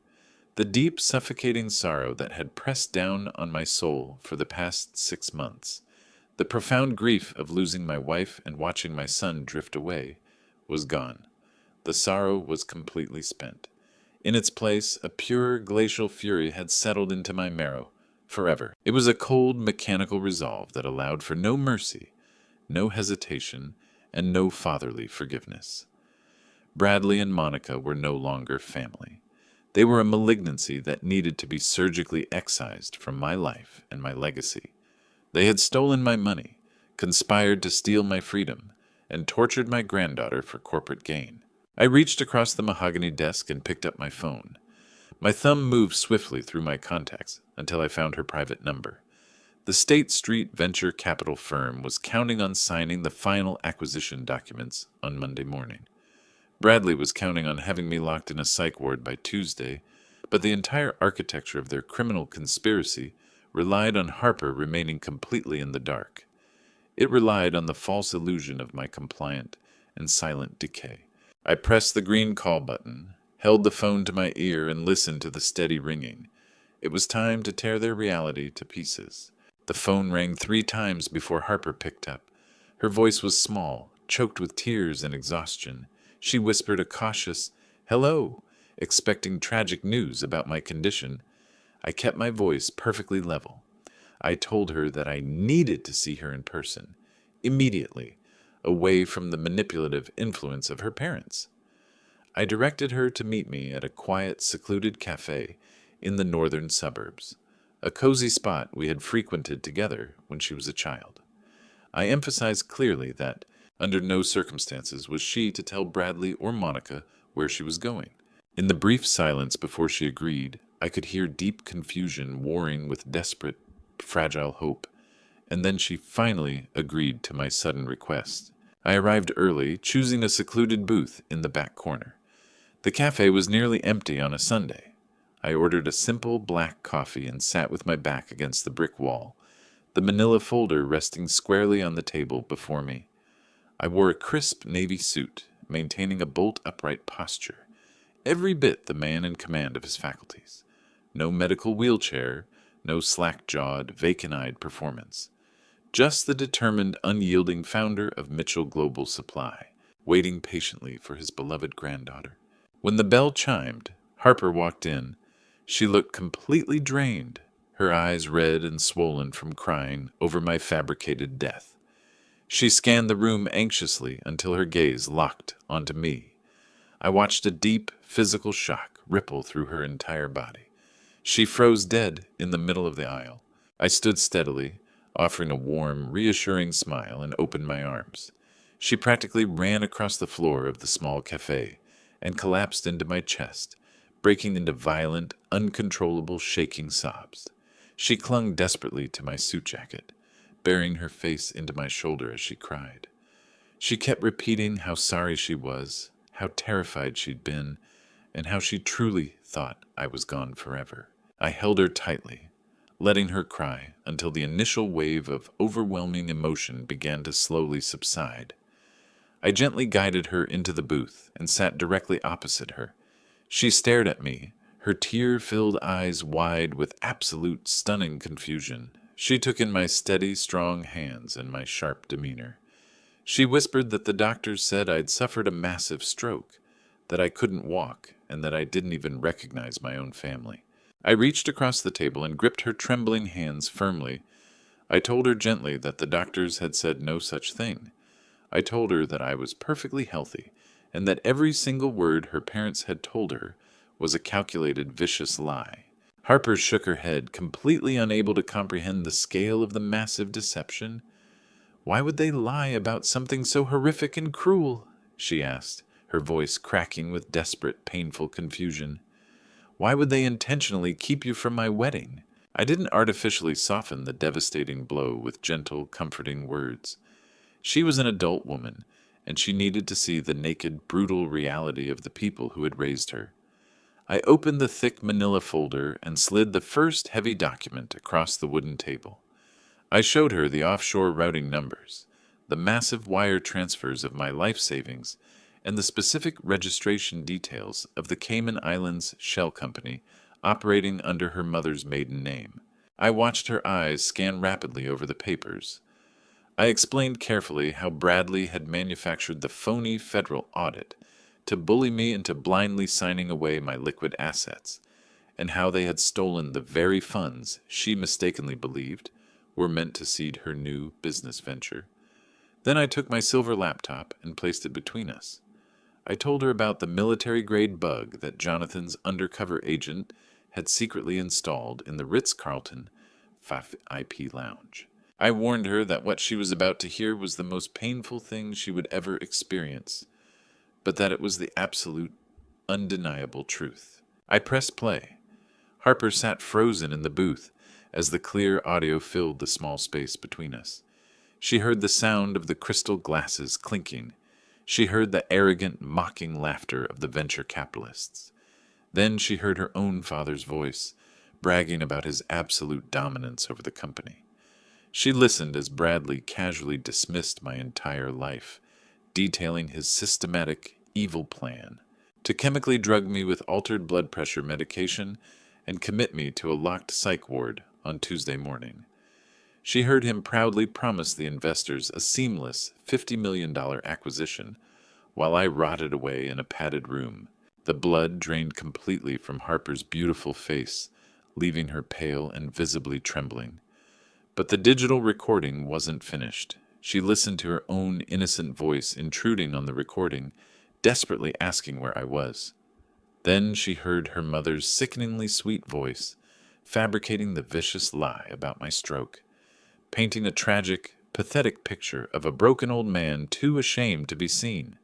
The deep, suffocating sorrow that had pressed down on my soul for the past 6 months, the profound grief of losing my wife and watching my son drift away, was gone. The sorrow was completely spent. In its place, a pure glacial fury had settled into my marrow, forever. It was a cold, mechanical resolve that allowed for no mercy, no hesitation, and no fatherly forgiveness. Bradley and Monica were no longer family. They were a malignancy that needed to be surgically excised from my life and my legacy. They had stolen my money, conspired to steal my freedom, and tortured my granddaughter for corporate gain. I reached across the mahogany desk and picked up my phone. My thumb moved swiftly through my contacts until I found her private number. The State Street venture capital firm was counting on signing the final acquisition documents on Monday morning. Bradley was counting on having me locked in a psych ward by Tuesday, but the entire architecture of their criminal conspiracy relied on Harper remaining completely in the dark. It relied on the false illusion of my compliant and silent decay. I pressed the green call button, held the phone to my ear, and listened to the steady ringing. It was time to tear their reality to pieces. The phone rang 3 times before Harper picked up. Her voice was small, choked with tears and exhaustion. She whispered a cautious, "Hello," expecting tragic news about my condition. I kept my voice perfectly level. I told her that I needed to see her in person, immediately, away from the manipulative influence of her parents. I directed her to meet me at a quiet, secluded cafe in the northern suburbs, a cozy spot we had frequented together when she was a child. I emphasized clearly that under no circumstances was she to tell Bradley or Monica where she was going. In the brief silence before she agreed, I could hear deep confusion warring with desperate, fragile hope, and then she finally agreed to my sudden request. I arrived early, choosing a secluded booth in the back corner. The cafe was nearly empty on a Sunday. I ordered a simple black coffee and sat with my back against the brick wall, the manila folder resting squarely on the table before me. I wore a crisp navy suit, maintaining a bolt-upright posture, every bit the man in command of his faculties. No medical wheelchair, no slack-jawed, vacant-eyed performance. Just the determined, unyielding founder of Mitchell Global Supply, waiting patiently for his beloved granddaughter. When the bell chimed, Harper walked in. She looked completely drained, her eyes red and swollen from crying over my fabricated death. She scanned the room anxiously until her gaze locked onto me. I watched a deep, physical shock ripple through her entire body. She froze dead in the middle of the aisle. I stood steadily, offering a warm, reassuring smile, and opened my arms. She practically ran across the floor of the small cafe and collapsed into my chest, breaking into violent, uncontrollable, shaking sobs. She clung desperately to my suit jacket, burying her face into my shoulder as she cried. She kept repeating how sorry she was, how terrified she'd been, and how she truly thought I was gone forever. I held her tightly, letting her cry until the initial wave of overwhelming emotion began to slowly subside. I gently guided her into the booth and sat directly opposite her. She stared at me, her tear-filled eyes wide with absolute stunning confusion. She took in my steady, strong hands and my sharp demeanor. She whispered that the doctors said I'd suffered a massive stroke, that I couldn't walk, and that I didn't even recognize my own family. I reached across the table and gripped her trembling hands firmly. I told her gently that the doctors had said no such thing. I told her that I was perfectly healthy, and that every single word her parents had told her was a calculated, vicious lie. Harper shook her head, completely unable to comprehend the scale of the massive deception. "Why would they lie about something so horrific and cruel?" she asked, her voice cracking with desperate, painful confusion. "Why would they intentionally keep you from my wedding?" I didn't artificially soften the devastating blow with gentle, comforting words. She was an adult woman, and she needed to see the naked, brutal reality of the people who had raised her. I opened the thick manila folder and slid the first heavy document across the wooden table. I showed her the offshore routing numbers, the massive wire transfers of my life savings, and the specific registration details of the Cayman Islands Shell Company operating under her mother's maiden name. I watched her eyes scan rapidly over the papers. I explained carefully how Bradley had manufactured the phony federal audit to bully me into blindly signing away my liquid assets, and how they had stolen the very funds she mistakenly believed were meant to seed her new business venture. Then I took my silver laptop and placed it between us. I told her about the military-grade bug that Jonathan's undercover agent had secretly installed in the Ritz-Carlton VIP lounge. I warned her that what she was about to hear was the most painful thing she would ever experience, but that it was the absolute, undeniable truth. I pressed play. Harper sat frozen in the booth as the clear audio filled the small space between us. She heard the sound of the crystal glasses clinking. She heard the arrogant, mocking laughter of the venture capitalists. Then she heard her own father's voice, bragging about his absolute dominance over the company. She listened as Bradley casually dismissed my entire life, detailing his systematic, evil plan to chemically drug me with altered blood pressure medication and commit me to a locked psych ward on Tuesday morning. She heard him proudly promise the investors a seamless $50 million acquisition while I rotted away in a padded room. The blood drained completely from Harper's beautiful face, leaving her pale and visibly trembling. But the digital recording wasn't finished. She listened to her own innocent voice intruding on the recording, desperately asking where I was. Then she heard her mother's sickeningly sweet voice, fabricating the vicious lie about my stroke, painting a tragic, pathetic picture of a broken old man too ashamed to be seen.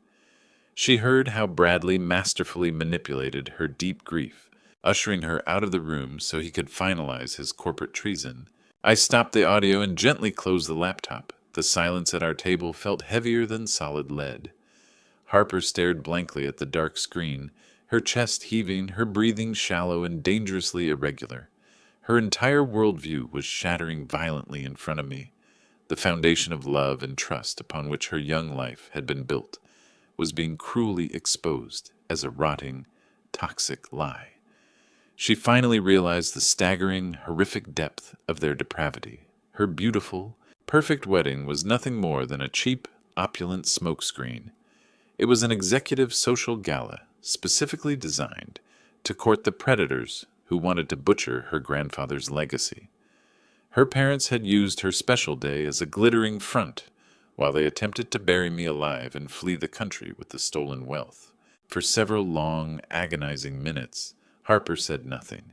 She heard how Bradley masterfully manipulated her deep grief, ushering her out of the room so he could finalize his corporate treason. I stopped the audio and gently closed the laptop. The silence at our table felt heavier than solid lead. Harper stared blankly at the dark screen, her chest heaving, her breathing shallow and dangerously irregular. Her entire worldview was shattering violently in front of me. The foundation of love and trust upon which her young life had been built was being cruelly exposed as a rotting, toxic lie. She finally realized the staggering, horrific depth of their depravity. Her beautiful, perfect wedding was nothing more than a cheap, opulent smokescreen. It was an executive social gala specifically designed to court the predators who wanted to butcher her grandfather's legacy. Her parents had used her special day as a glittering front while they attempted to bury me alive and flee the country with the stolen wealth. For several long, agonizing minutes, Harper said nothing.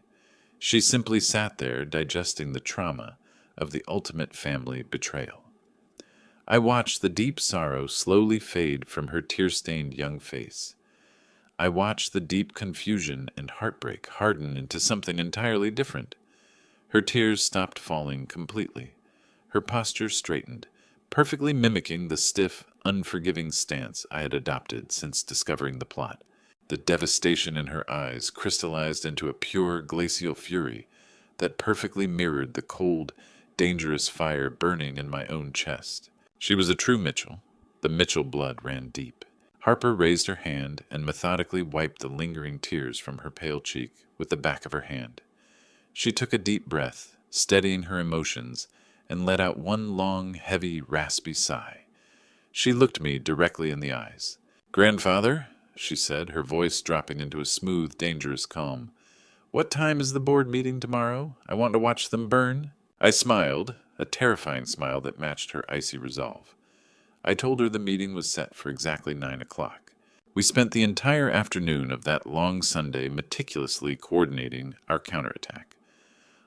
She simply sat there digesting the trauma of the ultimate family betrayal. I watched the deep sorrow slowly fade from her tear-stained young face. I watched the deep confusion and heartbreak harden into something entirely different. Her tears stopped falling completely. Her posture straightened, perfectly mimicking the stiff, unforgiving stance I had adopted since discovering the plot. The devastation in her eyes crystallized into a pure glacial fury that perfectly mirrored the cold, dangerous fire burning in my own chest. She was a true Mitchell. The Mitchell blood ran deep. Harper raised her hand and methodically wiped the lingering tears from her pale cheek with the back of her hand. She took a deep breath, steadying her emotions, and let out one long, heavy, raspy sigh. She looked me directly in the eyes. "Grandfather," she said, her voice dropping into a smooth, dangerous calm, "what time is the board meeting tomorrow? I want to watch them burn." I smiled, a terrifying smile that matched her icy resolve. I told her the meeting was set for exactly 9 o'clock. We spent the entire afternoon of that long Sunday meticulously coordinating our counterattack.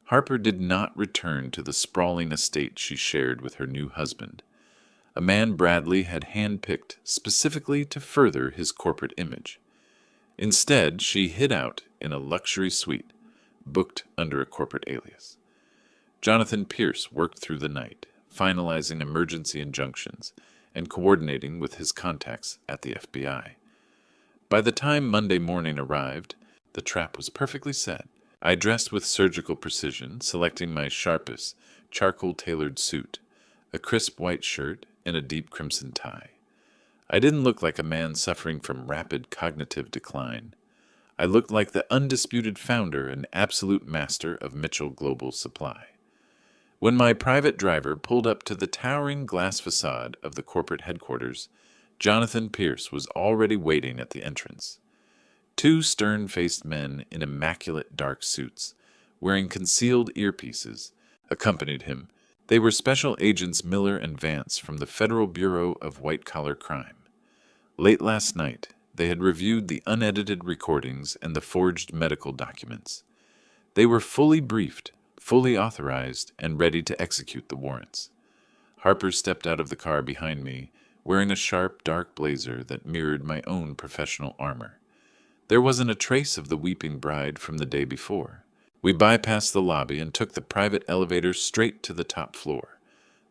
Harper did not return to the sprawling estate she shared with her new husband, a man Bradley had handpicked specifically to further his corporate image. Instead, she hid out in a luxury suite, booked under a corporate alias. Jonathan Pierce worked through the night, finalizing emergency injunctions and coordinating with his contacts at the FBI. By the time Monday morning arrived, the trap was perfectly set. I dressed with surgical precision, selecting my sharpest, charcoal-tailored suit, a crisp white shirt, and a deep crimson tie. I didn't look like a man suffering from rapid cognitive decline. I looked like the undisputed founder and absolute master of Mitchell Global Supply. When my private driver pulled up to the towering glass facade of the corporate headquarters, Jonathan Pierce was already waiting at the entrance. Two stern-faced men in immaculate dark suits, wearing concealed earpieces, accompanied him. They were Special Agents Miller and Vance from the Federal Bureau of White-Collar Crime. Late last night, they had reviewed the unedited recordings and the forged medical documents. They were fully briefed, fully authorized, and ready to execute the warrants. Harper stepped out of the car behind me, wearing a sharp, dark blazer that mirrored my own professional armor. There wasn't a trace of the weeping bride from the day before. We bypassed the lobby and took the private elevator straight to the top floor.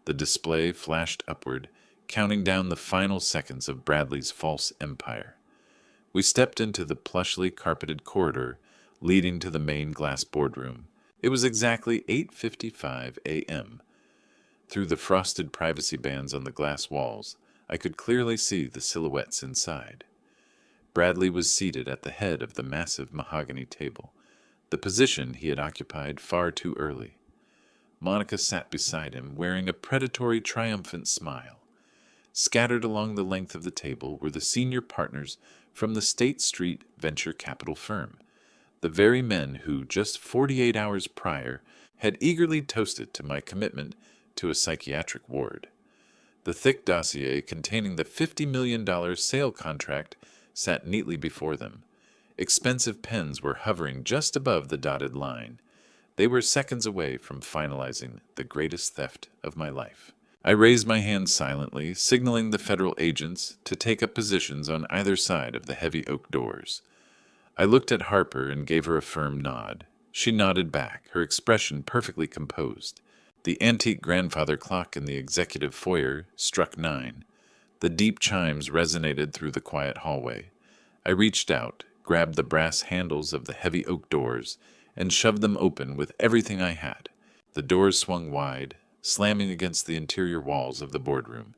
The display flashed upward, counting down the final seconds of Bradley's false empire. We stepped into the plushly carpeted corridor leading to the main glass boardroom. It was exactly 8:55 a.m. Through the frosted privacy bands on the glass walls, I could clearly see the silhouettes inside. Bradley was seated at the head of the massive mahogany table, the position he had occupied far too early. Monica sat beside him, wearing a predatory, triumphant smile. Scattered along the length of the table were the senior partners from the State Street venture capital firm, the very men who, just 48 hours prior, had eagerly toasted to my commitment to a psychiatric ward. The thick dossier containing the $50 million sale contract sat neatly before them. Expensive pens were hovering just above the dotted line. They were seconds away from finalizing the greatest theft of my life. I raised my hand silently, signaling the federal agents to take up positions on either side of the heavy oak doors. I looked at Harper and gave her a firm nod. She nodded back, her expression perfectly composed. The antique grandfather clock in the executive foyer struck 9. The deep chimes resonated through the quiet hallway. I reached out, grabbed the brass handles of the heavy oak doors, and shoved them open with everything I had. The doors swung wide, slamming against the interior walls of the boardroom.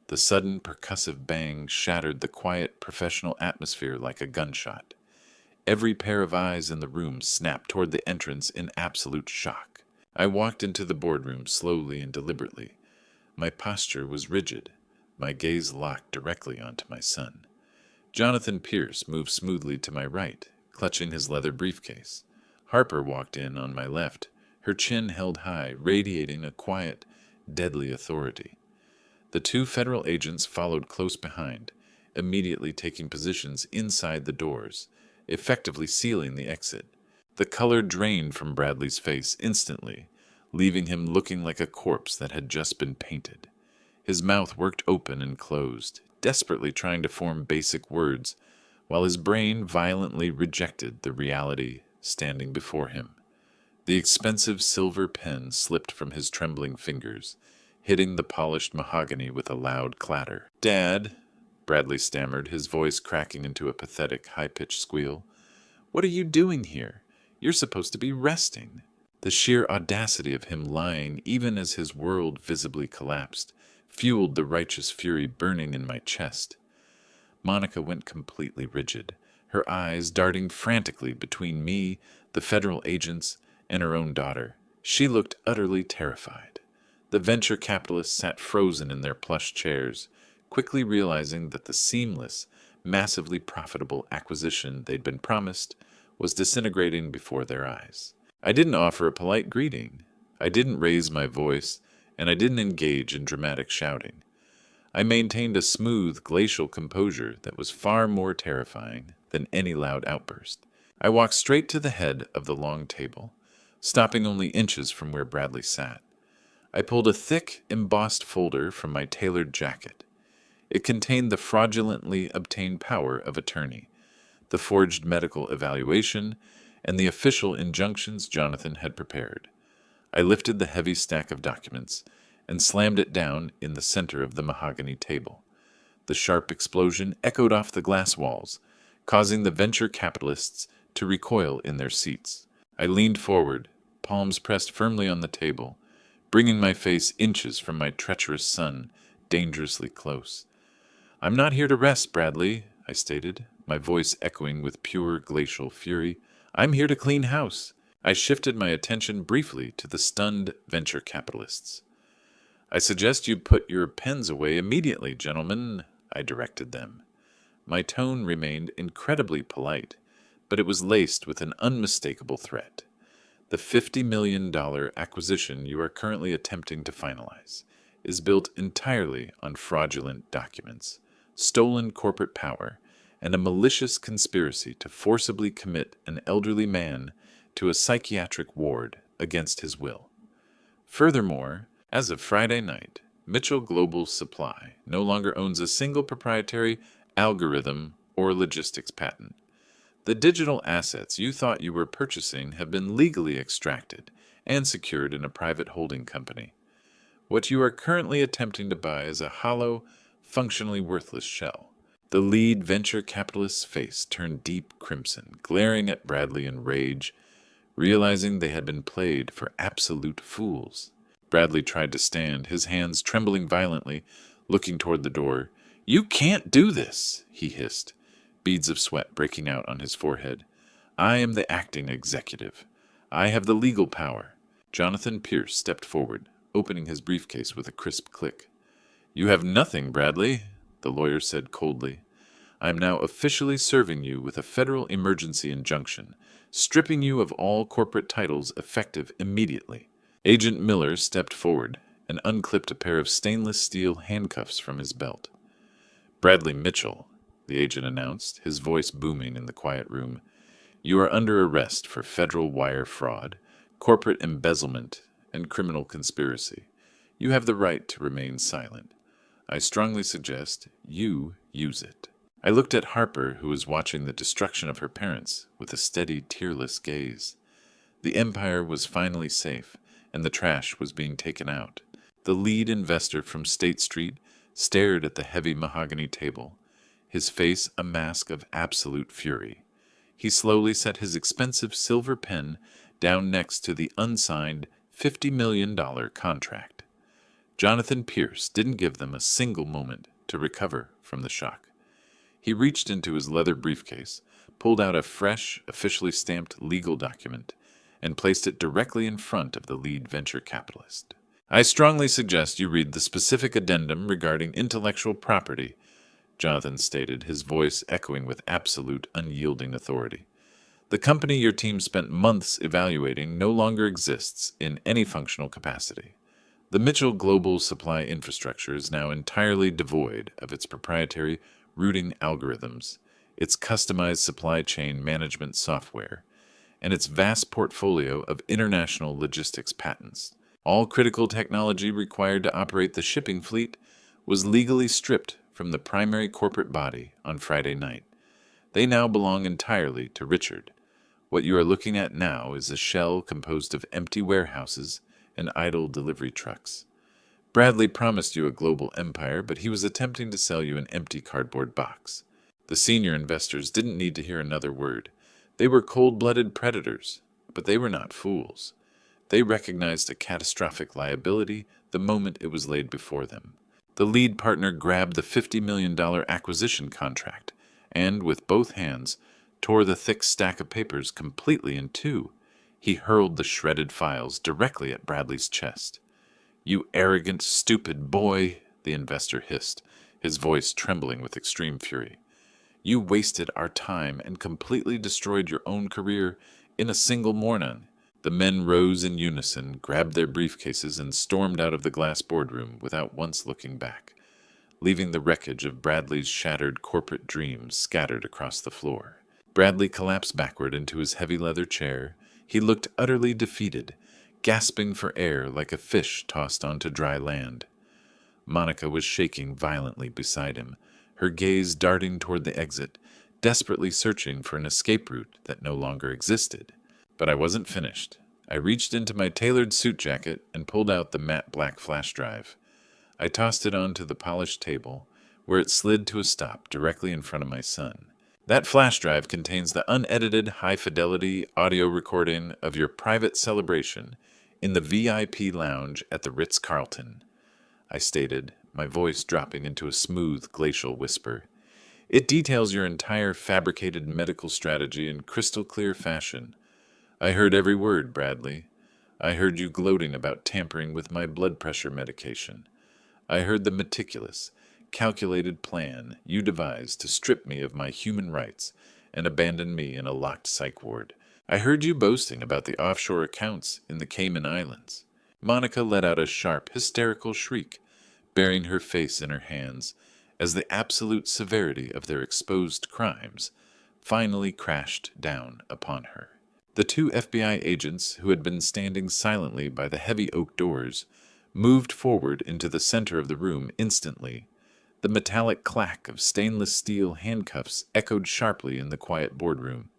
The sudden percussive bang shattered the quiet professional atmosphere like a gunshot. Every pair of eyes in the room snapped toward the entrance in absolute shock. I walked into the boardroom slowly and deliberately. My posture was rigid, my gaze locked directly onto my son. Jonathan Pierce moved smoothly to my right, clutching his leather briefcase. Harper walked in on my left, her chin held high, radiating a quiet, deadly authority. The 2 federal agents followed close behind, immediately taking positions inside the doors, effectively sealing the exit. The color drained from Bradley's face instantly, leaving him looking like a corpse that had just been painted. His mouth worked open and closed, desperately trying to form basic words, while his brain violently rejected the reality standing before him. The expensive silver pen slipped from his trembling fingers, hitting the polished mahogany with a loud clatter. "Dad," Bradley stammered, his voice cracking into a pathetic, high-pitched squeal. "What are you doing here? You're supposed to be resting." The sheer audacity of him lying, even as his world visibly collapsed, fueled the righteous fury burning in my chest. Monica went completely rigid, her eyes darting frantically between me, the federal agents, and her own daughter. She looked utterly terrified. The venture capitalists sat frozen in their plush chairs, quickly realizing that the seamless, massively profitable acquisition they'd been promised was disintegrating before their eyes. I didn't offer a polite greeting. I didn't raise my voice, and I didn't engage in dramatic shouting. I maintained a smooth, glacial composure that was far more terrifying than any loud outburst. I walked straight to the head of the long table, stopping only inches from where Bradley sat. I pulled a thick, embossed folder from my tailored jacket. It contained the fraudulently obtained power of attorney, the forged medical evaluation, and the official injunctions Jonathan had prepared. I lifted the heavy stack of documents and slammed it down in the center of the mahogany table. The sharp explosion echoed off the glass walls, causing the venture capitalists to recoil in their seats. I leaned forward, palms pressed firmly on the table, bringing my face inches from my treacherous son, dangerously close. "I'm not here to rest, Bradley," I stated, my voice echoing with pure glacial fury. "I'm here to clean house." I shifted my attention briefly to the stunned venture capitalists. "I suggest you put your pens away immediately, gentlemen," I directed them. My tone remained incredibly polite, but it was laced with an unmistakable threat. The $50 million acquisition you are currently attempting to finalize is built entirely on fraudulent documents, stolen corporate power, and a malicious conspiracy to forcibly commit an elderly man to a psychiatric ward against his will. Furthermore, as of Friday night, Mitchell Global Supply no longer owns a single proprietary algorithm or logistics patent. The digital assets you thought you were purchasing have been legally extracted and secured in a private holding company. What you are currently attempting to buy is a hollow, functionally worthless shell. The lead venture capitalist's face turned deep crimson, glaring at Bradley in rage, realizing they had been played for absolute fools. Bradley tried to stand, his hands trembling violently, looking toward the door. "You can't do this," he hissed, beads of sweat breaking out on his forehead. "I am the acting executive. I have the legal power." Jonathan Pierce stepped forward, opening his briefcase with a crisp click. "You have nothing, Bradley," the lawyer said coldly. "I am now officially serving you with a federal emergency injunction, stripping you of all corporate titles effective immediately." Agent Miller stepped forward and unclipped a pair of stainless steel handcuffs from his belt. "Bradley Mitchell," the agent announced, his voice booming in the quiet room, "you are under arrest for federal wire fraud, corporate embezzlement, and criminal conspiracy. You have the right to remain silent. I strongly suggest you use it." I looked at Harper, who was watching the destruction of her parents with a steady, tearless gaze. The empire was finally safe, and the trash was being taken out. The lead investor from State Street stared at the heavy mahogany table, his face a mask of absolute fury. He slowly set his expensive silver pen down next to the unsigned $50 million contract. Jonathan Pierce didn't give them a single moment to recover from the shock. He reached into his leather briefcase, pulled out a fresh, officially stamped legal document, and placed it directly in front of the lead venture capitalist. "I strongly suggest you read the specific addendum regarding intellectual property," Jonathan stated, his voice echoing with absolute, unyielding authority. "The company your team spent months evaluating no longer exists in any functional capacity. The Mitchell Global Supply Infrastructure is now entirely devoid of its proprietary routing algorithms, its customized supply chain management software, and its vast portfolio of international logistics patents. All critical technology required to operate the shipping fleet was legally stripped from the primary corporate body on Friday night. They now belong entirely to Richard. What you are looking at now is a shell composed of empty warehouses and idle delivery trucks. Bradley promised you a global empire, but he was attempting to sell you an empty cardboard box. The senior investors didn't need to hear another word. They were cold-blooded predators, but they were not fools. They recognized a catastrophic liability the moment it was laid before them. The lead partner grabbed the $50 million acquisition contract and, with both hands, tore the thick stack of papers completely in two. He hurled the shredded files directly at Bradley's chest. "You arrogant, stupid boy," the investor hissed, his voice trembling with extreme fury. "You wasted our time and completely destroyed your own career in a single morning." The men rose in unison, grabbed their briefcases, and stormed out of the glass boardroom without once looking back, leaving the wreckage of Bradley's shattered corporate dreams scattered across the floor. Bradley collapsed backward into his heavy leather chair. He looked utterly defeated, gasping for air like a fish tossed onto dry land. Monica was shaking violently beside him, her gaze darting toward the exit, desperately searching for an escape route that no longer existed. But I wasn't finished. I reached into my tailored suit jacket and pulled out the matte black flash drive. I tossed it onto the polished table, where it slid to a stop directly in front of my son. "That flash drive contains the unedited, high-fidelity audio recording of your private celebration in the VIP lounge at the Ritz-Carlton," I stated, my voice dropping into a smooth, glacial whisper. "It details your entire fabricated medical strategy in crystal-clear fashion. I heard every word, Bradley. I heard you gloating about tampering with my blood pressure medication. I heard the meticulous, calculated plan you devised to strip me of my human rights and abandon me in a locked psych ward. I heard you boasting about the offshore accounts in the Cayman Islands." Monica let out a sharp, hysterical shriek, burying her face in her hands, as the absolute severity of their exposed crimes finally crashed down upon her. The two FBI agents, who had been standing silently by the heavy oak doors, moved forward into the center of the room instantly. The metallic clack of stainless steel handcuffs echoed sharply in the quiet boardroom.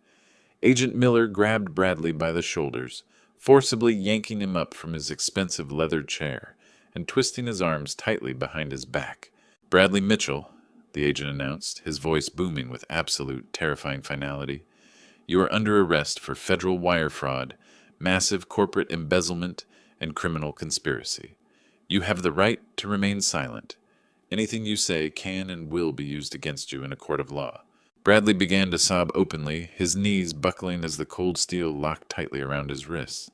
Agent Miller grabbed Bradley by the shoulders, forcibly yanking him up from his expensive leather chair and twisting his arms tightly behind his back. "Bradley Mitchell," the agent announced, his voice booming with absolute, terrifying finality, "you are under arrest for federal wire fraud, massive corporate embezzlement, and criminal conspiracy. You have the right to remain silent. Anything you say can and will be used against you in a court of law." Bradley began to sob openly, his knees buckling as the cold steel locked tightly around his wrists.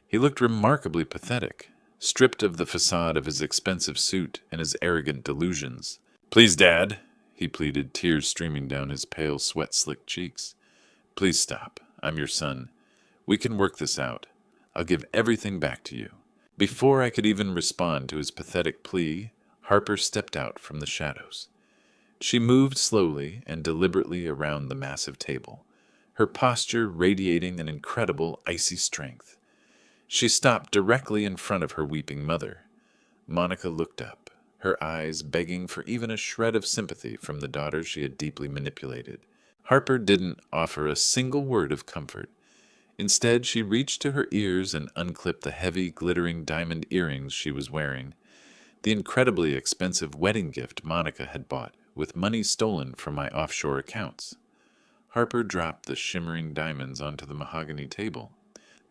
He looked remarkably pathetic, stripped of the facade of his expensive suit and his arrogant delusions. "Please, Dad," he pleaded, tears streaming down his pale, sweat-slicked cheeks. "Please stop. I'm your son. We can work this out. I'll give everything back to you." Before I could even respond to his pathetic plea, Harper stepped out from the shadows. She moved slowly and deliberately around the massive table, her posture radiating an incredible icy strength. She stopped directly in front of her weeping mother. Monica looked up, her eyes begging for even a shred of sympathy from the daughter she had deeply manipulated. Harper didn't offer a single word of comfort. Instead, she reached to her ears and unclipped the heavy, glittering diamond earrings she was wearing, the incredibly expensive wedding gift Monica had bought with money stolen from my offshore accounts. Harper dropped the shimmering diamonds onto the mahogany table.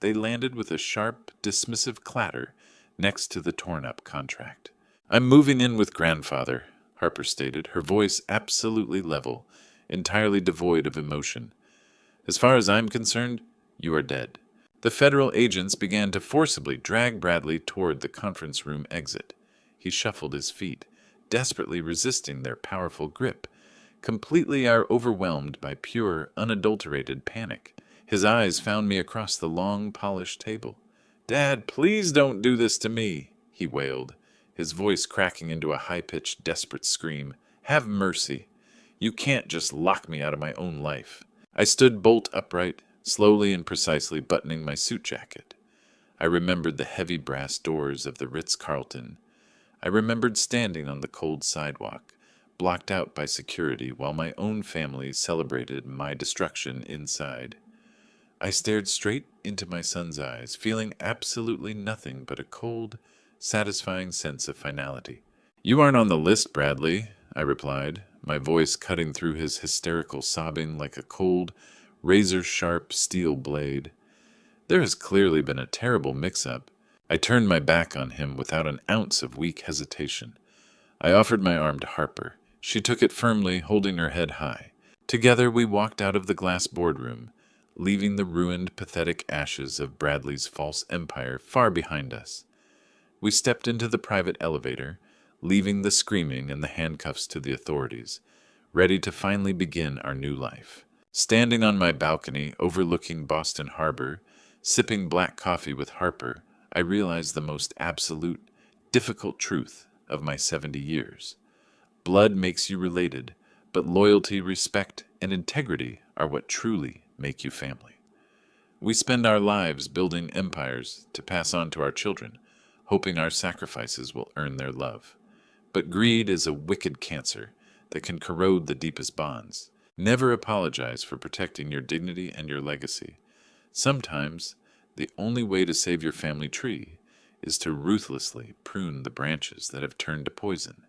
They landed with a sharp, dismissive clatter next to the torn-up contract. "I'm moving in with grandfather," Harper stated, her voice absolutely level, entirely devoid of emotion. "As far as I'm concerned, you are dead." The federal agents began to forcibly drag Bradley toward the conference room exit. He shuffled his feet, desperately resisting their powerful grip, completely overwhelmed by pure, unadulterated panic. His eyes found me across the long, polished table. "Dad, please don't do this to me," he wailed, his voice cracking into a high-pitched, desperate scream. "Have mercy. You can't just lock me out of my own life." I stood bolt upright, slowly and precisely buttoning my suit jacket. I remembered the heavy brass doors of the Ritz-Carlton. I remembered standing on the cold sidewalk, blocked out by security while my own family celebrated my destruction inside. I stared straight into my son's eyes, feeling absolutely nothing but a cold, satisfying sense of finality. "You aren't on the list, Bradley," I replied, my voice cutting through his hysterical sobbing like a cold, razor-sharp steel blade. There has clearly been a terrible mix-up. I turned my back on him without an ounce of weak hesitation. I offered my arm to Harper. She took it firmly, holding her head high. Together we walked out of the glass boardroom, leaving the ruined, pathetic ashes of Bradley's false empire far behind us. We stepped into the private elevator, leaving the screaming and the handcuffs to the authorities, ready to finally begin our new life. Standing on my balcony overlooking Boston Harbor, sipping black coffee with Harper, I realized the most absolute, difficult truth of my 70 years. Blood makes you related, but loyalty, respect, and integrity are what truly make you family. We spend our lives building empires to pass on to our children, hoping our sacrifices will earn their love. But greed is a wicked cancer that can corrode the deepest bonds. Never apologize for protecting your dignity and your legacy. Sometimes, the only way to save your family tree is to ruthlessly prune the branches that have turned to poison.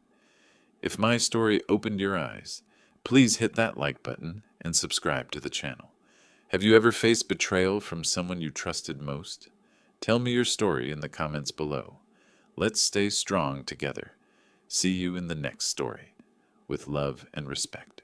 If my story opened your eyes, please hit that like button and subscribe to the channel. Have you ever faced betrayal from someone you trusted most? Tell me your story in the comments below. Let's stay strong together. See you in the next story. With love and respect.